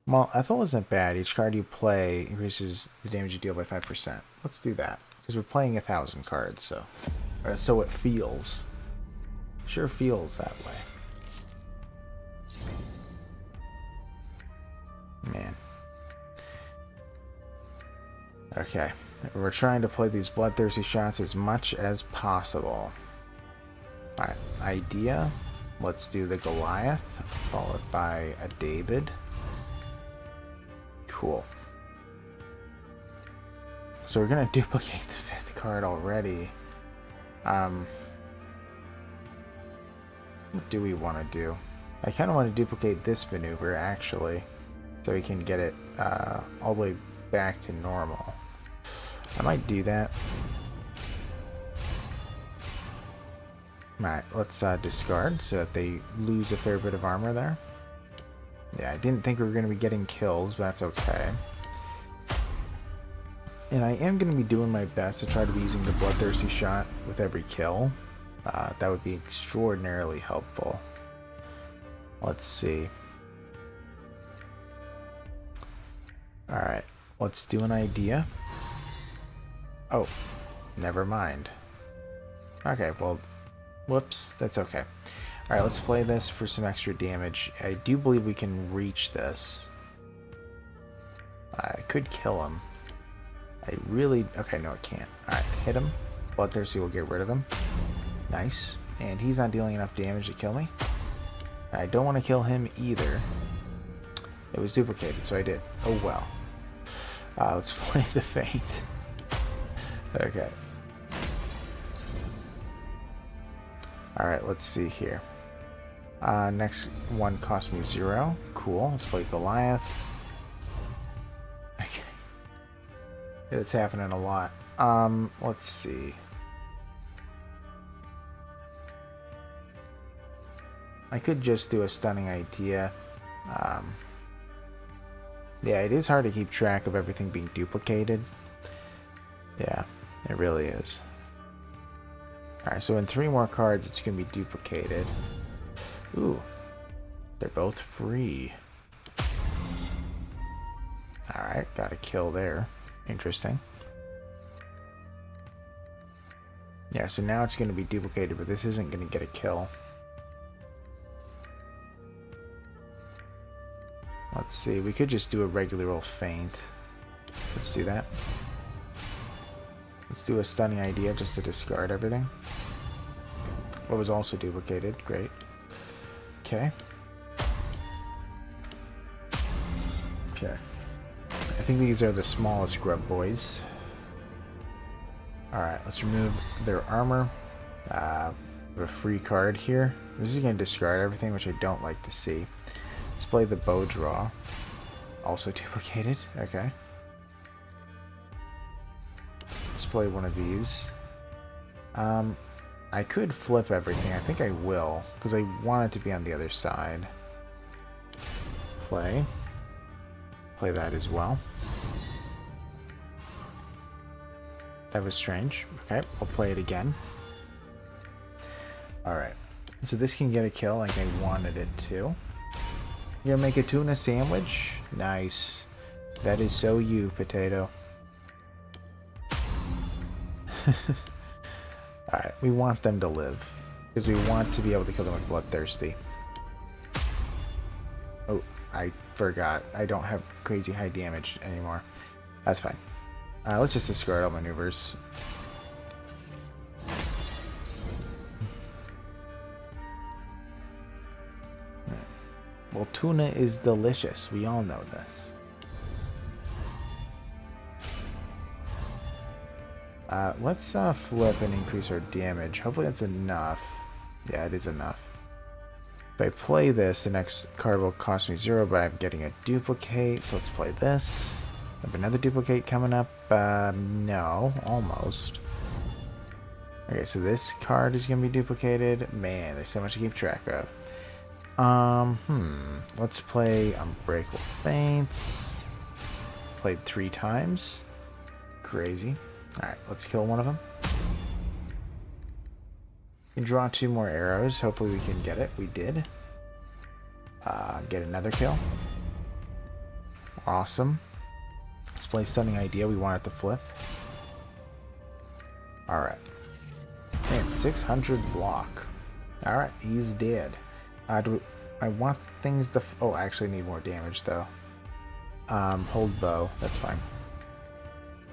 Well, Ethel isn't bad. Each card you play increases the damage you deal by 5%. Let's do that. Because we're playing 1,000 cards, so... Or so it feels. Sure feels that way. Man. Okay. We're trying to play these Bloodthirsty Shots as much as possible. Alright. Idea. Let's do the Goliath, followed by a David. Cool. So we're going to duplicate the 5th card already. What do we want to do? I kind of want to duplicate this maneuver, actually. So we can get it all the way back to normal. I might do that. Alright, let's discard so that they lose a fair bit of armor there. Yeah, I didn't think we were going to be getting kills, but that's okay. And I am going to be doing my best to try to be using the Bloodthirsty Shot with every kill. That would be extraordinarily helpful. Let's see. Alright, let's do an Idea. Oh, never mind. Okay, well, whoops, that's okay. Alright, let's play this for some extra damage. I do believe we can reach this. I could kill him. I really... Okay, no, I can't. Alright, hit him. Bloodthirsty will get rid of him. Nice. And he's not dealing enough damage to kill me. I don't want to kill him either. It was duplicated, so I did. Oh, well. Let's play the feint. Okay. Alright, let's see here. Next one cost me 0. Cool. Let's play Goliath. Okay. It's happening a lot. Let's see. I could just do a stunning idea. Yeah, it is hard to keep track of everything being duplicated. Yeah, it really is. Alright, so in 3 more cards, it's going to be duplicated. Ooh, they're both free. Alright, got a kill there. Interesting. Yeah, so now it's going to be duplicated, but this isn't going to get a kill. Let's see, we could just do a regular old feint. Let's do that. Let's do a stunning idea just to discard everything. What was also duplicated, great. Okay. Okay. I think these are the smallest grub boys. Alright, let's remove their armor. A free card here. This is going to discard everything, which I don't like to see. Let's play the bow draw. Also duplicated. Okay. Let's play one of these. I could flip everything. I think I will, because I want it to be on the other side. Play. Play that as well. That was strange. Okay, we'll play it again. Alright. So this can get a kill like I wanted it to. You're gonna make a tuna sandwich? Nice. That is so you, potato. Alright, we want them to live. Because we want to be able to kill them with Bloodthirsty. Oh, I forgot. I don't have crazy high damage anymore. That's fine. Let's just discard all maneuvers. Well, tuna is delicious. We all know this. Let's flip and increase our damage. Hopefully that's enough. Yeah, it is enough. If I play this, the next card will cost me 0, but I'm getting a duplicate. So let's play this. Have another duplicate coming up. No, almost. Okay, so this card is going to be duplicated. Man, there's so much to keep track of. Let's play Unbreakable Feints. Played 3 times. Crazy. Alright, let's kill one of them. We can draw 2 more arrows. Hopefully we can get it. We did. Get another kill. Awesome. Let's play Stunning Idea. We want it to flip. Alright. Man, 600 block. Alright, he's dead. Do I want things to... oh, I actually need more damage, though. Hold bow. That's fine.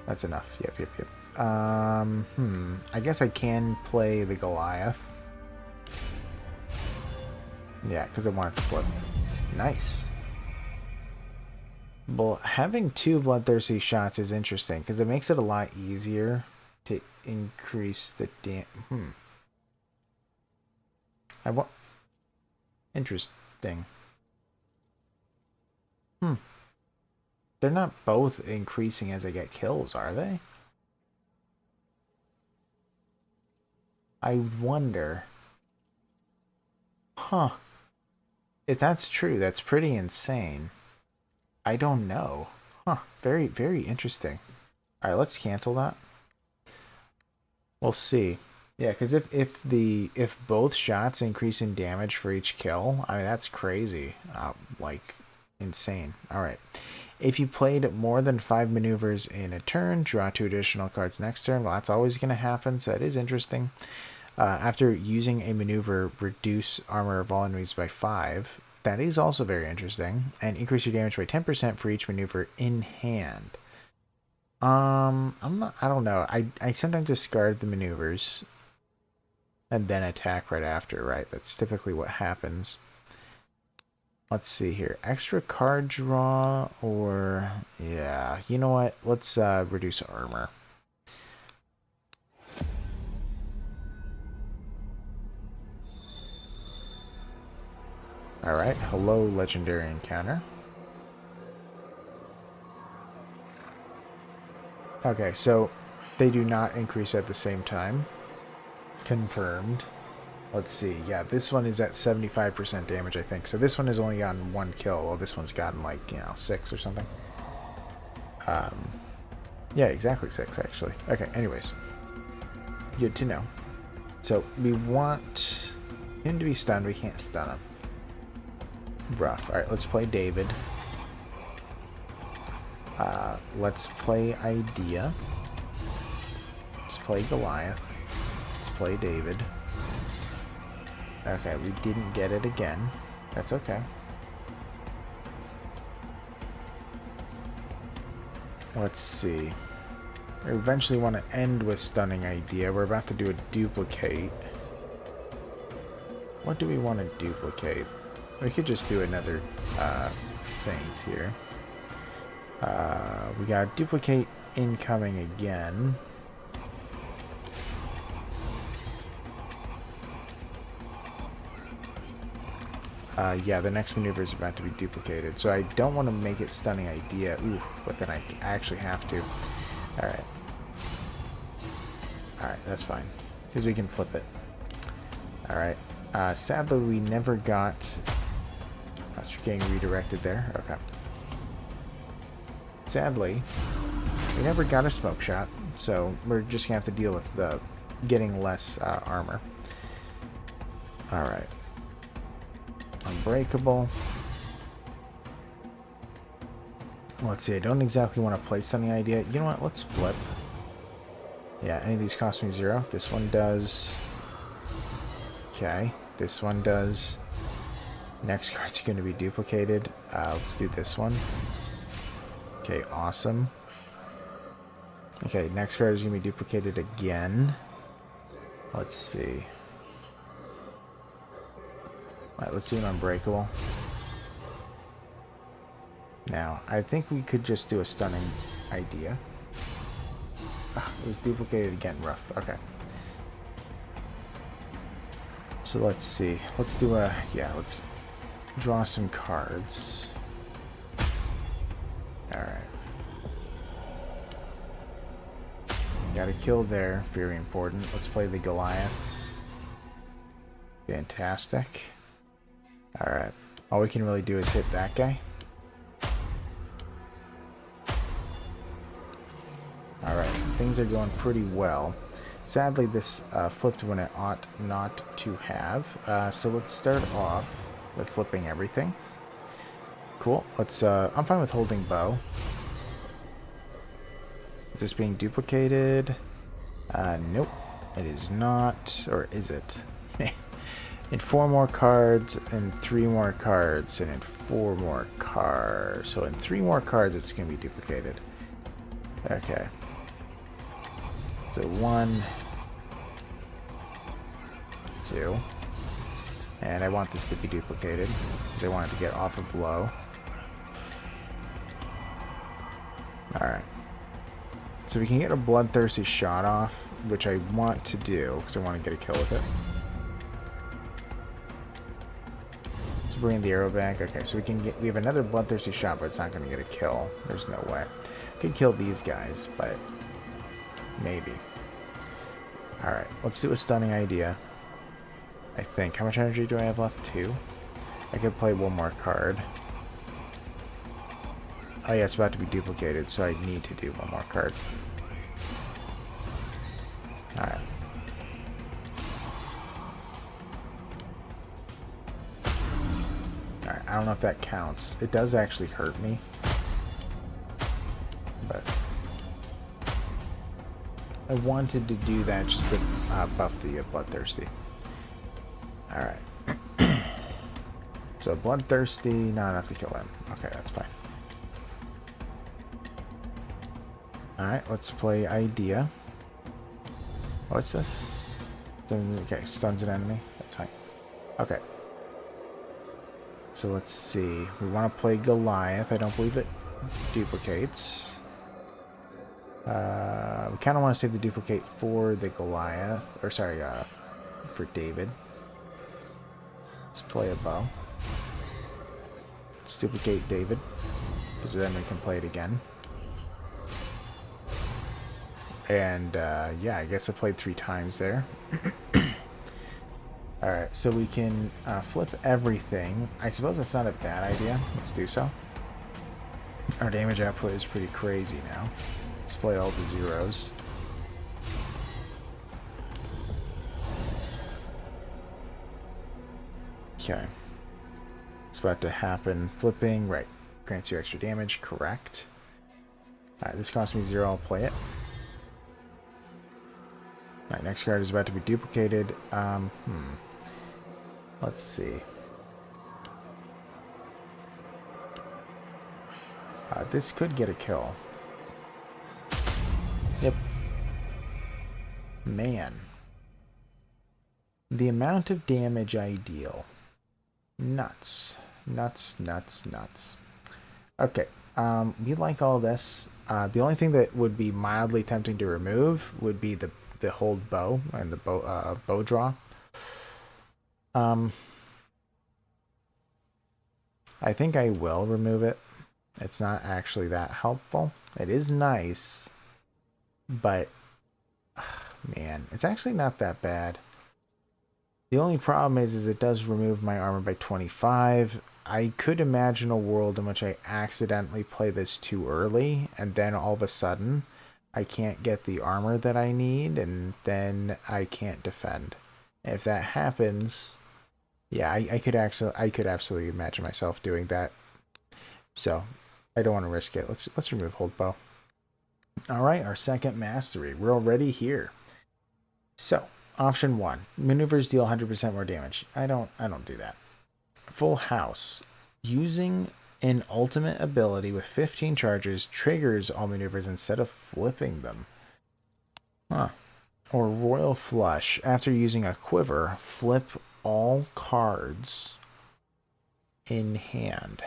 That's enough. Yep. I guess I can play the Goliath. Yeah, because I want it to flip. Nice. Well, having 2 bloodthirsty shots is interesting, because it makes it a lot easier to increase the I want... interesting. They're not both increasing as I get kills, are they? I wonder. Huh. If that's true, that's pretty insane. I don't know. Huh. Very, very interesting. Alright, let's cancel that. We'll see. Yeah, because if both shots increase in damage for each kill, I mean, that's crazy. Like, insane. Alright. If you played more than 5 maneuvers in a turn, draw 2 additional cards next turn. Well, that's always going to happen, so that is interesting. After using a maneuver, reduce armor of all enemies by 5. That is also very interesting. And increase your damage by 10% for each maneuver in hand. I don't know. I sometimes discard the maneuvers and then attack right after, right? That's typically what happens. Let's see here. Extra card draw or... yeah. You know what? Let's reduce armor. Alright. Hello, legendary encounter. Okay, so they do not increase at the same time. Confirmed. Let's see. Yeah, this one is at 75% damage, I think. So this one has only gotten 1 kill, while this one's gotten, like, 6 or something. Yeah, exactly 6, actually. Okay, anyways. Good to know. So, we want him to be stunned. We can't stun him. Rough. Alright, let's play David. Let's play Idea. Let's play Goliath. Let's play David. Okay, we didn't get it again. That's okay. Let's see. We eventually want to end with Stunning Idea. We're about to do a duplicate. What do we want to duplicate? We could just do another things here. We got duplicate incoming again. Yeah, the next maneuver is about to be duplicated. So I don't want to make it Stunning Idea. Ooh, but then I actually have to. Alright. Alright, that's fine. Because we can flip it. Alright. Sadly, we never got... That's getting redirected there. Okay. Sadly, we never got a smoke shot. So we're just going to have to deal with the getting less armor. Alright. Unbreakable. Let's see, I don't exactly want to play Stunning Idea. You know what? Let's flip. Yeah, any of these cost me 0. This one does. Okay. This one does. Next card's going to be duplicated. Let's do this one. Okay, awesome. Okay, next card is going to be duplicated again. Let's see. Alright, let's do an Unbreakable. Now, I think we could just do a Stunning Idea. It was duplicated again. Rough. Okay. So let's see. Let's do a... Yeah, let's draw some cards. Alright. Got a kill there. Very important. Let's play the Goliath. Fantastic. Alright. All we can really do is hit that guy. Alright. Things are going pretty well. Sadly, this flipped when it ought not to have. So let's start off with flipping everything. Cool. Let's... I'm fine with holding bow. Is this being duplicated? Nope. It is not. Or is it? In 4 more cards, and 3 more cards, and in 4 more cards. So in 3 more cards, it's going to be duplicated. Okay. So 1, 2. And I want this to be duplicated, because I want it to get off a blow. Alright. So we can get a Bloodthirsty shot off, which I want to do, because I want to get a kill with it. Let's bring the arrow back. Okay, so we have another Bloodthirsty shot, but it's not going to get a kill. There's no way. I could kill these guys, but maybe. Alright, let's do a Stunning Idea. I think. How much energy do I have left? 2. I could play 1 more card. Oh yeah, it's about to be duplicated, so I need to do 1 more card. Alright. Alright, I don't know if that counts. It does actually hurt me. But I wanted to do that just to buff the Bloodthirsty. Alright. So Bloodthirsty, not enough to kill him. Okay, that's fine. Alright, let's play Idea. What's this? Okay, stuns an enemy. That's fine. Okay. So let's see. We want to play Goliath. I don't believe it duplicates. We kind of want to save the duplicate for the Goliath. Or sorry, for David. Let's play a bow. Let's duplicate David, because then we can play it again. And yeah, I guess I played 3 times there. Alright, so we can flip everything. I suppose that's not a bad idea. Let's do so. Our damage output is pretty crazy now. Display all the zeros. Okay. It's about to happen. Flipping, right. Grants you extra damage, correct. Alright, this cost me 0, I'll play it. Alright, next card is about to be duplicated. Let's see. This could get a kill. Yep. Man. The amount of damage I deal. Nuts. Nuts, nuts, nuts. Okay. We like all this. The only thing that would be mildly tempting to remove would be the hold bow and the bow draw. I think I will remove it. It's not actually that helpful. It is nice, but man, it's actually not that bad. The only problem is it does remove my armor by 25. I could imagine a world in which I accidentally play this too early, and then all of a sudden, I can't get the armor that I need, and then I can't defend. And if that happens, yeah, I could absolutely imagine myself doing that. So I don't want to risk it. Let's remove hold bow. All right, our second mastery. We're already here. So option 1, maneuvers deal 100% more damage. I don't do that. Full house. Using an ultimate ability with 15 charges triggers all maneuvers instead of flipping them. Huh. Or royal flush. After using a quiver, flip all cards in hand.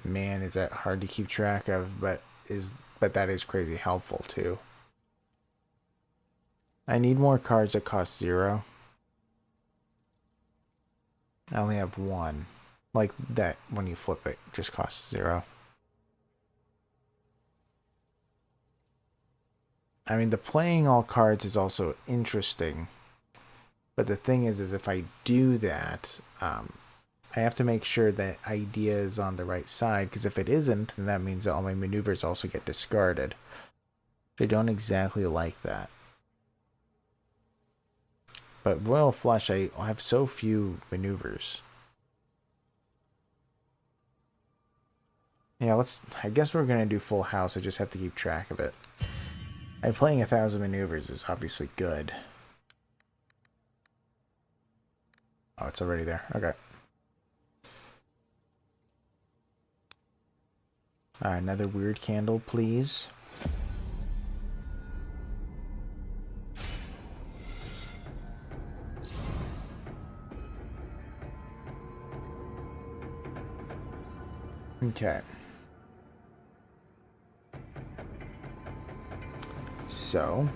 Man, is that hard to keep track of, but that is crazy helpful too. I need more cards that cost 0. I only have 1. Like that, when you flip it, just costs 0. I mean, the playing all cards is also interesting. But the thing is if I do that, I have to make sure that idea is on the right side. Because if it isn't, then that means that all my maneuvers also get discarded. I don't exactly like that. But Royal Flush, I have so few maneuvers. Yeah, I guess we're gonna do full house. I just have to keep track of it. And playing 1,000 maneuvers is obviously good. Oh, it's already there. Okay. Another weird candle, please. Okay. So,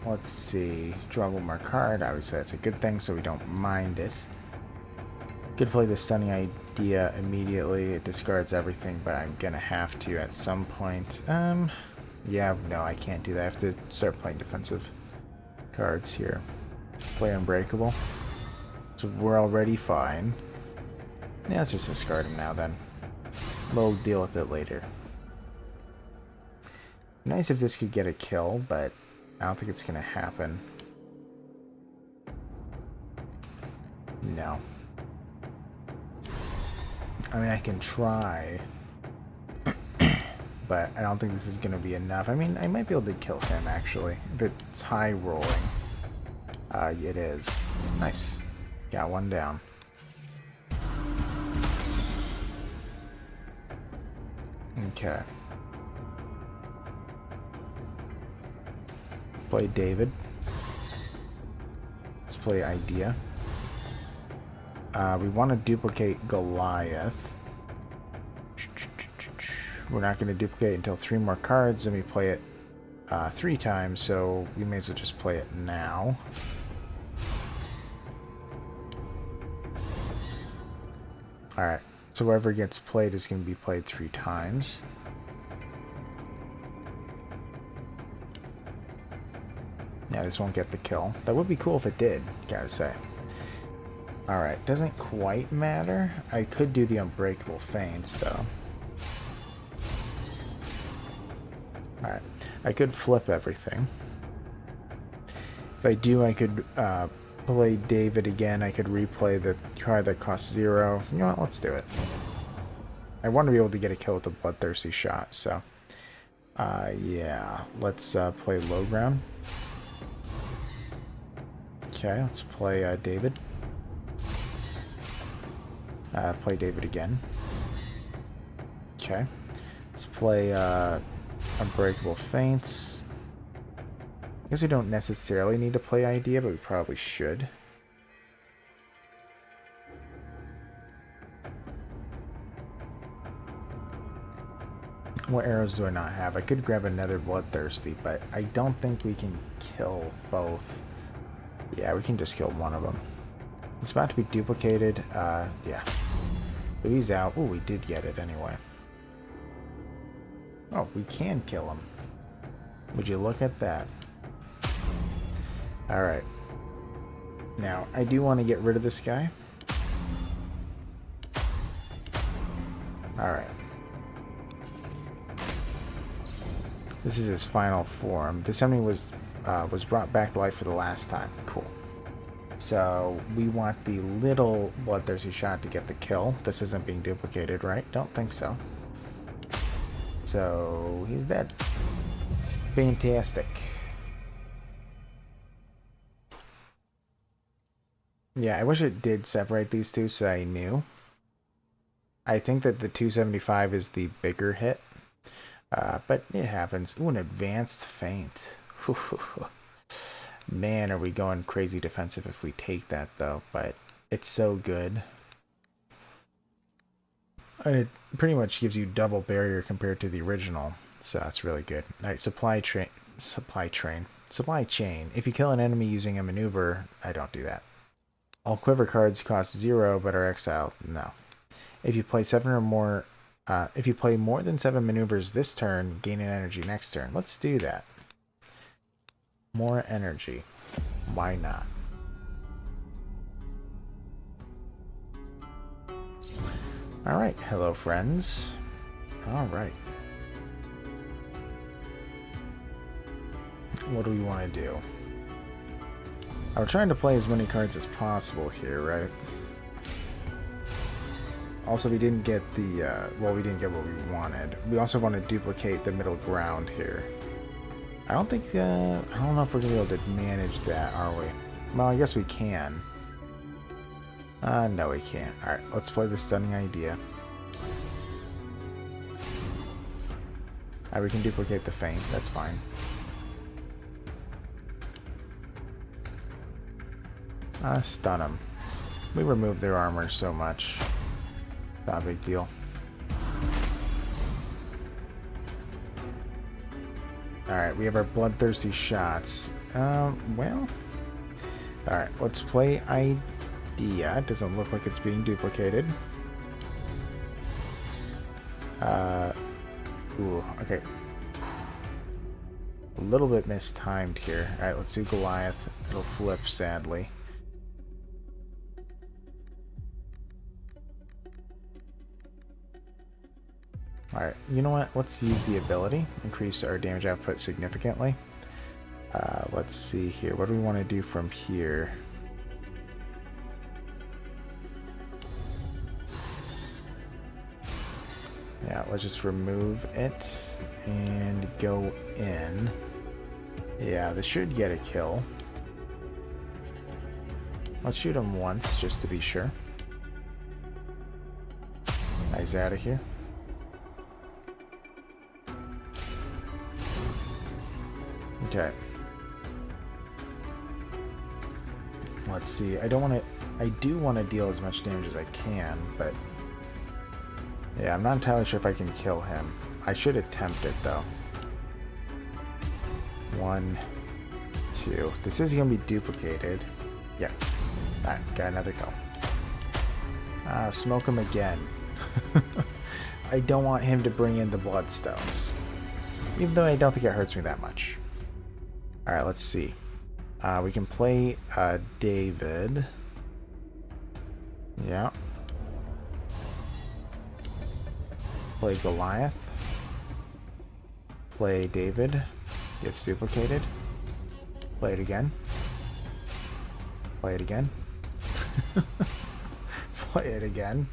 let's see. Draw one more card. Obviously, that's a good thing, so we don't mind it. Could play the stunning idea immediately. It discards everything, but I'm gonna have to at some point. Yeah, no, I can't do that. I have to start playing defensive cards here. Play Unbreakable. So we're already fine. Yeah, let's just discard him now then. We'll deal with it later. Nice if this could get a kill, but I don't think it's gonna happen. No. I mean, I can try, but I don't think this is gonna be enough. I mean, I might be able to kill him, actually, if it's high rolling. It is. Nice. Got one down. Okay. Play David. Let's play Idea. We want to duplicate Goliath. We're not going to duplicate until 3 more cards, and we play it 3 times, so we may as well just play it now. Alright, so whoever gets played is going to be played 3 times. Yeah, this won't get the kill. That would be cool if it did, gotta say. Alright, doesn't quite matter. I could do the unbreakable feints, though. Alright, I could flip everything. If I do, I could play David again. I could replay the card that costs 0. You know what, let's do it. I want to be able to get a kill with a bloodthirsty shot, so... yeah, let's play low ground. Okay, let's play David. Play David again. Okay. Let's play Unbreakable Feints. I guess we don't necessarily need to play Idea, but we probably should. What arrows do I not have? I could grab another Bloodthirsty, but I don't think we can kill both. Yeah, we can just kill one of them. It's about to be duplicated. Yeah. So he's out. Oh, we did get it anyway. Oh, we can kill him. Would you look at that? Alright. Now, I do want to get rid of this guy. Alright. This is his final form. Disseminating was brought back to life for the last time. Cool. So, we want the little bloodthirsty shot to get the kill. This isn't being duplicated, right? Don't think so. So, he's dead. Fantastic. Yeah, I wish it did separate these two so I knew. I think that the 275 is the bigger hit. But it happens. Ooh, an advanced feint. Man, are we going crazy defensive if we take that, though. But it's so good. And it pretty much gives you double barrier compared to the original. So that's really good. Alright, supply chain. If you kill an enemy using a maneuver, I don't do that. All quiver cards cost 0 but are exiled. No. If you play 7 or more... if you play more than 7 maneuvers this turn, gain an energy next turn. Let's do that. More energy. Why not? Alright, hello friends. Alright. What do we want to do? I'm trying to play as many cards as possible here, right? Also, we didn't get the, well, we didn't get what we wanted. We also want to duplicate the middle ground here. I don't think, I don't know if we're going to be able to manage that, are we? Well, I guess we can. No, we can't. Alright, let's play the Stunning Idea. Alright, we can duplicate the feint, that's fine. Stun them. We remove their armor so much. Not a big deal. Alright, we have our bloodthirsty shots. Well. Alright, let's play Idea. It doesn't look like it's being duplicated. Ooh, okay. A little bit mistimed here. Alright, let's do Goliath. It'll flip, sadly. Alright, you know what? Let's use the ability. Increase our damage output significantly. Let's see here. What do we want to do from here? Yeah, let's just remove it and go in. Yeah, this should get a kill. Let's shoot him once just to be sure. He's out of here. Okay. Let's see. I do want to deal as much damage as I can, but yeah, I'm not entirely sure if I can kill him. I should attempt it though. 1, 2. This is going to be duplicated. Yeah. Alright, got another kill. Smoke him again. I don't want him to bring in the bloodstones. Even though I don't think it hurts me that much. Alright, let's see. We can play David. Yeah. Play Goliath. Play David. Gets duplicated. Play it again. Play it again. Play it again.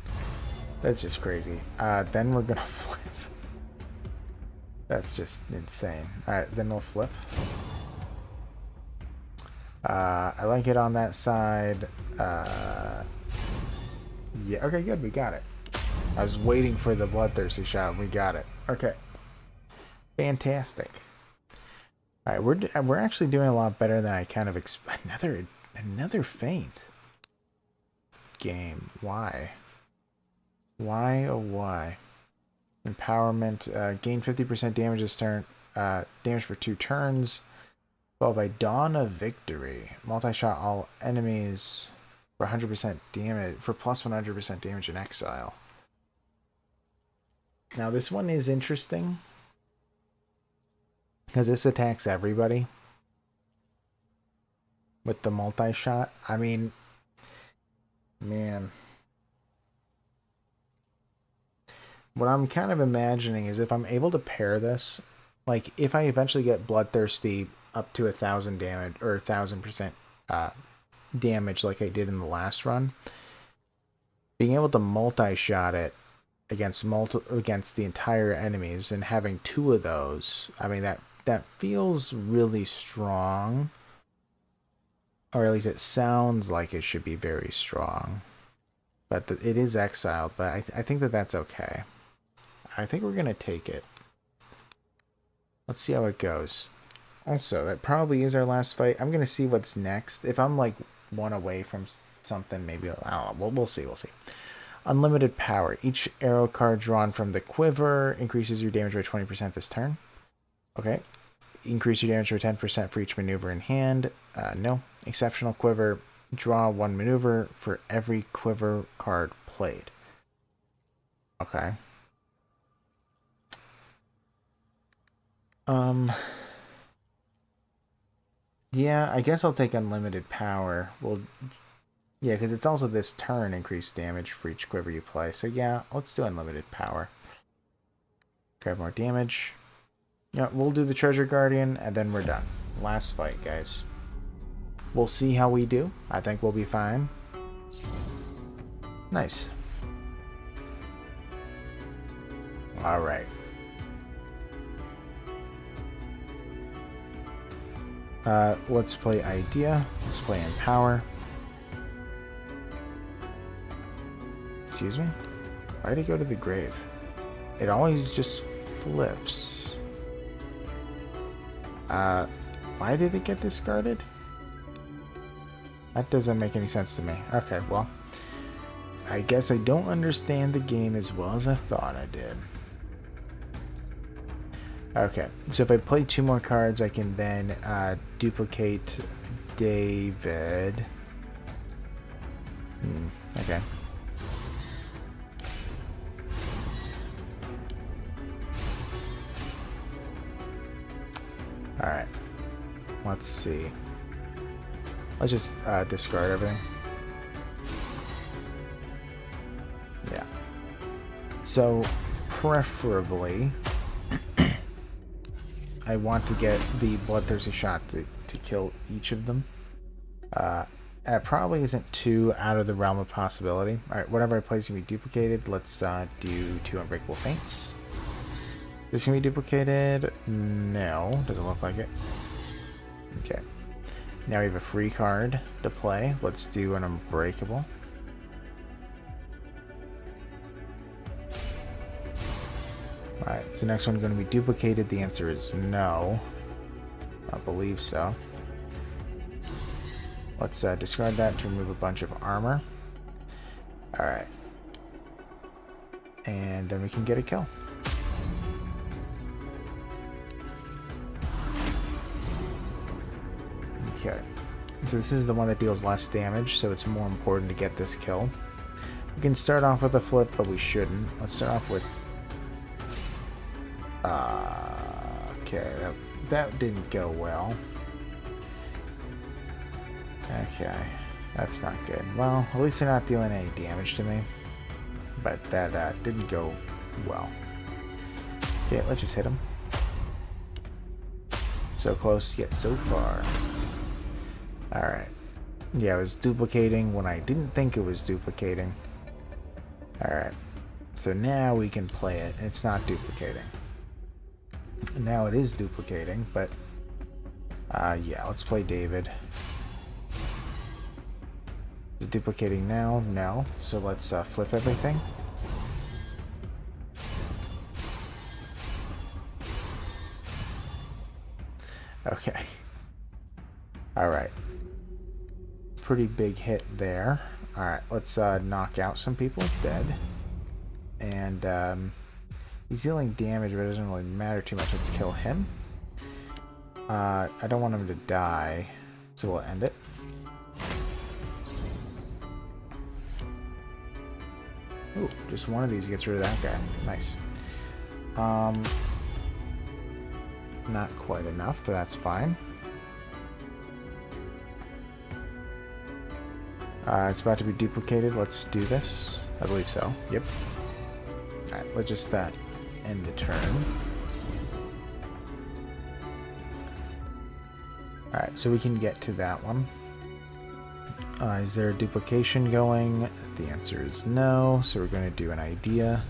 That's just crazy. Then we're gonna flip. That's just insane. Alright, then we'll flip. I like it on that side. Yeah, okay, good. We got it. I was waiting for the bloodthirsty shot. We got it. Okay. Fantastic. Alright, we're actually doing a lot better than I kind of expect. Another feint. Game. Why? Why, oh why? Empowerment. Gain 50% damage this turn. Damage for 2 turns. Followed by Dawn of Victory. Multi-shot all enemies for 100% damage. For plus 100% damage in exile. Now this one is interesting. Because this attacks everybody. With the multi-shot. I mean... Man... What I'm kind of imagining is if I'm able to pair this, like if I eventually get Bloodthirsty up to 1,000 damage or 1,000% damage like I did in the last run, being able to multi-shot it against the entire enemies and having 2 of those, I mean that feels really strong, or at least it sounds like it should be very strong. But it is exiled, but I think that's okay. I think we're going to take it. Let's see how it goes. Also, that probably is our last fight. I'm going to see what's next. If I'm like 1 away from something, maybe, I don't know. We'll see. Unlimited power. Each arrow card drawn from the quiver increases your damage by 20% this turn. Okay. Increase your damage by 10% for each maneuver in hand. No. Exceptional quiver. Draw 1 maneuver for every quiver card played. Okay. Yeah, I guess I'll take unlimited power. Well, yeah, because it's also this turn increased damage for each quiver you play. So yeah, let's do unlimited power. Grab more damage. Yeah, we'll do the Treasure Guardian, and then we're done. Last fight, guys. We'll see how we do. I think we'll be fine. Nice. Alright. Let's play Idea. Let's play Empower. Excuse me? Why did it go to the grave? It always just flips. Why did it get discarded? That doesn't make any sense to me. Okay, well, I guess I don't understand the game as well as I thought I did. Okay, so if I play 2 more cards, I can then duplicate David. Okay. Alright. Let's see. Let's just discard everything. Yeah. So, preferably... I want to get the Bloodthirsty shot to kill each of them. It probably isn't too out of the realm of possibility. Alright, whatever I play is going to be duplicated. Let's do 2 Unbreakable Feints. This going to be duplicated? No, doesn't look like it. Okay. Now we have a free card to play. Let's do an Unbreakable. Alright, so next one is going to be duplicated. The answer is no. I believe so. Let's discard that to remove a bunch of armor. Alright. And then we can get a kill. Okay. So this is the one that deals less damage, so it's more important to get this kill. We can start off with a flip, but we shouldn't. Let's start off with... okay, that didn't go well. Okay, that's not good. Well, at least they're not dealing any damage to me. But that didn't go well. Okay, let's just hit him. So close, yet so far. Alright. Yeah, it was duplicating when I didn't think it was duplicating. Alright. So now we can play it. It's not duplicating. Now it is duplicating, but... yeah, let's play David. Is it duplicating now? No. So let's flip everything. Okay. Alright. Pretty big hit there. Alright, let's knock out some people. Dead. And he's dealing damage, but it doesn't really matter too much. Let's kill him. I don't want him to die, so we'll end it. Ooh, just one of these gets rid of that guy. Nice. Not quite enough, but that's fine. It's about to be duplicated. Let's do this. I believe so. Yep. Alright, let's just end the turn. Alright, so we can get to that one. Is there a duplication going? The answer is no, so we're going to do an idea.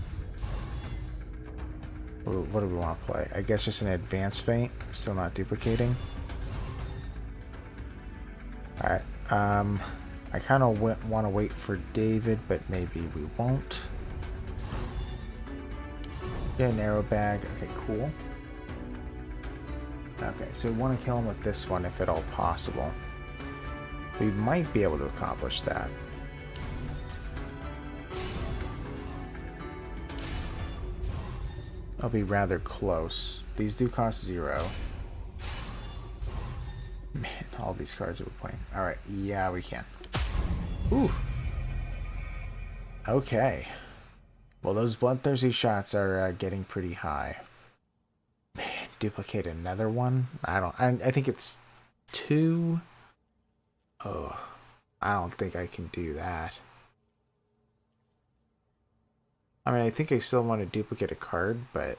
What do we want to play? I guess just an advanced feint. Still not duplicating. Alright, I kind of want to wait for David, but maybe we won't. Yeah, narrow bag. Okay, cool. Okay, so we want to kill him with this one if at all possible. We might be able to accomplish that. I'll be rather close. These do cost 0. Man, all these cards that we're playing. Alright, yeah, we can. Ooh. Okay. Well, those bloodthirsty shots are getting pretty high. Man, duplicate another one? I think it's 2. Oh, I don't think I can do that. I mean, I think I still want to duplicate a card, but...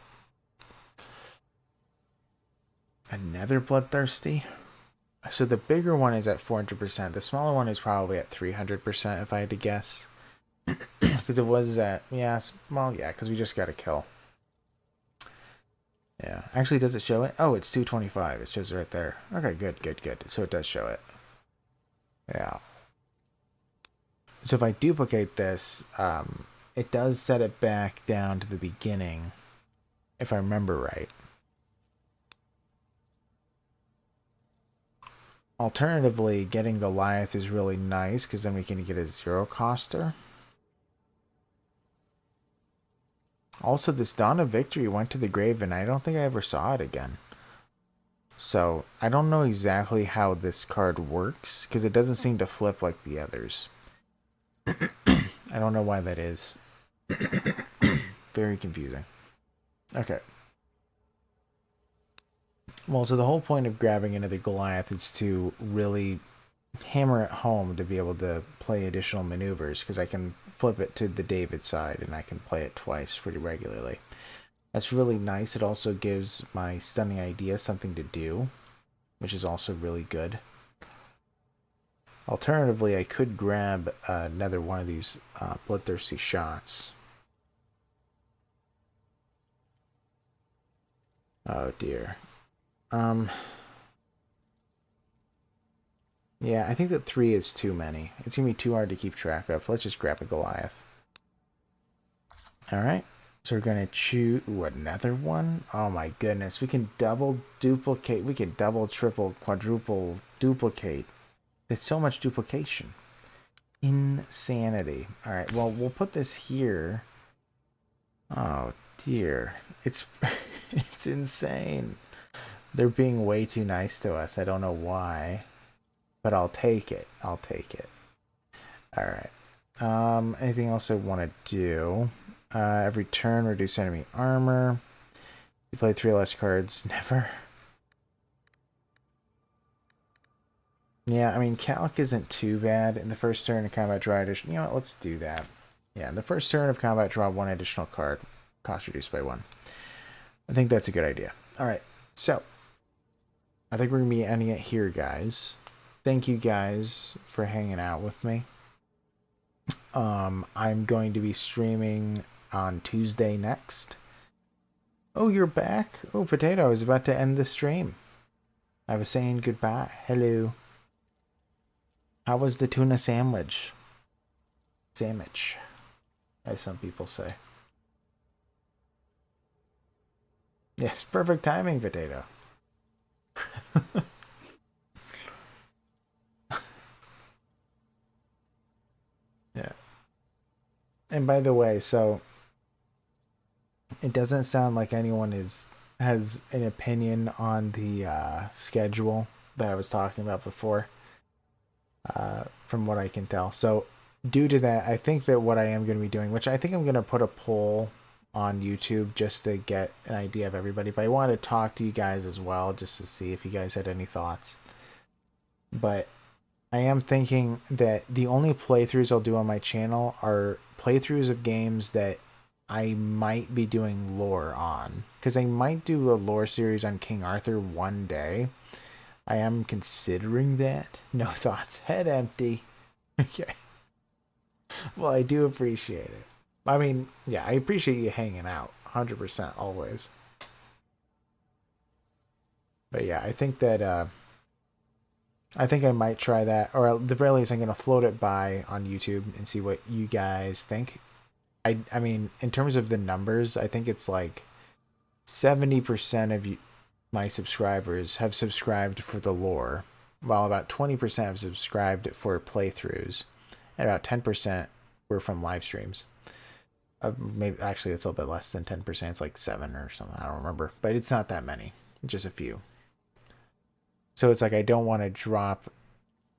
Another bloodthirsty? So the bigger one is at 400%. The smaller one is probably at 300% if I had to guess. Because it was at... Yeah, well, yeah, because we just got a kill. Yeah. Actually, does it show it? Oh, it's 225. It shows it right there. Okay, good, good, good. So it does show it. Yeah. So if I duplicate this, it does set it back down to the beginning, if I remember right. Alternatively, getting Goliath is really nice, because then we can get a 0-coster. Also, this Dawn of Victory went to the grave, and I don't think I ever saw it again. So, I don't know exactly how this card works, because it doesn't seem to flip like the others. I don't know why that is. Very confusing. Okay. Well, so the whole point of grabbing another Goliath is to really hammer it home to be able to play additional maneuvers, because I can flip it to the David side and I can play it twice pretty regularly. That's really nice. It also gives my stunning idea something to do, which is also really good. Alternatively, I could grab another one of these bloodthirsty shots. Oh dear. Yeah, I think that 3 is too many. It's going to be too hard to keep track of. Let's just grab a Goliath. Alright. So we're going to choose... Ooh, another one? Oh my goodness. We can double duplicate. We can double, triple, quadruple duplicate. There's so much duplication. Insanity. Alright, well, we'll put this here. Oh dear. It's... it's insane. They're being way too nice to us. I don't know why. But I'll take it. I'll take it. Alright. Anything else I want to do? Every turn, reduce enemy armor. You play 3 less cards. Never. Yeah, I mean, Calc isn't too bad. In the first turn of combat, draw additional. You know what? Let's do that. Yeah, in the first turn of combat, draw one additional card. Cost reduced by one. I think that's a good idea. All right, so I think we're going to be ending it here, guys. Thank you guys for hanging out with me. I'm going to be streaming on Tuesday next. Oh, you're back? Oh, Potato, I was about to end the stream. I was saying goodbye. Hello. How was the tuna sandwich? Sandwich, as some people say. Yes, perfect timing, Potato. Yeah. And by the way, so it doesn't sound like anyone has an opinion on the schedule that I was talking about before, from what I can tell. So due to that, I think that what I am going to be doing, which I think I'm going to put a poll on YouTube just to get an idea of everybody, but I wanted to talk to you guys as well just to see if you guys had any thoughts. But I am thinking that the only playthroughs I'll do on my channel are playthroughs of games that I might be doing lore on. Because I might do a lore series on King Arthur one day. I am considering that. No thoughts. Head empty. Okay. Well, I do appreciate it. I mean, yeah, I appreciate you hanging out. 100% always. But yeah, I think I might try that, or at the very least, I'm gonna float it by on YouTube and see what you guys think. I mean, in terms of the numbers, I think it's like 70% of my subscribers have subscribed for the lore, while about 20% have subscribed for playthroughs, and about 10% were from live streams. Maybe actually, it's a little bit less than 10%. It's like 7 or something. I don't remember, but it's not that many, just a few. So it's like I don't want to drop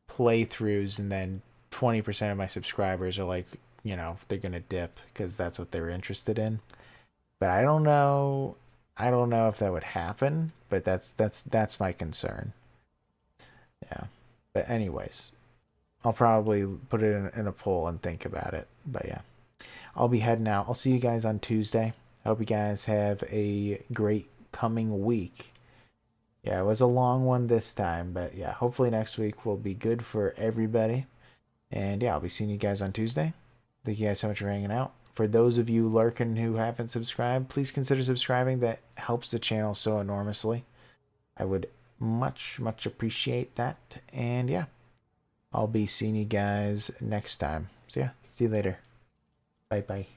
playthroughs and then 20% of my subscribers are like, they're going to dip because that's what they're interested in. But I don't know. I don't know if that would happen, but that's my concern. Yeah. But anyways, I'll probably put it in a poll and think about it. But yeah, I'll be heading out. I'll see you guys on Tuesday. I hope you guys have a great coming week. Yeah, it was a long one this time, but yeah, hopefully next week will be good for everybody. And yeah, I'll be seeing you guys on Tuesday. Thank you guys so much for hanging out. For those of you lurking who haven't subscribed, please consider subscribing. That helps the channel so enormously. I would much, much appreciate that. And yeah, I'll be seeing you guys next time. So yeah, see you later. Bye bye.